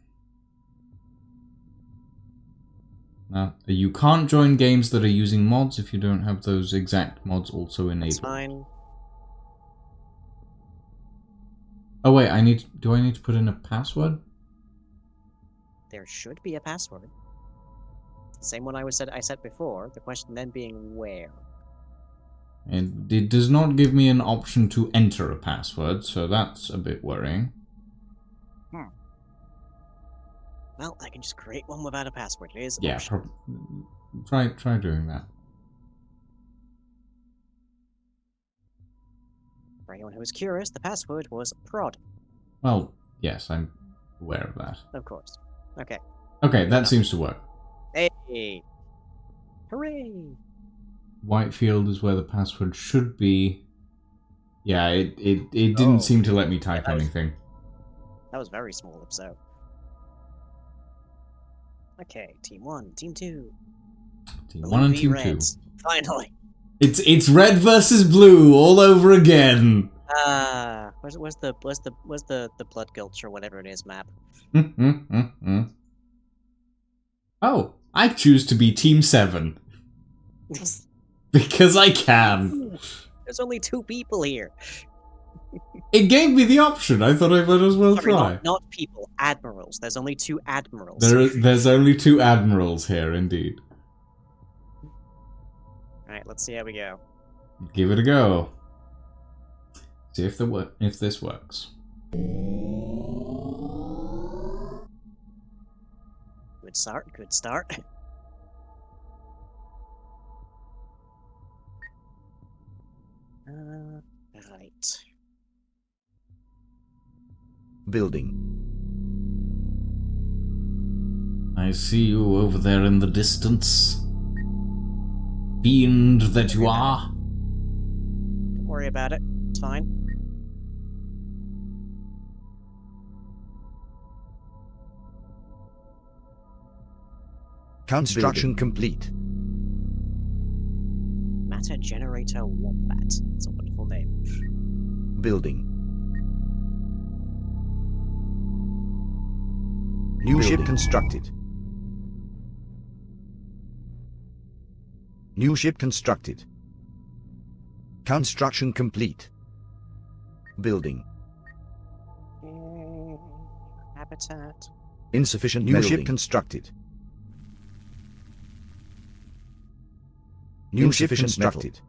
Now, you can't join games that are using mods if you don't have those exact mods also enabled. That's fine. Oh wait, do I need to put in a password? There should be a password. The same one I said before. The question then being where. And it does not give me an option to enter a password, so that's a bit worrying. Well, I can just create one without a password. It is Yeah, optional. try doing that. For anyone who is curious, the password was prod. Well, yes, I'm aware of that. Of course. Okay. Okay, that seems to work. Hey! Hooray! Whitefield is where the password should be. Yeah, it didn't seem to let me type anything. That was very small, if so. Okay, Team 1, Team 2. Team Blue 1 and v Team Red. 2. Finally! It's red versus blue all over again. Where's the blood gulch or whatever it is map? Oh, I choose to be Team 7 because I can. There's only 2 people here. It gave me the option. I thought I might as well Sorry, try. not people, admirals. There's only 2 admirals. There's only 2 admirals here, indeed. Alright, let's see how we go. Give it a go. See if this works. Good start, good start. Right. Building. I see you over there in the distance. Fiend that you are. Don't worry about it. It's fine. Construction complete. Matter Generator Wombat. That's a wonderful name. Building. New ship constructed. New ship constructed. Construction complete. Building. Habitat. Insufficient new ship constructed. New ship constructed.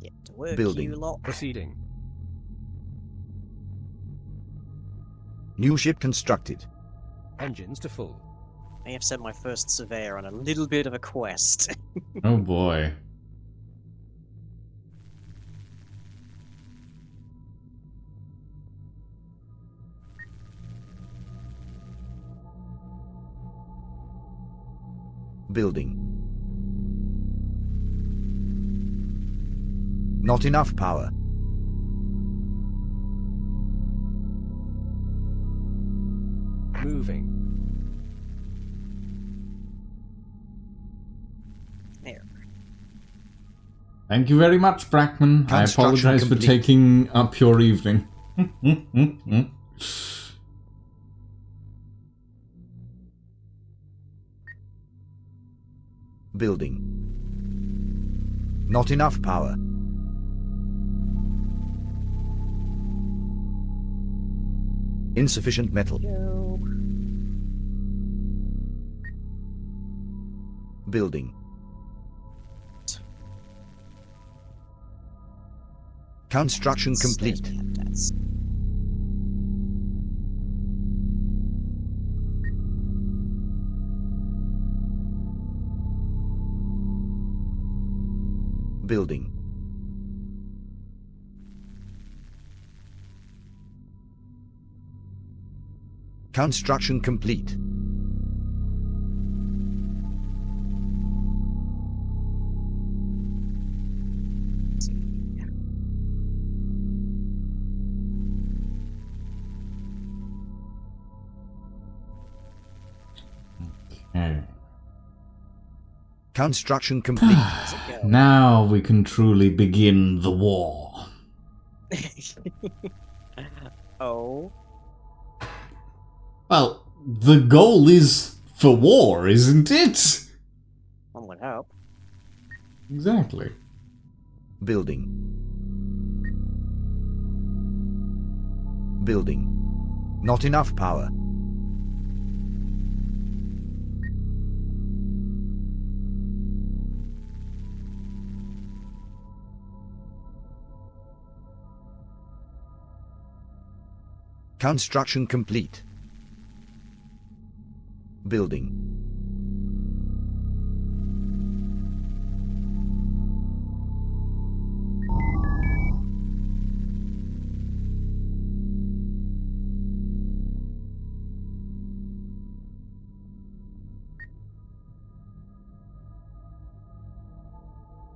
Get to work, Building. you lot. Proceeding. New ship constructed. Engines to full. I have sent my first surveyor on a little bit of a quest. Oh boy. Building. Not enough power. Moving. There. Thank you very much, Brackman. I Construction apologize for complete. taking up your evening. Building. Not enough power. Insufficient metal. Go. Building. Construction There's complete. the habitats. Building. Construction complete. Construction complete. How's it go? Now we can truly begin the war. Oh. Well, the goal is for war, isn't it? One would hope. Exactly. Building. Building. Not enough power. Construction complete. Building.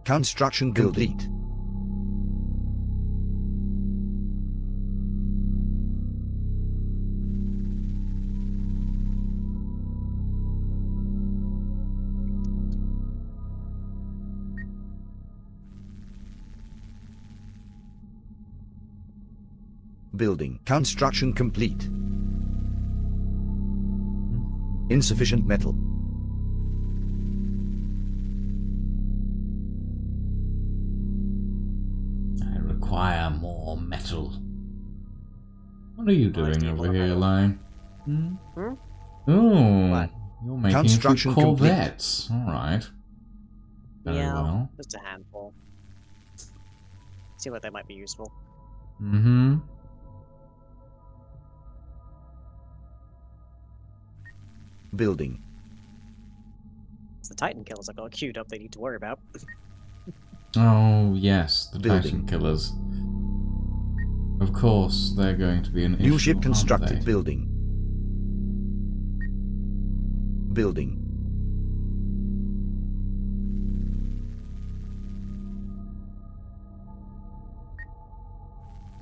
Construction complete. Building. Construction complete. Insufficient metal. I require more metal. What are you Well, I doing need over more here, metal. Lion? Hmm? Hmm? Oh, What? you're making Construction a few Corvettes. Alright. Very Yeah, well. just a handful. See what they might be useful. Mm-hmm. Building. It's the Titan killers I've got queued up they need to worry about. Oh, yes, the Building. Titan killers. Of course, they're going to be an issue, New ship aren't constructed. they? Building. Building.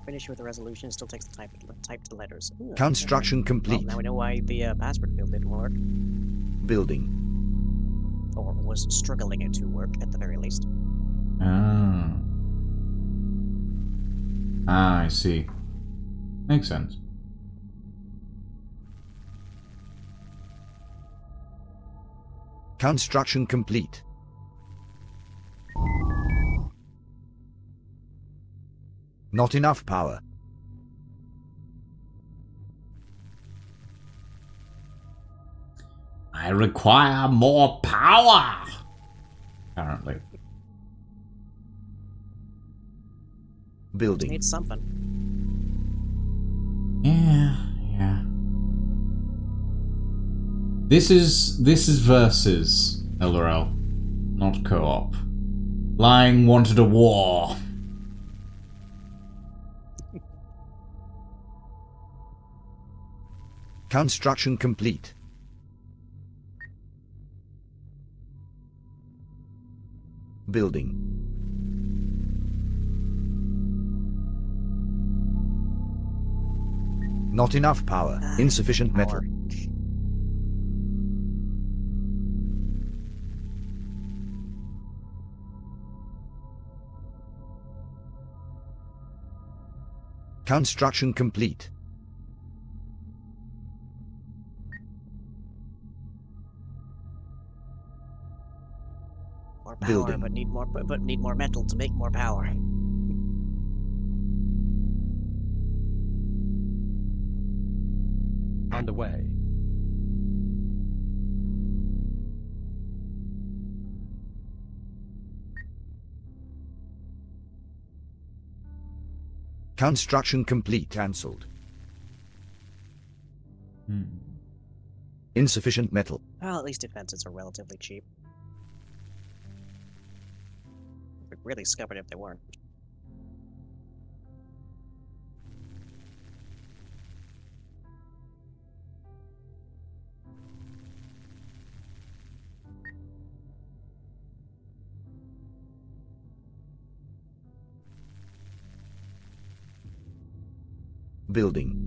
Finish with the resolution still takes the type to letters. Ooh, Construction well, complete. now we know why the password field didn't work. Building. Or was struggling to work, at the very least. Ah. Ah, I see. Makes sense. Construction complete. Not enough power. I require more power! Apparently. Building. Needs something. Yeah. This is versus LRL, not co-op. Lying wanted a war. Construction complete. Building. Not enough power. Insufficient metal. Power. Construction complete. More power, Building. but need more metal to make more power. Underway. Construction complete. Cancelled. Hmm. Insufficient metal. Well, at least defenses are relatively cheap. We'd really scuppered if they weren't. Building.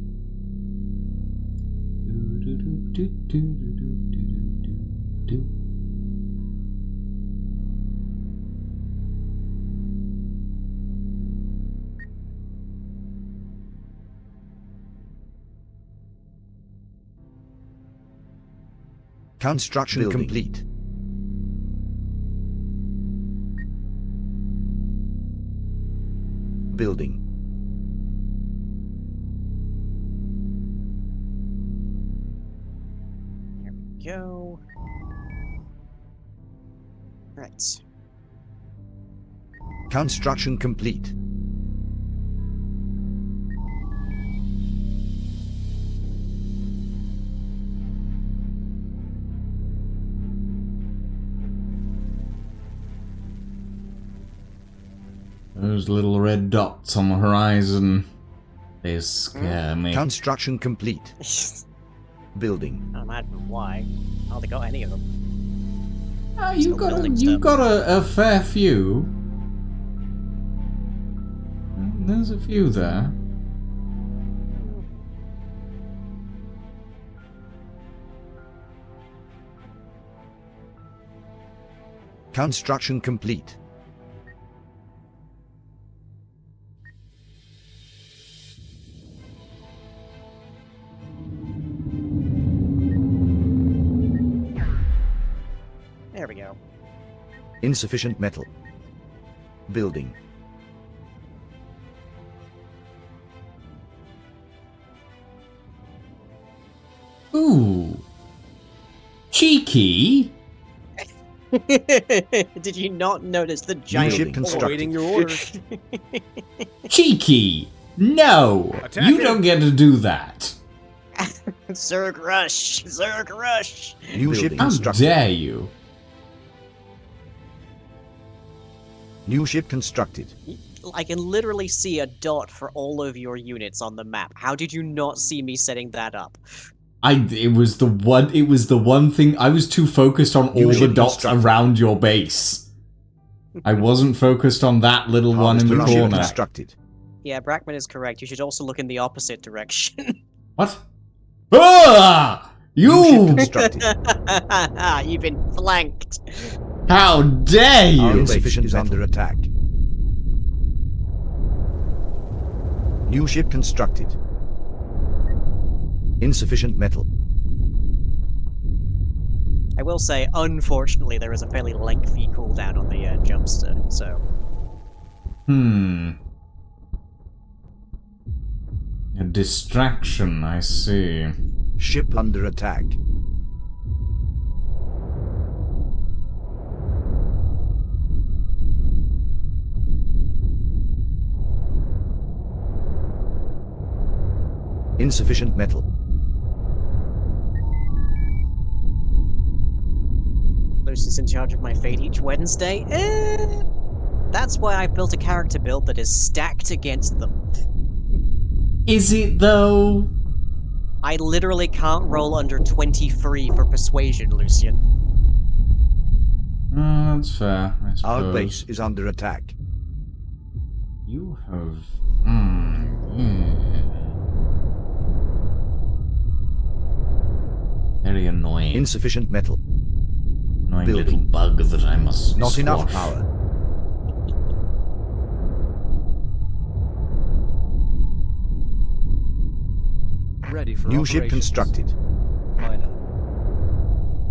Construction complete. Building. Here we go. Right. Construction complete. Those little red dots on the horizon, they scare me. Construction complete. Building. Can't imagine why. Hardly got any of them. Ah, Still building you've stuff. got a fair few. There's a few there. Construction complete. There we go. Insufficient metal. Building. Ooh. Cheeky. Did you not notice the giant ship hole constructed. awaiting your orders? Cheeky. No. Attack You him. don't get to do that. Zerg rush! Zerg rush! New ship How constructed. dare you? New ship constructed. I can literally see a dot for all of your units on the map. How did you not see me setting that up? It was the one thing I was too focused on all the ship dots constructed. around your base. I wasn't focused on that little one in the Harvester ship corner. constructed. Yeah, Brackman is correct. You should also look in the opposite direction. What? Ah! New ship You! constructed. You've been flanked. How dare Our you! insufficient is under attack. New ship constructed. Insufficient metal. I will say, unfortunately, there is a fairly lengthy cooldown on the jumpster, so... A distraction, I see. Ship under attack. Insufficient metal. Lucius in charge of my fate each Wednesday? That's why I've built a character build that is stacked against them. Is it though? I literally can't roll under 23 for persuasion, Lucian. Oh, that's fair, I suppose. Our base is under attack. You have... Very annoying. Insufficient metal. Annoying building. little bug that I must Not enough squash. power. Ready for New ship operations. constructed. Minor.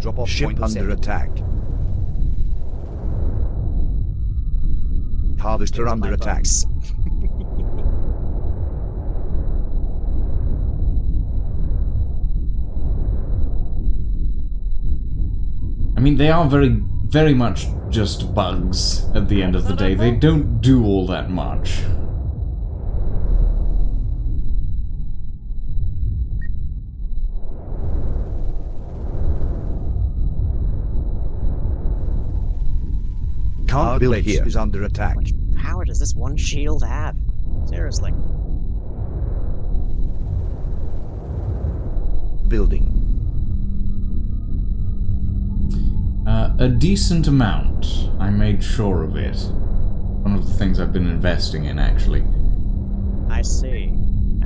Drop off ship point under set. attack. Harvester under My attack. bugs. I mean, they are very much just bugs at the end of the day. They don't do all that much. Can't build here. Is under attack. How much power does this one shield have? Seriously. Building. A decent amount. I made sure of it. One of the things I've been investing in, actually. I see.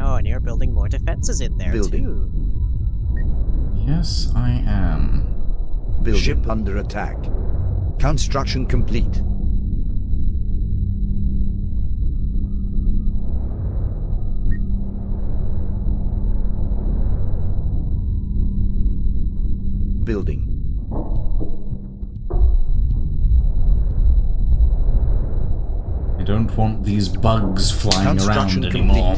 Oh, and you're building more defenses in there, Building. too. Yes, I am. Building. Ship under attack. Construction complete. Building. don't want these bugs flying Construction around anymore.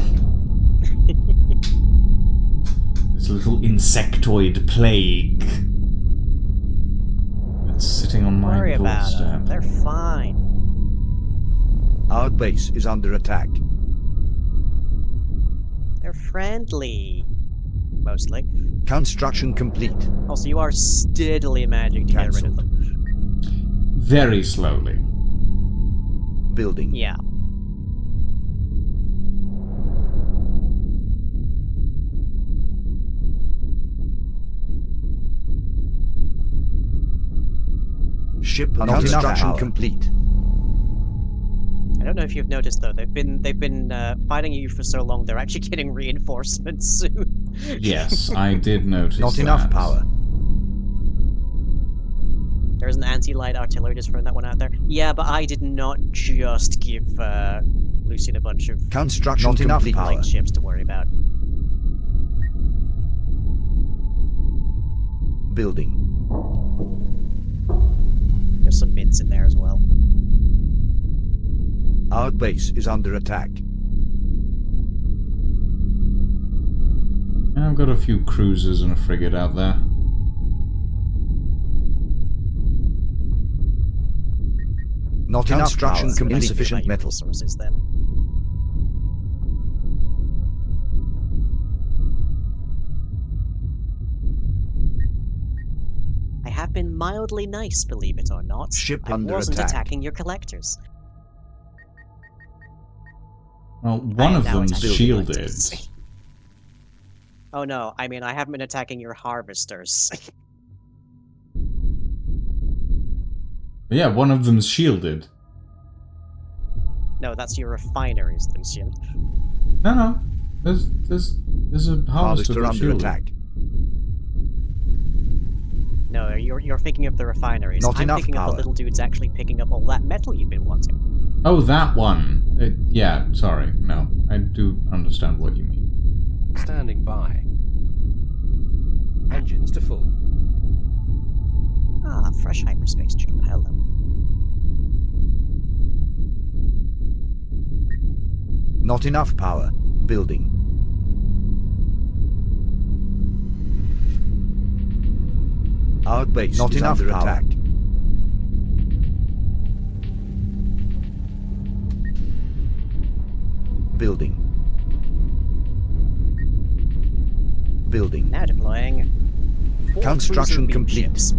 This little insectoid plague. It's sitting on my Worry about doorstep. them. They're fine. Our base is under attack. They're friendly. Mostly. Construction complete. Also, you are steadily managing to get rid of Cancelled. them. Very slowly. Building. Yeah. Ship not enough power. Complete. I don't know if you've noticed though. They've been fighting you for so long. They're actually getting reinforcements soon. Yes, I did notice Not that. enough power. There's an anti-light artillery, just throwing that one out there. Yeah, but I did not just give Lucian a bunch of Construction not enough power. light ships to worry about. Building. There's some mints in there as well. Our base is under attack. I've got a few cruisers and a frigate out there. Not enough power. Insufficient About your metal. resources then. I have been mildly nice, believe it or not. Ship I under wasn't attack. attacking your collectors. Well, one of now them's attacking shielded. collectors. Oh no, I mean I haven't been attacking your harvesters. But yeah, one of them's shielded. No, that's your refineries, Lucian. No. There's a harvester Harvester that's under shielded. attack. No, you're thinking of the refineries. Not I'm enough thinking of power. the little dudes actually picking up all that metal you've been wanting. Oh, that one. Yeah, sorry. No, I do understand what you mean. Standing by. Engines to full. Ah, fresh hyperspace jump. Hello. Not enough power. Building. Our base not is enough under power. Attack. Building. Building. Now deploying. 4 Construction cruiser beam complete. ships.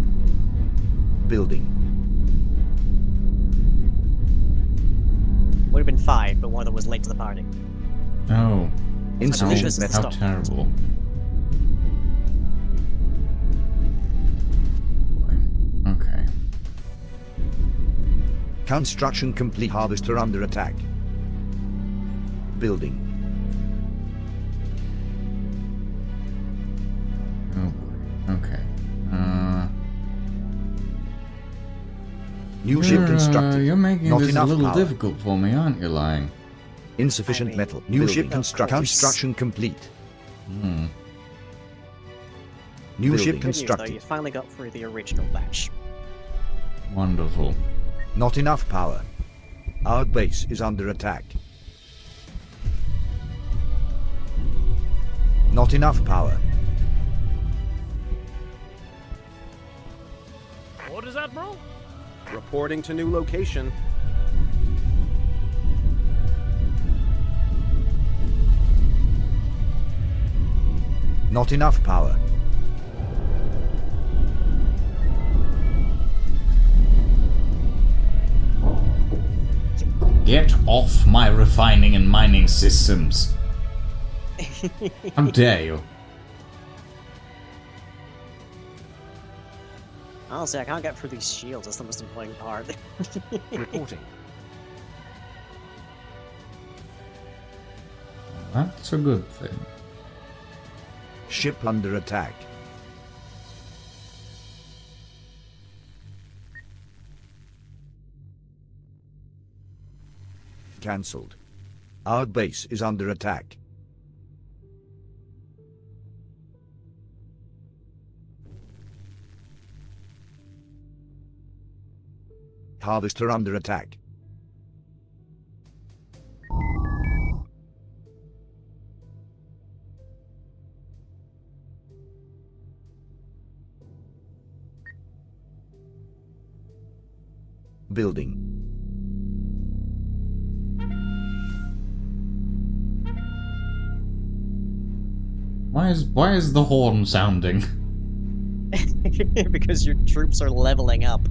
Building. Would have been 5, but one of them was late to the party. Oh, Insufficient this is metal. how stop. terrible. Okay. Construction complete. Harvester under attack. Building. Oh boy. Okay. New ship constructed. You're making Not this a enough little power. difficult for me, aren't you, Lying? Insufficient I mean, metal. New building. ship constructed. Of course. Construction complete. Hmm. New Building. ship Good news, though, constructed. you finally got through the original batch. Wonderful. Not enough power. Our base is under attack. Not enough power. Orders, Admiral? Reporting to new location. Not enough power. Get off my refining and mining systems. How dare you? Honestly, I can't get through these shields. That's the most important part. Reporting. That's a good thing. Ship under attack. Cancelled. Our base is under attack. Harvester under attack. Building. Why is the horn sounding? Because your troops are leveling up.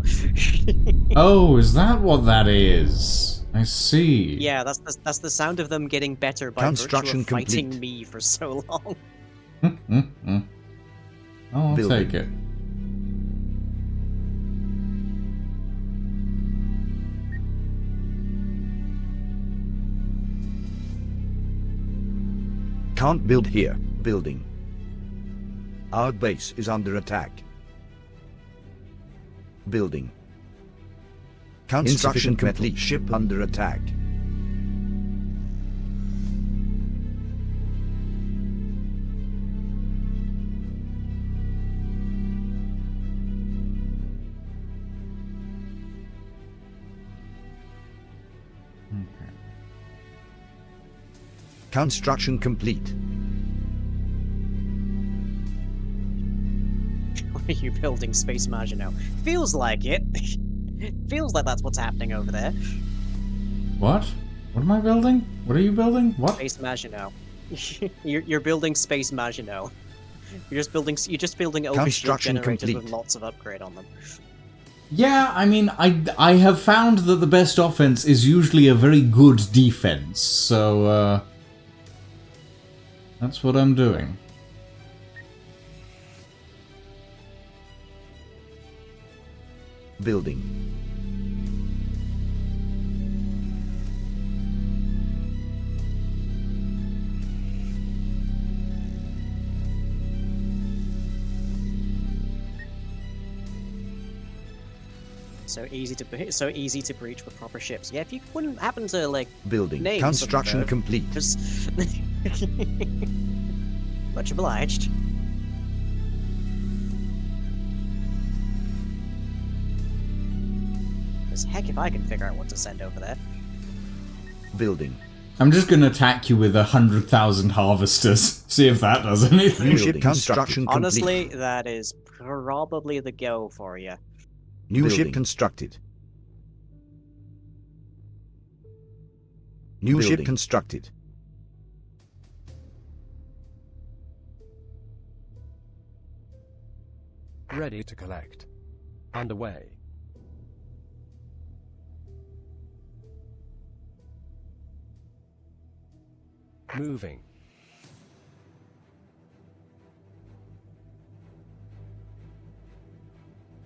Oh, is that what that is? I see. Yeah, that's the sound of them getting better by virtue Construction of fighting complete. me for so long. I'll Building. take it. Can't build here. Building. Our base is under attack. Building. Construction complete. Ship under attack. Okay. Construction complete. What are you building, Space Maginot? Feels like it. Feels like that's what's happening over there. What? What am I building? What are you building? What? Space Maginot. You're building Space Maginot. You're just building overshield Construction generators with complete. lots of upgrade on them. Yeah, I mean, I have found that the best offense is usually a very good defense, so, that's what I'm doing. Building. So easy to breach with proper ships. Yeah, if you wouldn't happen to like Building. name Construction some, complete. just much obliged. As heck if I can figure out what to send over there. Building. I'm just gonna attack you with 100,000 harvesters. See if that does anything. New ship construction complete. Honestly, that is probably the go for you. New Building. ship constructed. New Building. ship constructed. Ready to collect. Underway. Moving.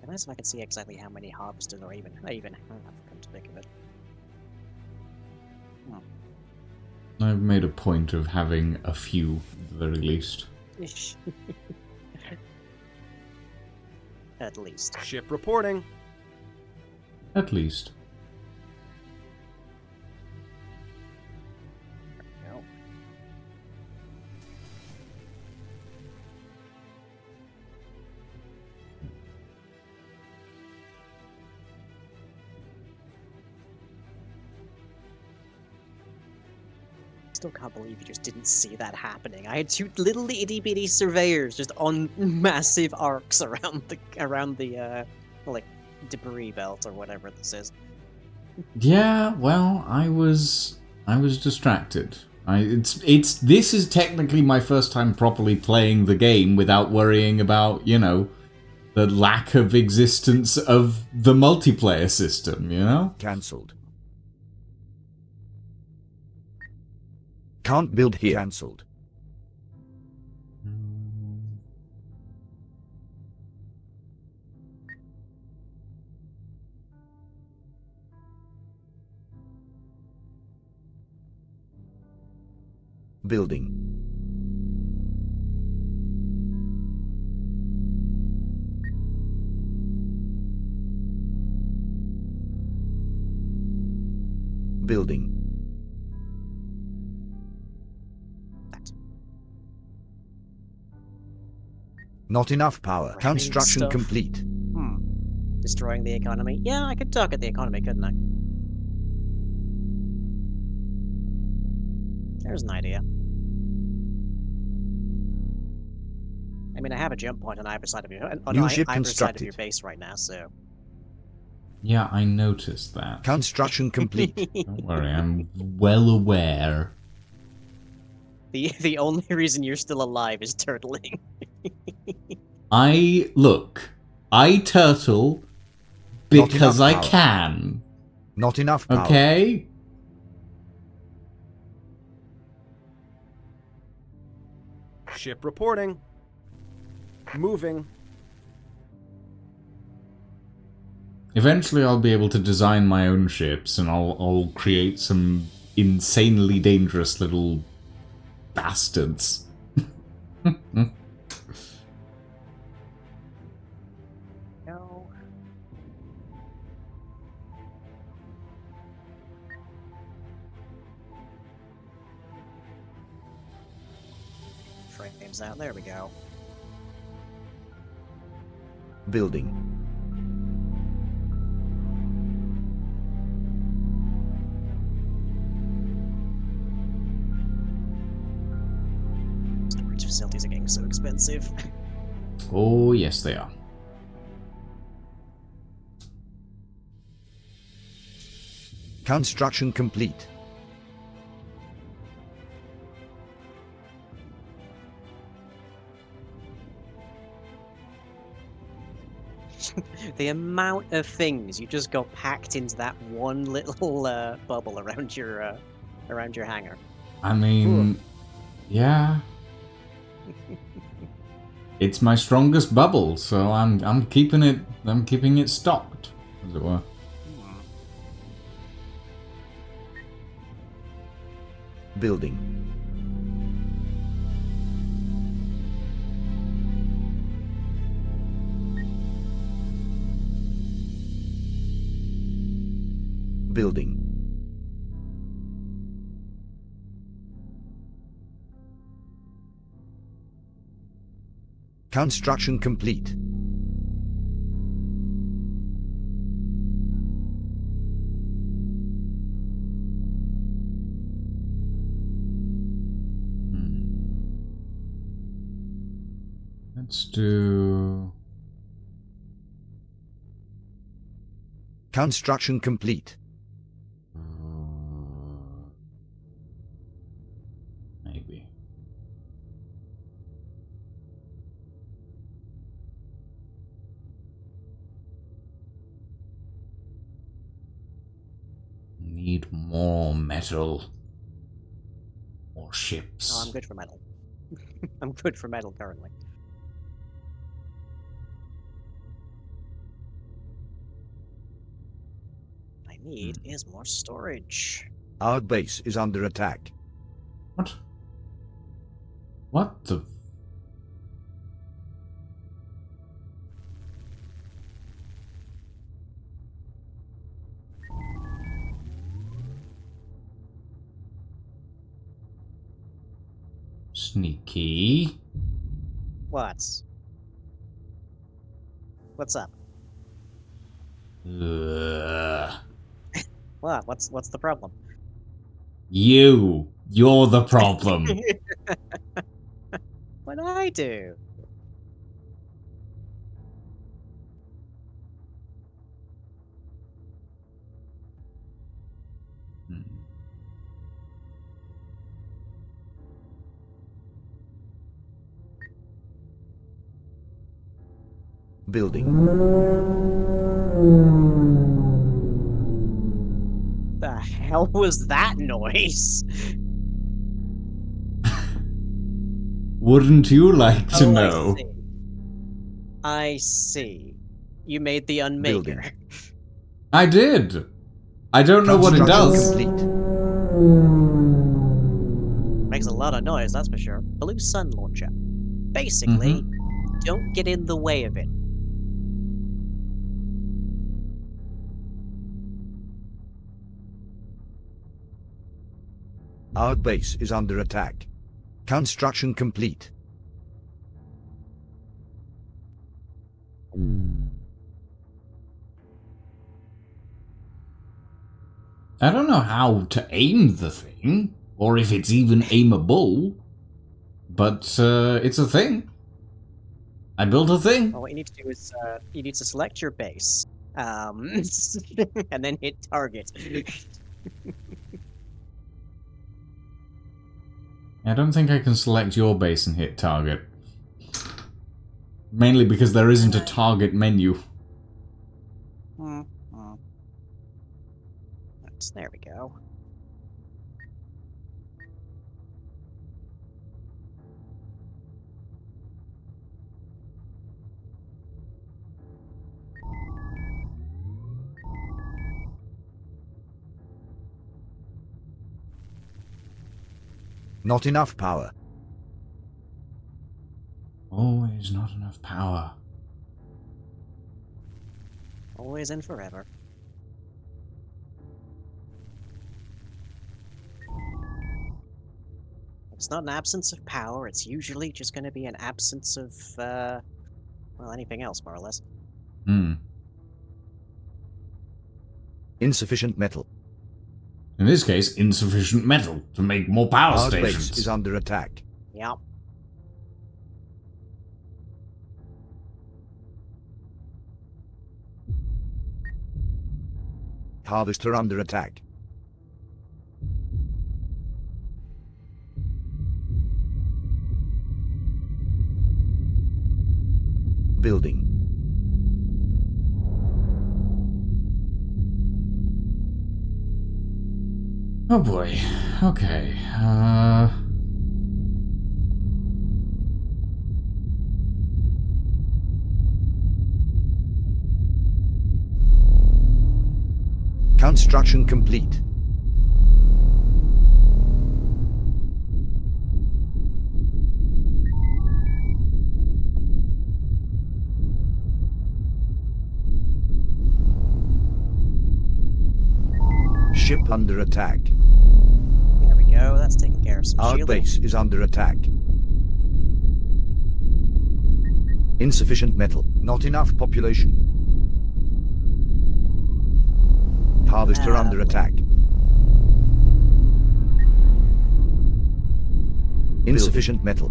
Unless if I can see exactly how many harvesters I even have, come to think of it. I've made a point of having a few, at the very least. At least. Ship reporting. At least. No. Still can't believe you just didn't see that happening. I had two little itty bitty surveyors just on massive arcs around the like debris belt or whatever this is. Yeah, well, I was distracted. This is technically my first time properly playing the game without worrying about, you know, the lack of existence of the multiplayer system, you know? Cancelled. Can't build here. Cancelled. Building. Building. Not enough power. Running Construction stuff. complete. Destroying the economy. Yeah, I could target the economy, couldn't I? There's an idea. I mean, I have a jump point on either side of your New ship either side of your constructed. base right now, so Yeah, I noticed that. Construction complete. Don't worry, I'm well aware. The only reason you're still alive is turtling. I turtle Not because enough I power. can. Not enough power. Okay? Ship reporting. Moving. Eventually I'll be able to design my own ships and I'll create some insanely dangerous little bastards. No. Frames out. There we go. Building. Storage facilities are getting so expensive. Oh, yes they are. Construction complete. The amount of things you just got packed into that one little bubble around your hangar. I mean, yeah. It's my strongest bubble, so I'm keeping it stocked, as it were. Building. Building. Construction complete. Let's do... Construction complete. Maybe. Need more metal. More ships. Oh, I'm good for metal. I'm good for metal currently. I need is more storage. Our base is under attack. What? What the... Sneaky. What's up? Ugh. What? What's the problem? You're the problem. What did I do? Building. The hell was that noise? Wouldn't you like to know? I see. You made the unmaker. Building. I did. I don't know what it does. Complete. Makes a lot of noise, that's for sure. Blue sun launcher. Basically, don't get in the way of it. Our base is under attack. Construction complete. I don't know how to aim the thing, or if it's even aimable, but it's a thing. I built a thing. Well, what you need to do is you need to select your base, And then hit target. I don't think I can select your base and hit target. Mainly because there isn't a target menu. There we go. Not enough power. Always not enough power. Always and forever. It's not an absence of power, it's usually just going to be an absence of, well, anything else, more or less. Insufficient metal. In this case, insufficient metal to make more power Our stations. base is under attack. Yep. Harvester under attack. Building. Oh boy. Okay. Construction complete. Ship under attack. There we go, that's taking care of some Our shielding. base is under attack. Insufficient metal. Not enough population. Harvester under attack. Insufficient metal.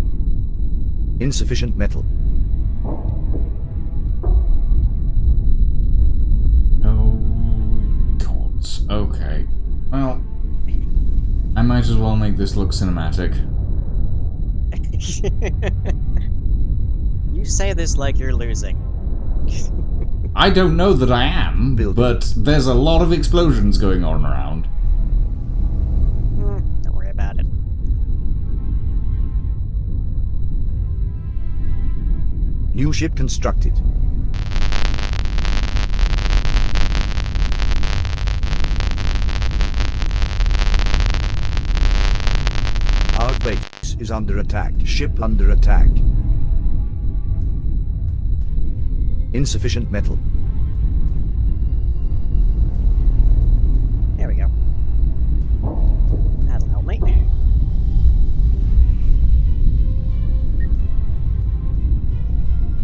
Insufficient metal. Oh, gods. Okay. Well, I might as well make this look cinematic. You say this like you're losing. I don't know that I am, Building. but there's a lot of explosions going on around. Don't worry about it. New ship constructed. Our base is under attack. Ship under attack. Insufficient metal. There we go. That'll help me.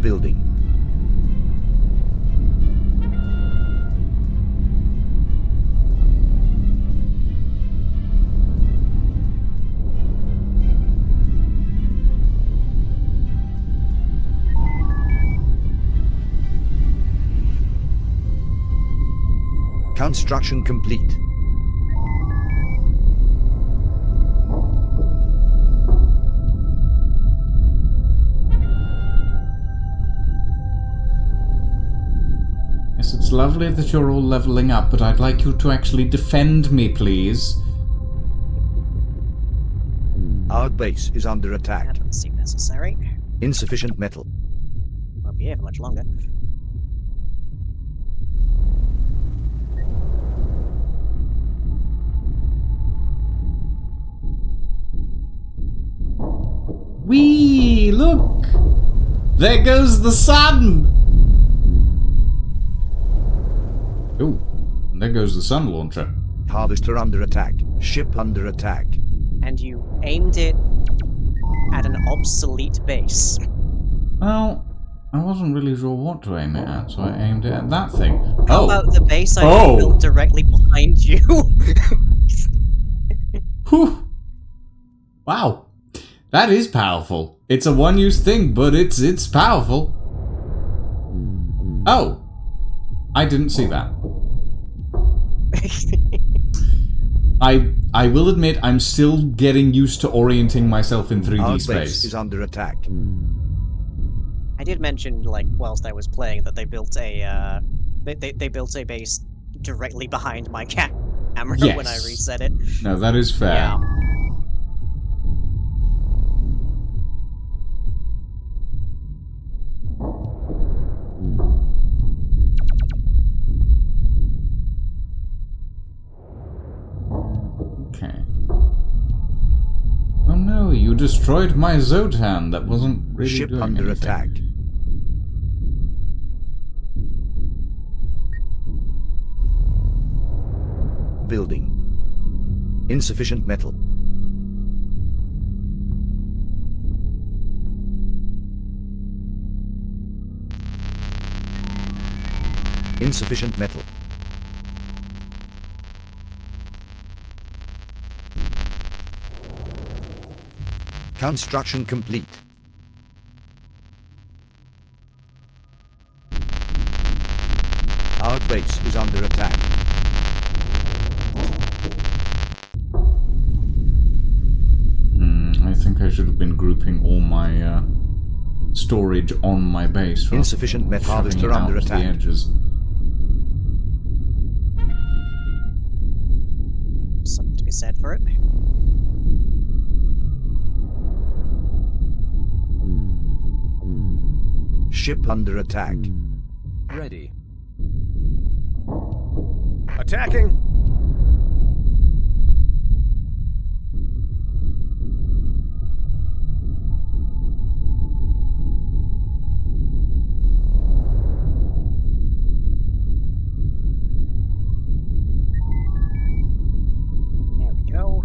Building. Construction complete. Yes, it's lovely that you're all leveling up, but I'd like you to actually defend me, please. Our base is under That attack. doesn't seem necessary. Insufficient metal. Won't be here for much longer. Whee! Look! There goes the sun! Ooh, and there goes the sun launcher. Harvester under attack. Ship under attack. And you aimed it at an obsolete base. Well, I wasn't really sure what to aim it at, so I aimed it at that thing. How Oh! about the base I Oh. built directly behind you? Whew. Wow. That is powerful. It's a one-use thing, but it's powerful. Oh. I didn't see that. I will admit I'm still getting used to orienting myself in 3D Our base space. is under attack. I did mention, like, whilst I was playing, that they built a they built a base directly behind my camera when I Yes. reset it. No, that is fair. Yeah. Okay. Oh no, you destroyed my Zotan. That wasn't really Ship doing under anything. attack. Building. Insufficient metal. Insufficient metal. Construction complete. Our base is under attack. I think I should have been grouping all my storage on my base. rather Insufficient than metal shoving harvester it out under to the attack. edges. Something to be said for it. Ship under attack. Ready. Attacking! There we go.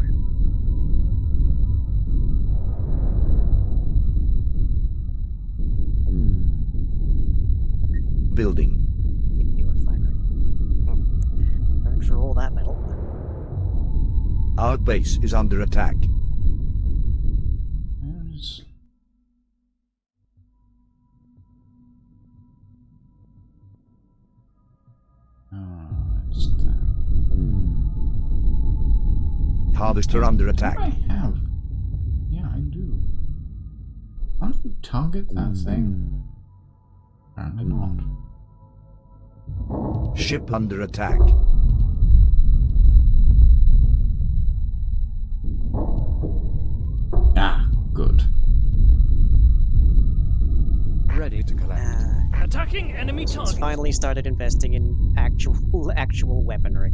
Building. You were fine, right? Burned for all that metal. Our base is under attack. Where's... Oh, it's that. Harvester under attack. I have. Yeah, I do. Why don't you target that thing? Apparently not. Ship under attack. Ah, good. Ready to collect. Attacking enemy It's target. finally started investing in actual weaponry.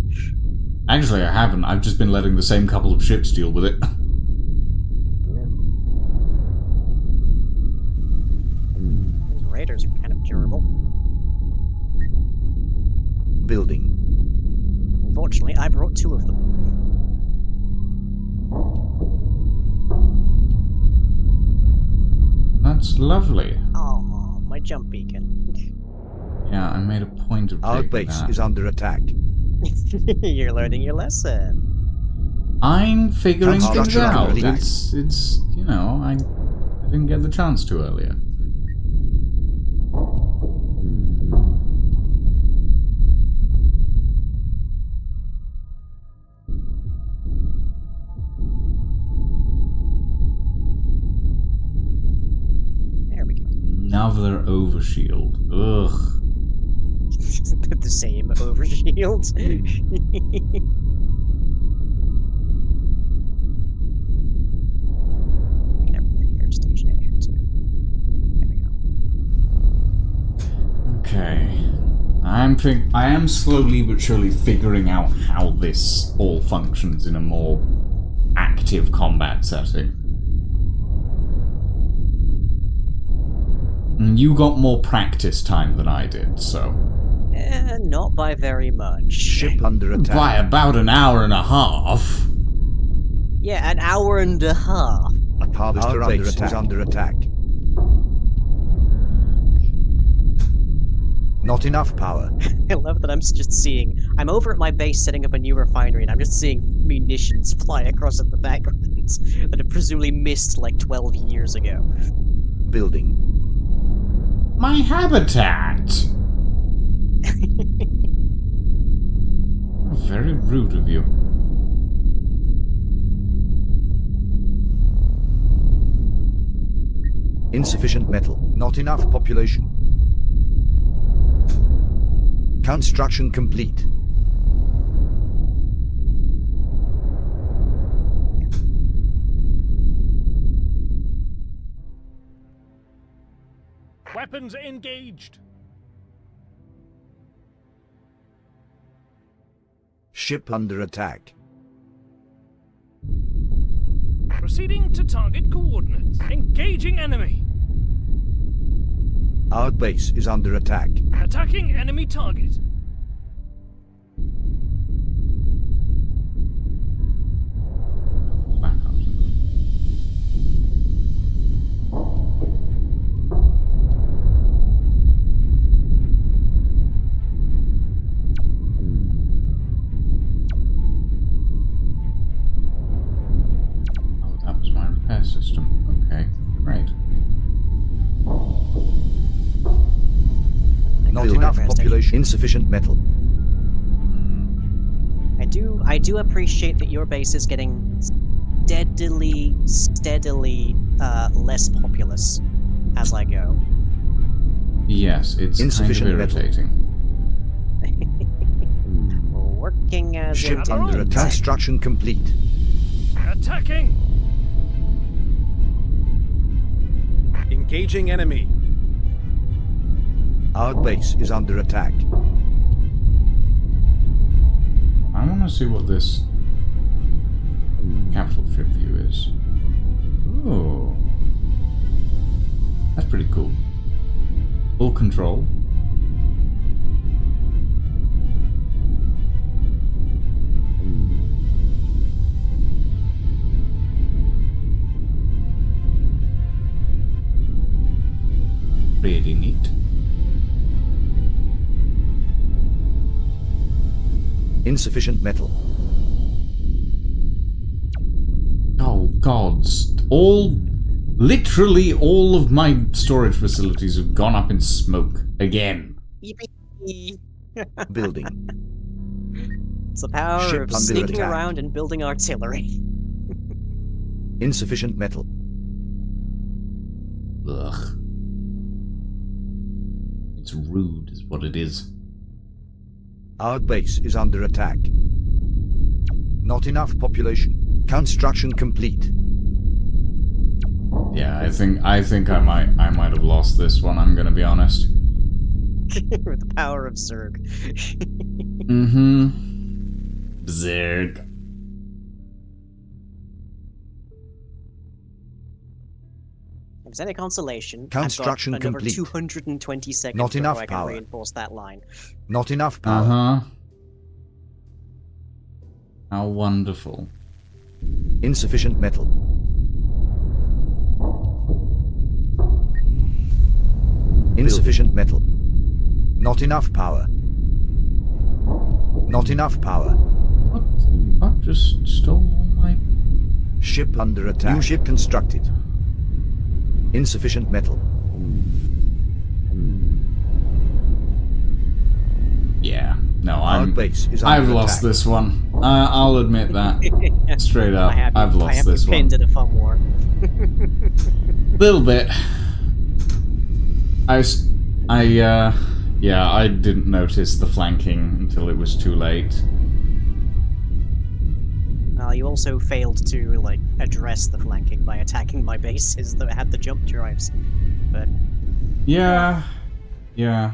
Actually, I haven't. I've just been letting the same couple of ships deal with it. Those raiders are kind of durable. Building. Unfortunately, I brought 2 of them. That's lovely. Oh, my jump beacon. Yeah, I made a point of Our taking base that. is under attack. You're learning your lesson. I'm figuring things Construction out. under attack. It's you know, I didn't get the chance to earlier. There we go. Another overshield. Ugh. The same overshield. We can have a repair station in here too. There we go. Okay. I am slowly but surely figuring out how this all functions in a more active combat setting. And you got more practice time than I did, so... Not by very much. Ship under attack. By about an hour and a half. Yeah, an hour and a half. Harvester under attack. Is under attack. Not enough power. I love that I'm just seeing... I'm over at my base setting up a new refinery, and I'm just seeing munitions fly across at the background that I presumably missed like 12 years ago. Building. My habitat! Very rude of you. Insufficient metal. Not enough population. Construction complete. Weapons engaged. Ship under attack. Proceeding to target coordinates. Engaging enemy. Our base is under attack. Attacking enemy target. Back up. Oh, that was my repair system. Okay, great. Not enough population. Insufficient metal. I do appreciate that your base is getting steadily less populous as I go. Yes, it's Insufficient kind of metal. irritating. Working as Ship intended. under attack. Construction complete. Attacking. Engaging enemy. Our base is under attack. I want to see what this capital ship view is. Ooh. That's pretty cool. Full control. Pretty neat. Insufficient metal. Oh gods. Literally all of my storage facilities have gone up in smoke. Again. Yippee. Building. It's the power Ship of under sneaking attack. around and building artillery. Insufficient metal. Ugh. It's rude is what it is. Our base is under attack. Not enough population. Construction complete. Yeah, I think I might have lost this one, I'm gonna be honest. With the power of Zerg. Mm-hmm. Zerg. If it's any consolation, Construction I've got another complete. 220 seconds Not before enough I can power. reinforce that line. Not enough power. Uh-huh. How wonderful. Insufficient metal. Insufficient metal. Not enough power. Not enough power. What just stole all my... Ship under attack. New ship constructed. Insufficient metal. Yeah. No, Our base is I've under lost attack. this one. I'll admit that. Straight up. I've I lost have this you one. pinned in a fun war. Little bit. Yeah, I didn't notice the flanking until it was too late. You also failed to, like, address the flanking by attacking my bases that had the jump drives. But Yeah. Yeah.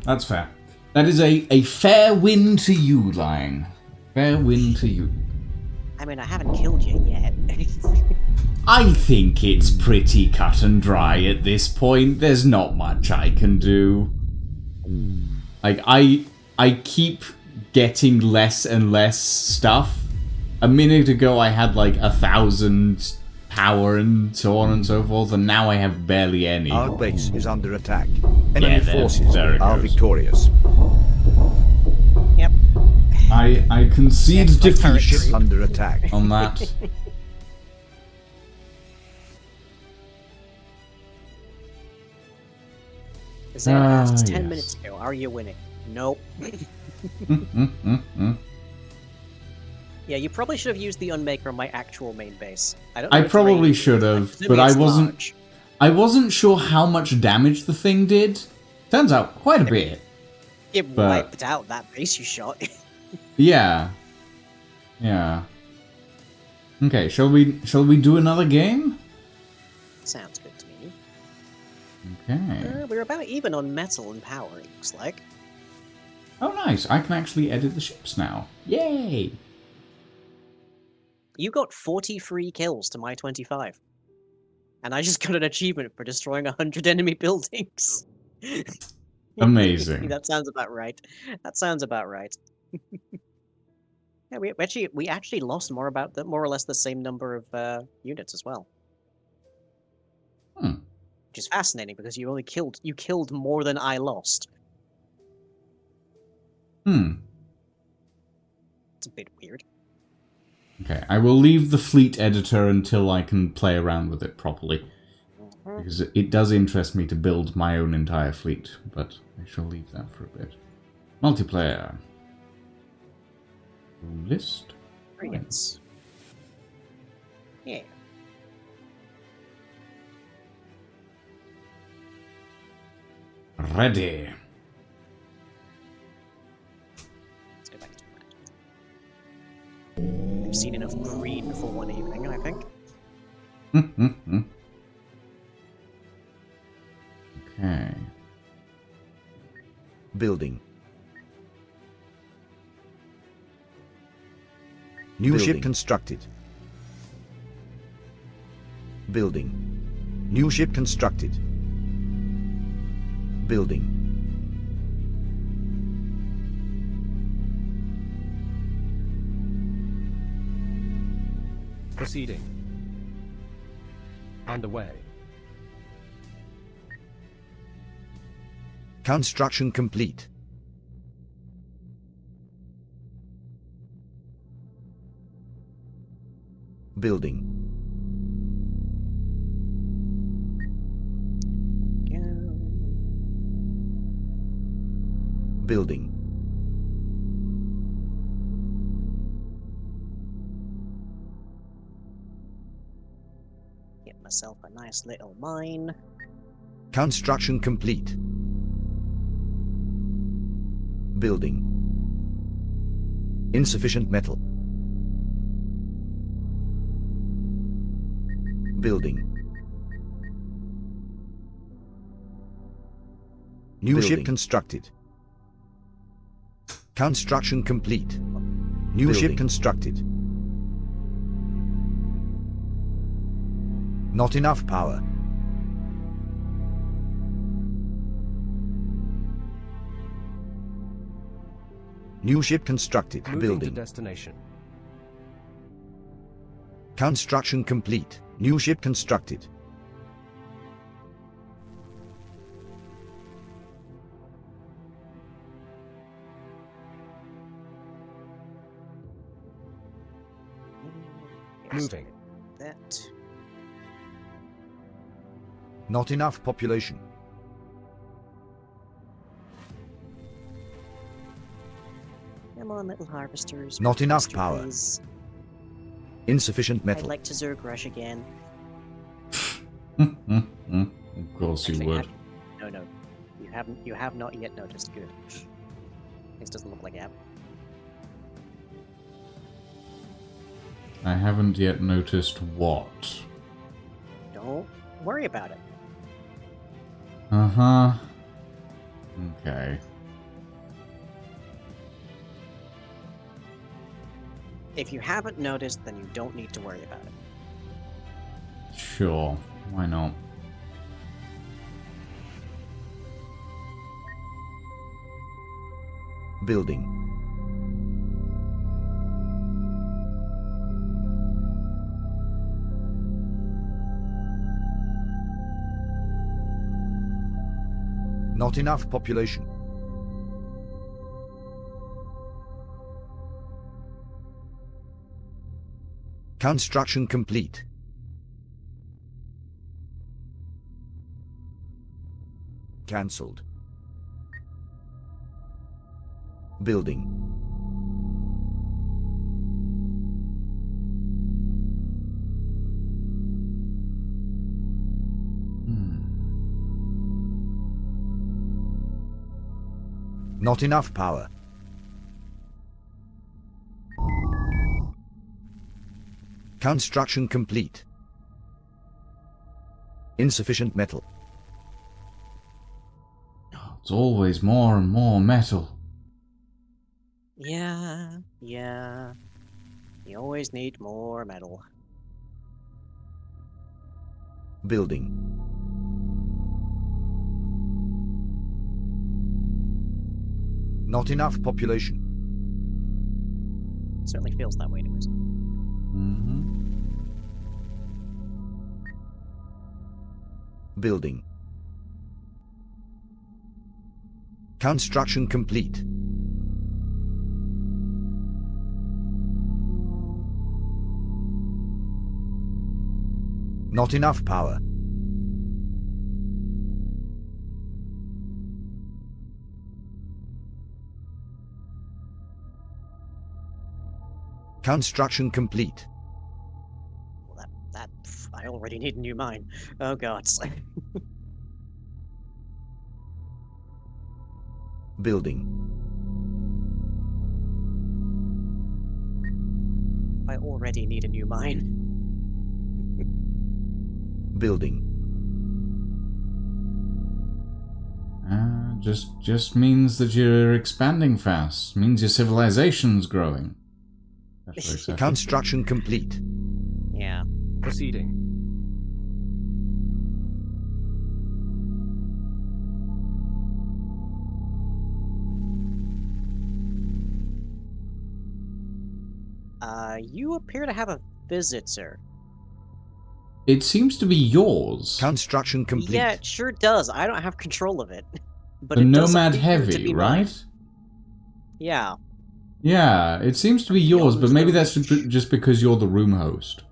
That's fair. That is a fair win to you, Lying. Fair win to you. I mean, I haven't killed you yet. I think it's pretty cut and dry at this point. There's not much I can do. Like, I keep getting less and less stuff. A minute ago I had like 1,000 power and so on and so forth, and now I have barely any. Our base is under attack. Enemy there forces it are goes. victorious. Yep. I concede Yes, my turret defeat Ship under attack. on that. Isaiah asks, 10 yes. minutes ago, are you winning? Nope. Yeah, you probably should have used the Unmaker on my actual main base. I don't know I its probably range, should have, assuming but I it's wasn't. large. I wasn't sure how much damage the thing did. Turns out quite a bit. It But- wiped out that base you shot. Yeah. Yeah. Okay, shall we do another game? Sounds good to me. Okay. We're about even on metal and power, it looks like. Oh, nice. I can actually edit the ships now. Yay! You got 43 kills to my 25. And I just got an achievement for destroying 100 enemy buildings. Amazing. That sounds about right. That sounds about right. Yeah, we actually lost more or less the same number of units as well. Hmm. Which is fascinating because you killed more than I lost. Hmm. It's a bit weird. Okay, I will leave the fleet editor until I can play around with it properly. Because it does interest me to build my own entire fleet, but I shall leave that for a bit. Multiplayer. List? Yes. Yeah. Ready. Let's go back to that. I've seen enough green for one evening, I think. Okay. Building. New ship constructed. Building. New ship constructed. Building. Proceeding. Underway. Construction complete. Building. Building. Get myself a nice little mine. Construction complete. Building. Insufficient metal. Building. New ship constructed. Construction complete. New ship constructed. Not enough power. New ship constructed. Moving to Building. destination. Construction complete. New ship constructed. Moving. That. Not enough population. Come on, little harvesters. Not work enough faster, power. please. Insufficient I'd metal. like to Zerg rush again. Of course you Actually, would. No. You have not yet noticed. Good. This doesn't look like it. I haven't yet noticed what. Don't worry about it. Uh-huh. Okay. If you haven't noticed, then you don't need to worry about it. Sure. Why not? Building. Not enough population. Construction complete. Cancelled. Building. Not enough power. Construction complete. Insufficient metal. It's always more and more metal. Yeah. You always need more metal. Building. Not enough population. Certainly feels that way anyways. Building. Construction complete. Not enough power. Construction complete. Well, I already need a new mine. Oh god. Building. I already need a new mine. Building. Just means that you're expanding fast. Means your civilization's growing. Construction complete. Yeah. Proceeding. You appear to have a visitor. It seems to be yours. Construction complete. Yeah, it sure does. I don't have control of it. But The it does Nomad appear to Heavy, be right? mine. Yeah. Yeah, it seems to be yours, but maybe that's just because you're the room host.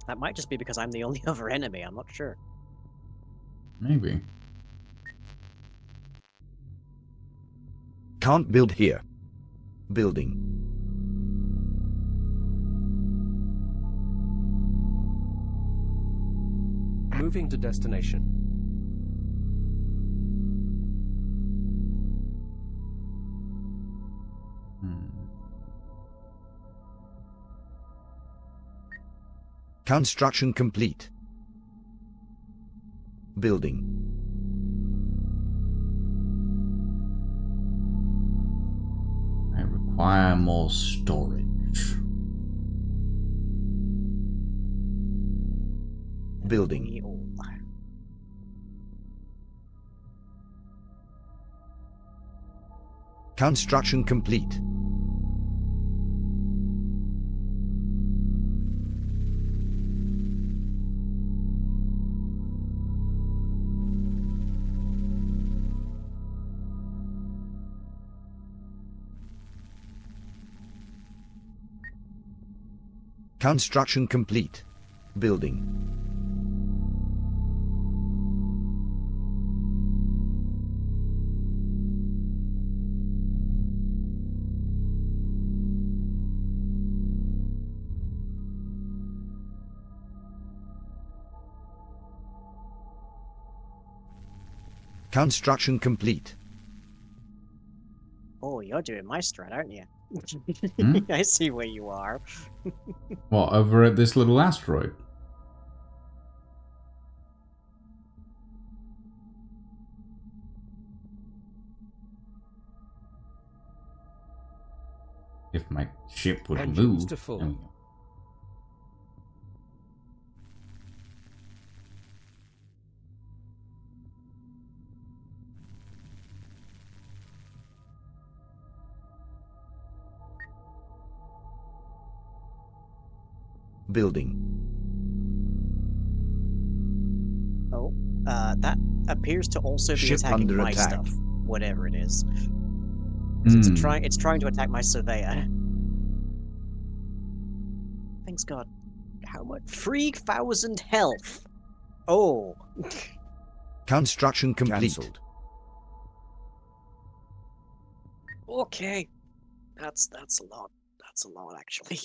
That might just be because I'm the only other enemy, I'm not sure. Maybe. Can't build here. Building. Moving to destination. Construction complete. Building. I require more storage. Building. Construction complete. Construction complete. Building. Construction complete. Oh, you're doing my strat, aren't you? Hmm? I see where you are. What, over at this little asteroid? If my ship would Engines move. to full. There we go. Building. Oh, that appears to also be Ship attacking under my attack. stuff, whatever it is. 'Cause it's trying to attack my surveyor. Thanks God. How much? 3,000 health. Oh. Construction complete. Cancelled. Okay. That's a lot. That's a lot, actually.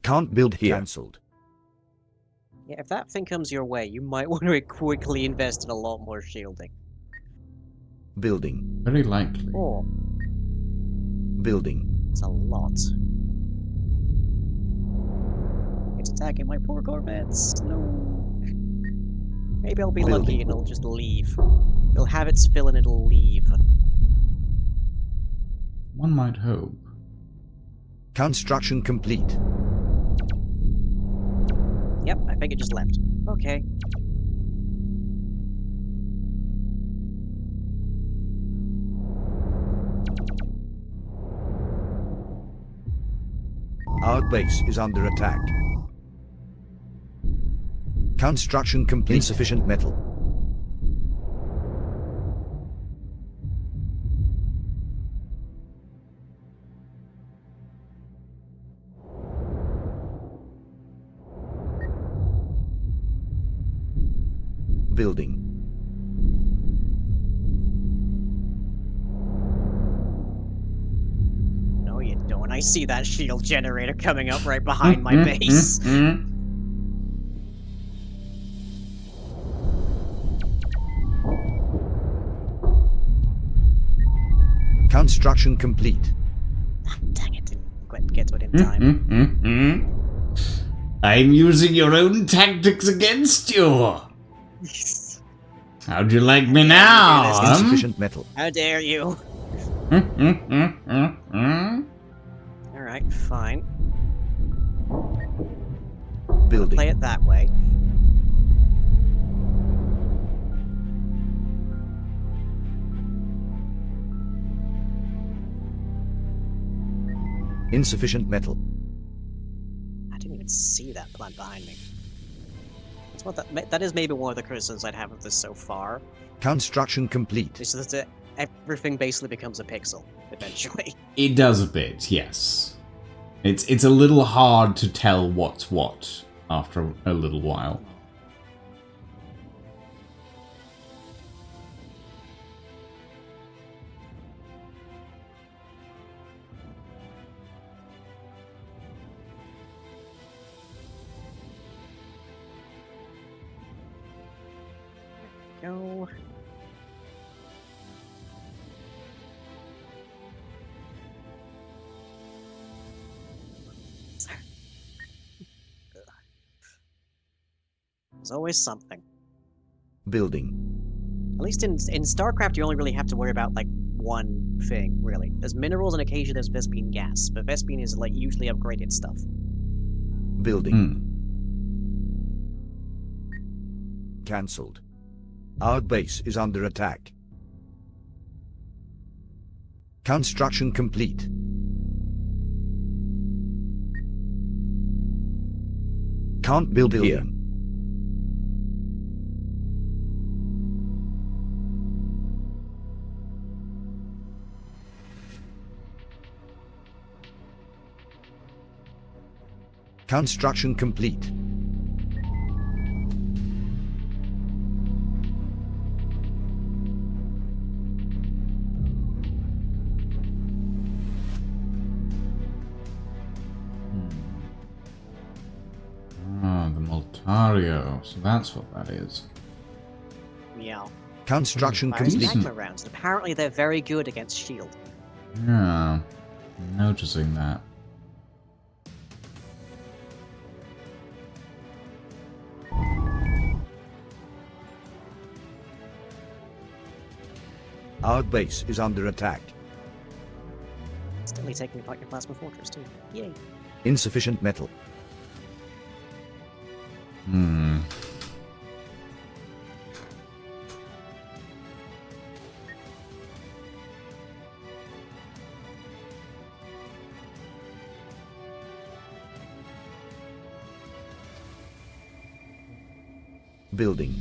Can't build here. Cancelled. Yeah, if that thing comes your way, you might want to quickly invest in a lot more shielding. Building. Very likely. Oh, Building. it's a lot. It's attacking my poor corvettes. No. Maybe I'll be lucky Building. and it'll just leave. It'll have its fill and it'll leave. One might hope. Construction complete. Yep, I think it just left. Okay. Our base is under attack. Construction complete. Insufficient metal. Building. No, you don't. I see that shield generator coming up right behind my base. Construction complete. Dang it, didn't quite get to it in time. I'm using your own tactics against you. How'd you like me now? Insufficient metal. How dare you? Alright, fine. Building. Play it that way. Insufficient metal. I didn't even see that plant behind me. That's what that is maybe one of the criticisms I'd have of this so far. Construction complete. Is that everything basically becomes a pixel eventually. It does a bit, yes. It's a little hard to tell what's what after a little while. Go. There's always something. Building. At least in StarCraft, you only really have to worry about like one thing, really. There's minerals and occasionally there's Vespene gas, but Vespene is like usually upgraded stuff. Building. Cancelled. Our base is under attack. Construction complete. Can't build here. Construction complete. Ah, the Moltario. So that's what that is. Yeah. Construction Fires complete. magma rounds. And apparently they're very good against shield. Yeah, I'm noticing that. Our base is under attack. It's only taking apart your plasma fortress too. Yay. Insufficient metal. Hmm. Building.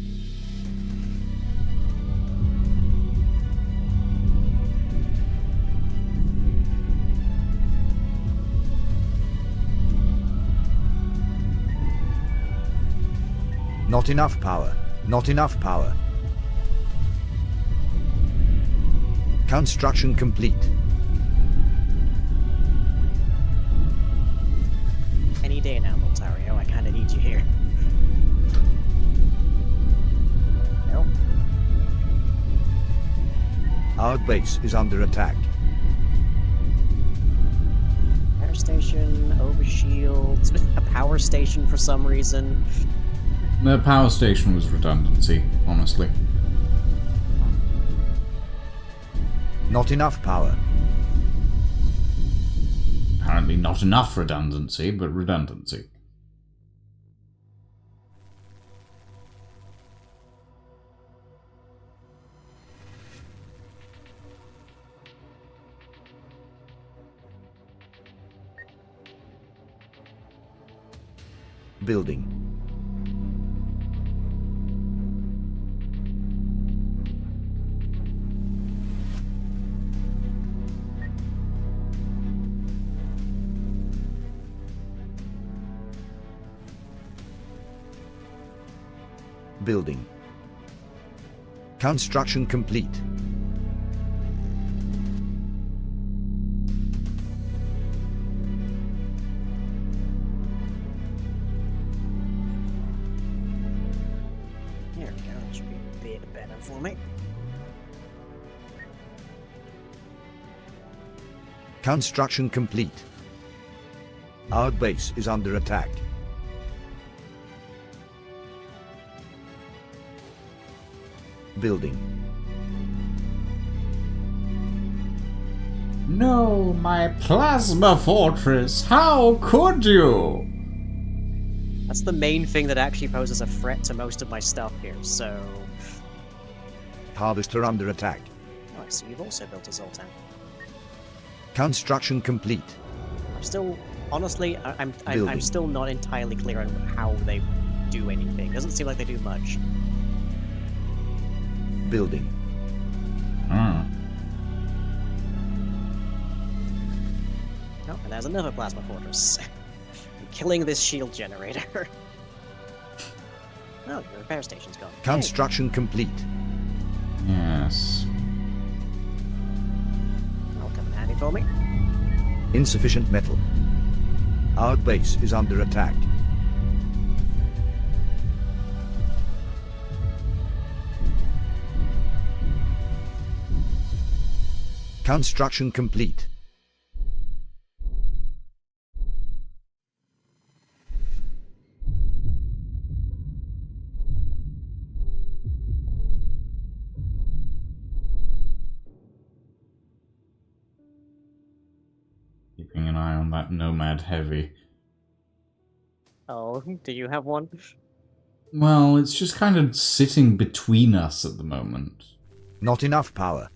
Not enough power. Not enough power. Construction complete. Any day now, Voltario. I kind of need you here. No. Our base is under attack. Power station, overshield, a power station for some reason. The power station was redundancy, honestly. Not enough power. Apparently not enough redundancy, but redundancy. Building. Building. Construction complete. There we go. That should be a bit better for me. Construction complete. Our base is under attack. Building. No, my plasma fortress! How could you? That's the main thing that actually poses a threat to most of my stuff here, so... Harvester under attack. Oh, I see you've also built a Zoltan. Construction complete. I'm still... Honestly, I'm still not entirely clear on how they do anything. Doesn't seem like they do much. Building. Oh, and there's another plasma fortress. I'm killing this shield generator. Oh, the repair station's gone. Construction complete. Yes. That'll come in handy for me. Insufficient metal. Our base is under attack. Construction complete. Keeping an eye on that Nomad Heavy. Oh, do you have one? Well, it's just kind of sitting between us at the moment. Not enough power.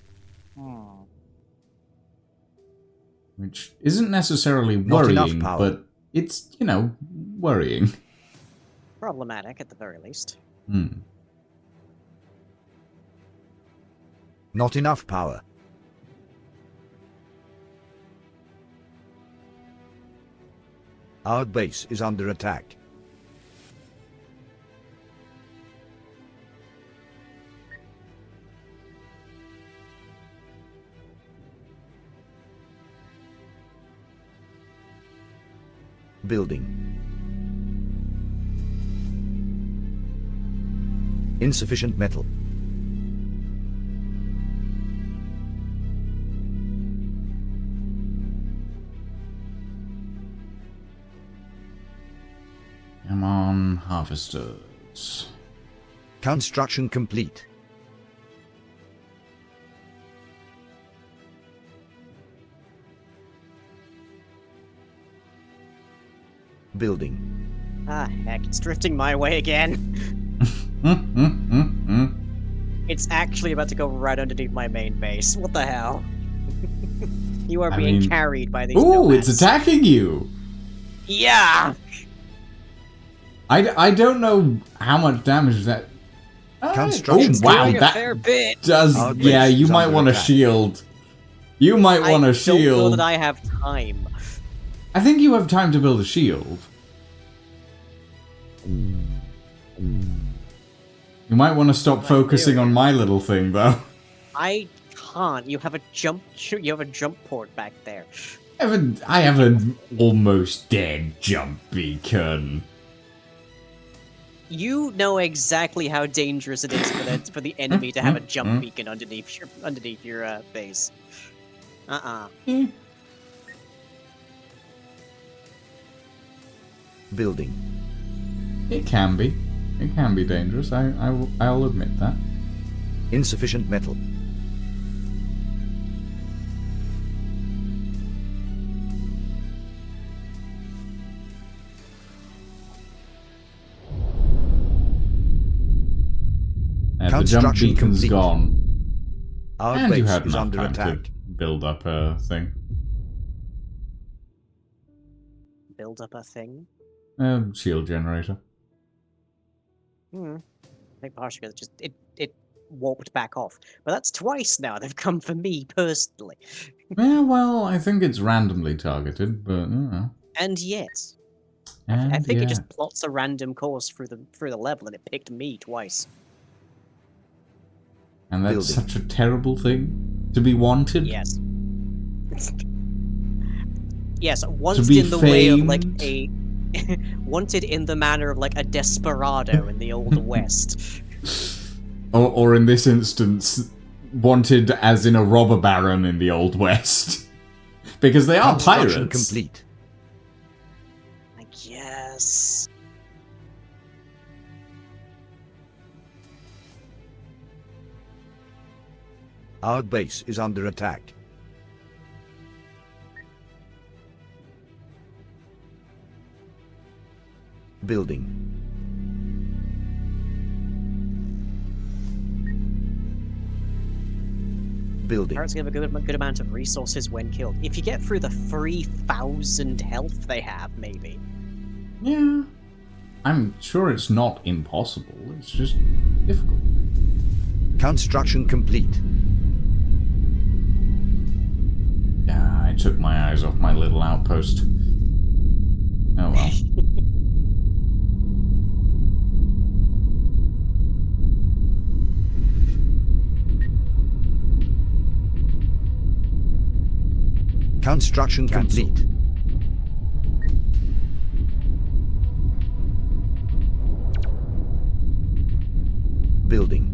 Which isn't necessarily Not enough worrying, power. but it's, you know, worrying. Problematic, at the very least. Not enough power. Our base is under attack. Building. Insufficient metal. Come on, harvesters. Construction complete. Building. Ah, heck, it's drifting my way again. It's actually about to go right underneath my main base. What the hell? You are being carried by these Ooh, nomads. it's attacking you! Yeah! I don't know how much damage that... Construction oh, wow, doing a that fair bit. does... Our Yeah, base you is might under want to attack. shield. You might want to I don't know shield. that I have time. I think you have time to build a shield. You might want to stop focusing on my little thing, though. I can't. You have a jump port back there. I have an almost dead jump beacon. You know exactly how dangerous it is for the enemy to have a jump beacon underneath your base. Building. It can be. It can be dangerous. I'll admit that. Insufficient metal. The jump beacon's complete. gone. Our And you base had is enough under time attack. to build up a thing. Build up a thing. Shield generator. I think partially because it warped back off. But that's twice now they've come for me personally. Yeah, well, I think it's randomly targeted, but you know. And yet, And I think yeah. it just plots a random course through the level, and it picked me twice. And that's Building. such a terrible thing to be wanted. Yes. Yes, wanted be in the way of like famed. a wanted in the manner of like a desperado in the old west. Or in this instance, wanted as in a robber baron in the Old West. Because they are Construction pirates. complete. I guess. Our base is under attack. Building. Building. Pirates give a good amount of resources when killed. If you get through the 3,000 health they have, maybe. Yeah. I'm sure it's not impossible. It's just difficult. Construction complete. Yeah, I took my eyes off my little outpost. Oh well. Construction complete. Building.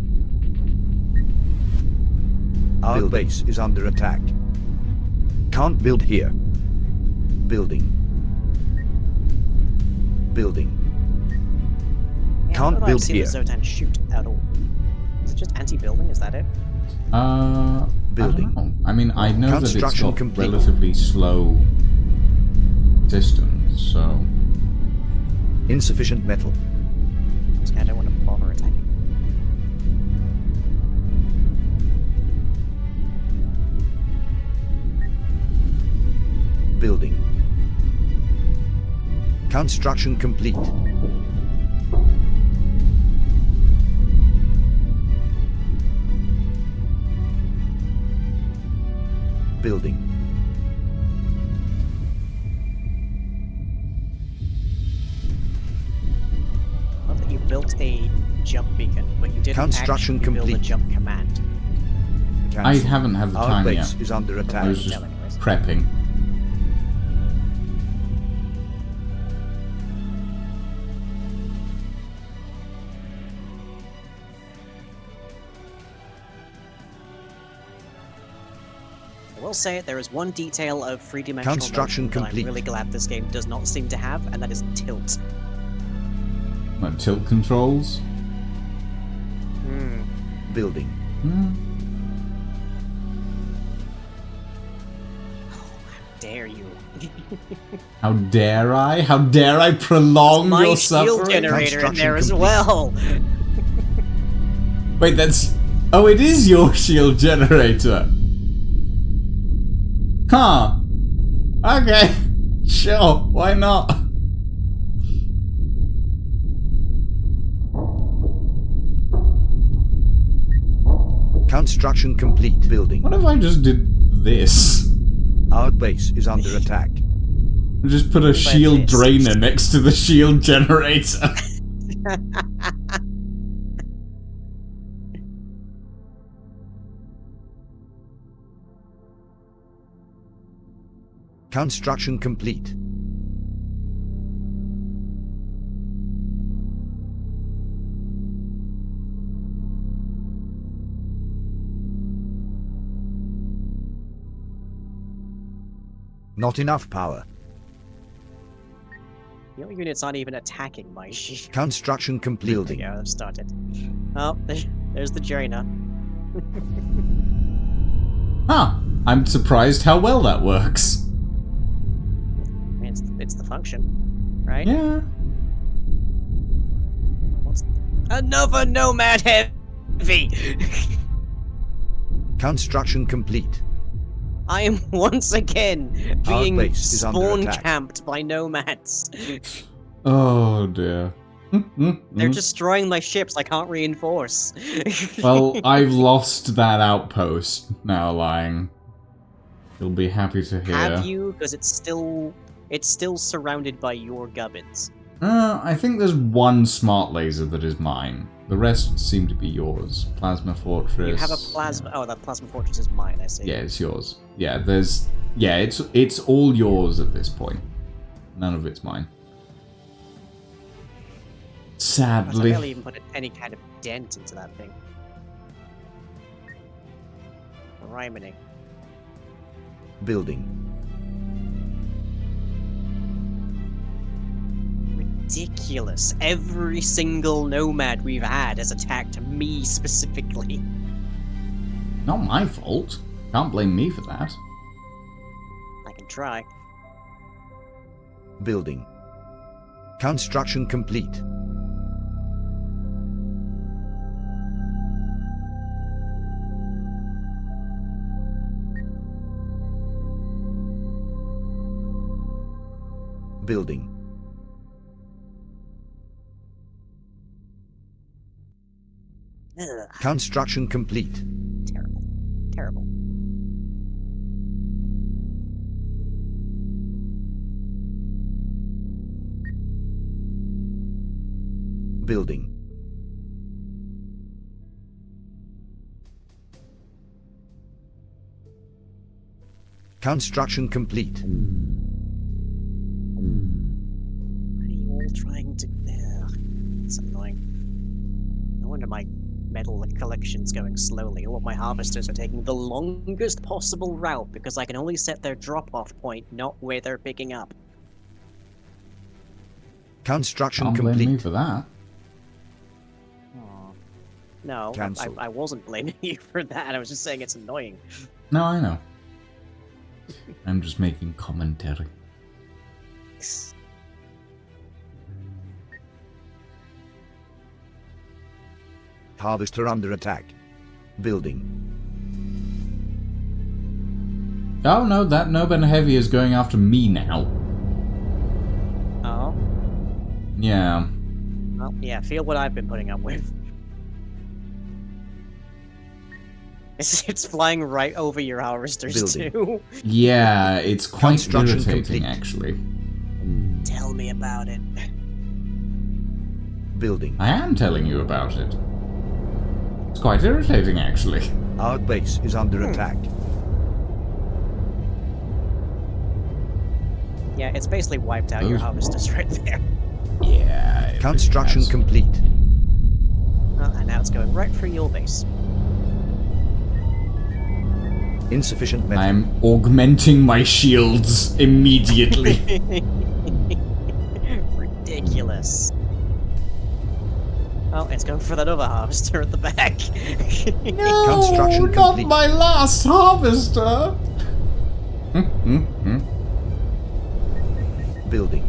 Our base is under attack. Can't build here. Building. Building. Yeah, Can't I don't build see here. the Zotan shoot at all. Is it just anti-building? Is that it? Building. I don't know. I mean, I know that it's Construction got complete. relatively slow systems, so... Insufficient metal. I don't want to bother attacking. Building. Construction complete. Building. Not that you built a jump beacon, but you didn't Construction actually build a complete. jump command. I Cancel. haven't had the Our time base yet. is under I attack. was just No, anyways. prepping. I will say it, there is one detail of three-dimensional Construction motion that complete. I'm really glad this game does not seem to have, and that is tilt. Like tilt controls. Building. Dare you? How dare I? How dare I prolong My your shield suffering? generator in there as Construction well. Wait, that's... Oh, it is your shield generator. Huh. Okay. Sure, why not? Construction complete. Building. What if I just did this? Our base is under attack. Just put a shield drainer next to the shield generator. Construction complete. Not enough power. Your units aren't even attacking my ship. Construction complete. Building. Yeah, I've started. Oh, there's the joiner. Huh. I'm surprised how well that works. It's the function, right? Yeah. What's another nomad heavy? Construction complete. I am once again Our being base is under spawn attack. camped by nomads. Oh dear. They're destroying my ships. I can't reinforce. Well, I've lost that outpost now, lying. You'll be happy to hear. Have you? Because it's still surrounded by your gubbins. I think there's one smart laser that is mine. The rest seem to be yours. Plasma Fortress. You have a plasma. Oh, that plasma fortress is mine. I see. Yeah, it's yours. Yeah, it's all yours at this point. None of it's mine. I Sadly. barely even put any kind of dent into that thing. Rhyming. Building. Ridiculous. Every single nomad we've had has attacked me specifically. Not my fault. Can't blame me for that. I can try. Building. Construction complete. Building. Ugh, Construction complete. terrible. Terrible. Building. Construction complete. What are you all trying to... Ugh, it's annoying. No wonder my metal collection's going slowly. All of my harvesters are taking the longest possible route because I can only set their drop-off point, not where they're picking up. Construction Can't blame me complete. for that. No, Cancel. I wasn't blaming you for that. I was just saying it's annoying. No, I know. I'm just making commentary. Harvester under attack. Building. Oh no, that Noben Heavy is going after me now. Oh? Yeah. Well, yeah, feel what I've been putting up with. It's flying right over your harvesters, Building. too. Yeah, it's quite Construction irritating, complete. actually. Tell me about it. Building. I am telling you about it. It's quite irritating, actually. Our base is under attack. Yeah, it's basically wiped out your Those- harvesters right there. Yeah. it Construction really has. complete. And now it's going right through your base. Insufficient metal. I'm augmenting my shields immediately. Ridiculous. Oh, it's going for that other harvester at the back. No, Construction not complete. my last harvester. Building.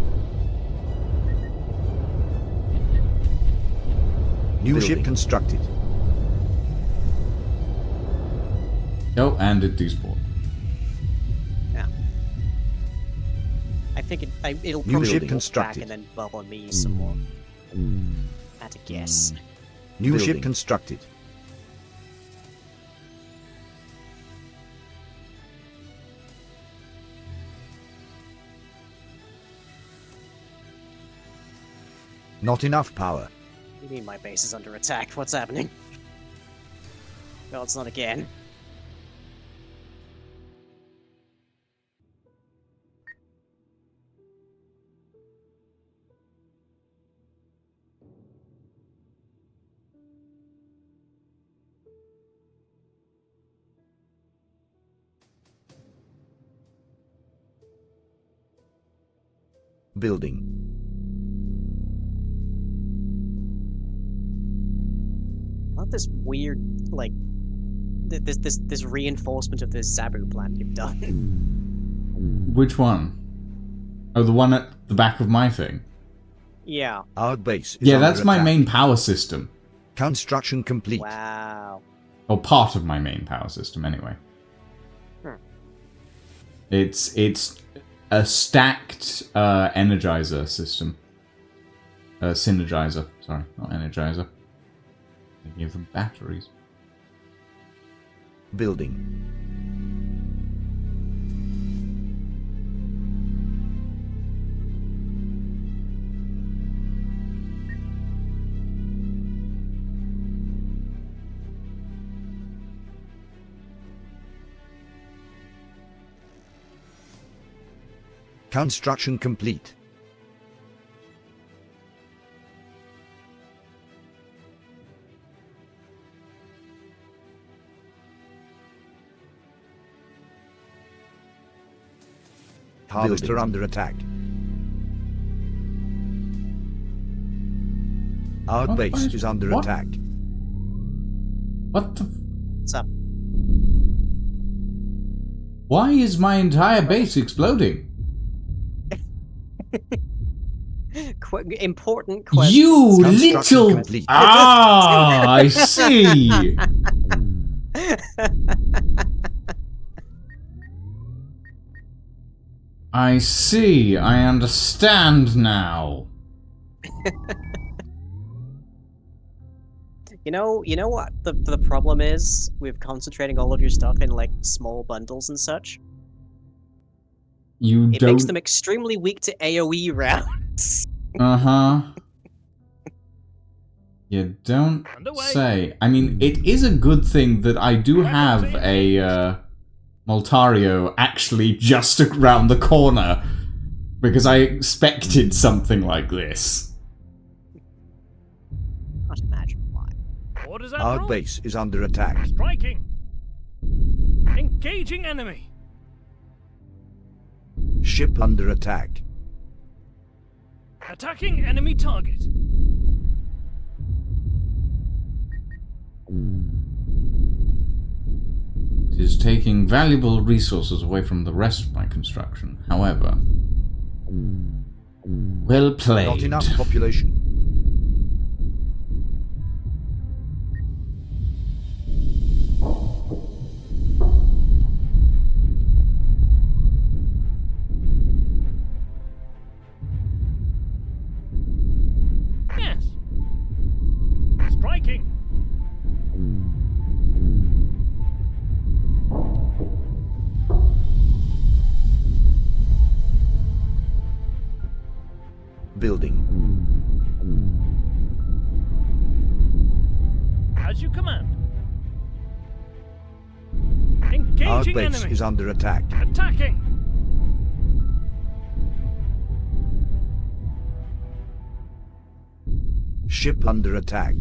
New ship constructed. Oh, and it despawned. Yeah. I think it'll New probably ship walk back constructed. and then bubble me some more. At a guess. New Building. ship constructed. Not enough power. You mean my base is under attack? What's happening? No, it's not again. Building. Not this weird, like, this reinforcement of this Zabu plan you've done. Which one? Oh, the one at the back of my thing. Yeah. Our base is Yeah, under that's my attack. main power system. Construction complete. Wow. Or part of my main power system, anyway. It's a stacked energizer system. Synergizer. Sorry, not energizer. Thinking of the batteries. Building. Construction complete. Harvester under attack. Our What? base is under What? attack. What the... What's up? Why is my entire base exploding? Important question. You Construction little... complete. Ah, I see. I see. I understand now. You know what the problem is with concentrating all of your stuff in like small bundles and such? You It don't... makes them extremely weak to AoE rounds. Uh-huh. You don't Underway. say. I mean, it is a good thing that I do have a Moltario actually just around the corner, because I expected something like this. Not imagine why. Orders, Our Admiral. base is under attack. Striking. Engaging enemy. Ship under attack. Attacking enemy target. It is taking valuable resources away from the rest of my construction. However, well played. Not enough population. Yes. Striking. Building. As you command. Our Engaging base enemy. is under attack. Attacking. Ship under attack.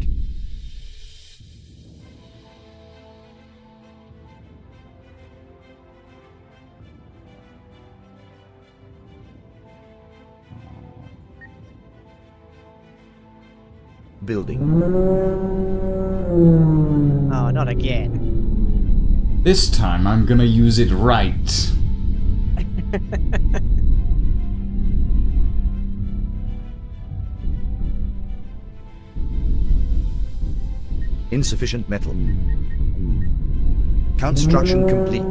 Building. Oh, not again. This time I'm gonna use it right. Insufficient metal. Construction complete.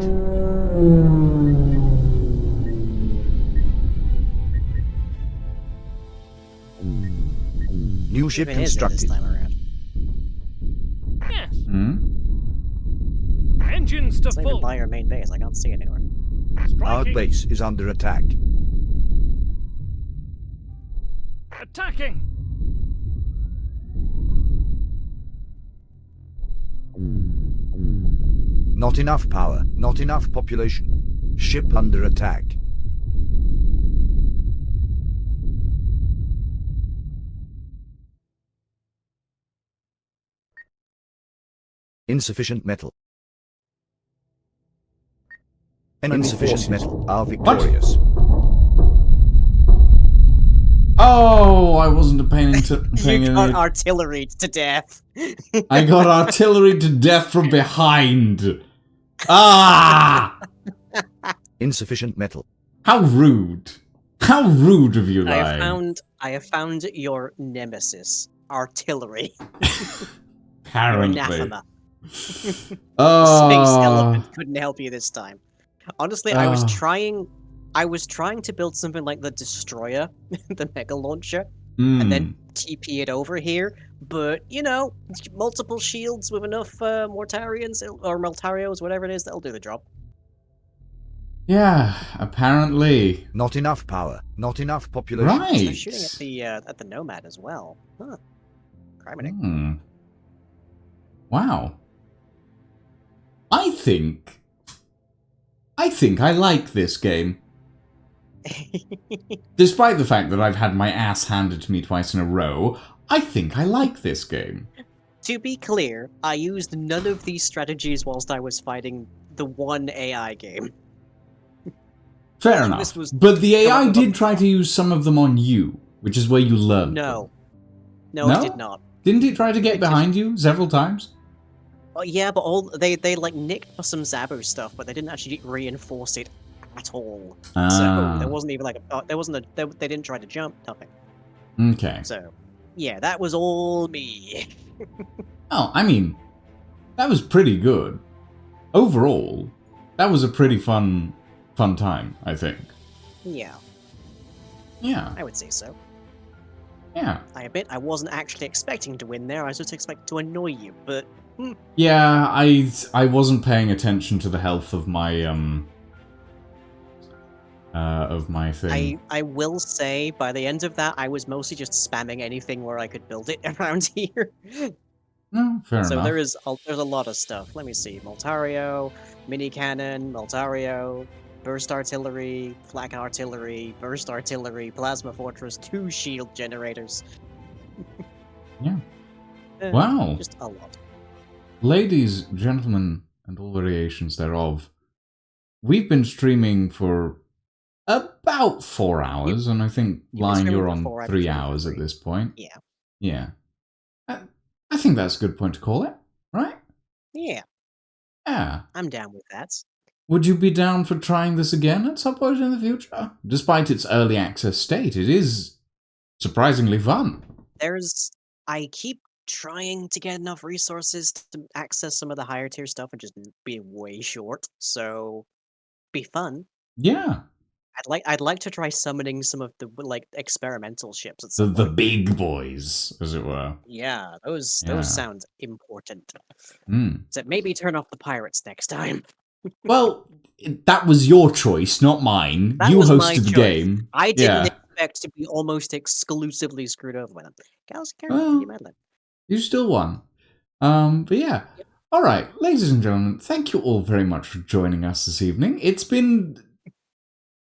New ship Even his this constructed. time around. Yes. Hmm? Engines to It's not even full. by your main base. I can't see it anywhere. Our Striking. base is under attack. Attacking. Not enough power. Not enough population. Ship under attack. Insufficient metal. Insufficient metal are victorious. Oh, I wasn't paying You got any. artillery to death. I got artillery to death from behind. Ah! Insufficient metal. How rude. How rude of you, I Lion. have found your nemesis, artillery. Your Apparently. anathema. The space elephant couldn't help you this time. Honestly, I was trying to build something like the destroyer, the mega launcher, and then TP it over here. But you know, multiple shields with enough Mortarians or Meltarios, whatever it is, that'll do the job. Yeah, apparently. Not enough power. Not enough population. Right. They're shooting at the Nomad as well. Huh. Criminy. Wow. I think I like this game. Despite the fact that I've had my ass handed to me twice in a row, I think I like this game. To be clear, I used none of these strategies whilst I was fighting the one AI game. Fair This enough. was- But the AI did try to use some of them on you, which is where you learned. No. No? No, it did not. Didn't it try to get behind you several times? Oh yeah, but they like nicked some Zabu stuff, but they didn't actually reinforce it at all. So there wasn't even like they didn't try to jump, nothing. Okay. So yeah, that was all me. Oh, I mean, that was pretty good. Overall, that was a pretty fun time, I think. Yeah, Yeah. I would say so. Yeah. I admit I wasn't actually expecting to win there. I was just expecting to annoy you, but Yeah, I wasn't paying attention to the health of my thing. I will say by the end of that I was mostly just spamming anything where I could build it around here. No, fair So enough. there's a lot of stuff. Let me see: Moltario, mini cannon, Moltario, burst artillery, flak artillery, burst artillery, plasma fortress, 2 shield generators. Yeah. Wow. Just a lot. Ladies, gentlemen, and all variations thereof, we've been streaming for about 4 hours, and I think, Lion, you're on 3 hours at this point. Yeah. Yeah. I think that's a good point to call it, right? Yeah, Yeah. I'm down with that. Would you be down for trying this again at some point in the future? Despite its early access state, it is surprisingly fun. I keep trying to get enough resources to access some of the higher tier stuff and just be way short, so be fun. Yeah. I'd like to try summoning some of the like experimental ships at The some point. big boys, as it were. Yeah, those Yeah. sound important. Mm. So maybe turn off the pirates next time. Well, that was your choice, not mine. That You was my hosted the choice. game. I didn't Yeah. expect to be almost exclusively screwed over with them. Gals, Well, you meddling. You still won. But yeah. Yep. Alright, ladies and gentlemen, thank you all very much for joining us this evening. It's been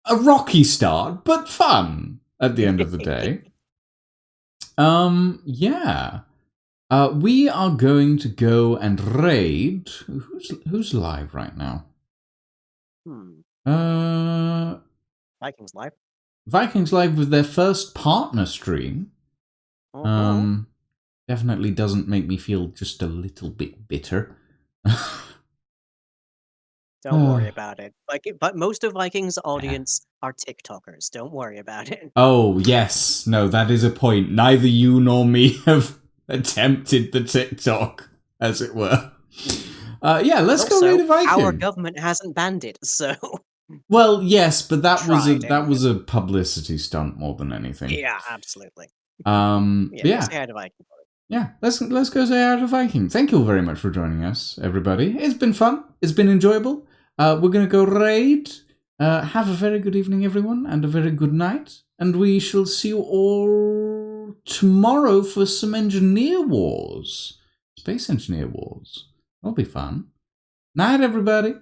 a rocky start, but fun at the end of the day. Yeah. We are going to go and raid. Who's live right now? Vikings live. Vikings live with their first partner stream. Definitely doesn't make me feel just a little bit bitter. Don't worry about it. But most of Vikings' audience are TikTokers. Don't worry about it. Oh, yes. No, that is a point. Neither you nor me have attempted the TikTok, as it were. Yeah, let's go raid a Viking. Our government hasn't banned it, so... Well, yes, but that Tried, was a publicity stunt more than anything. Yeah, absolutely. Yeah. Let's say hi to Viking. Yeah, let's go say hi to Viking. Thank you all very much for joining us, everybody. It's been fun. It's been enjoyable. We're going to go raid. Have a very good evening, everyone, and a very good night. And we shall see you all tomorrow for some Engineer Wars. Space Engineer Wars. That'll be fun. Night, everybody.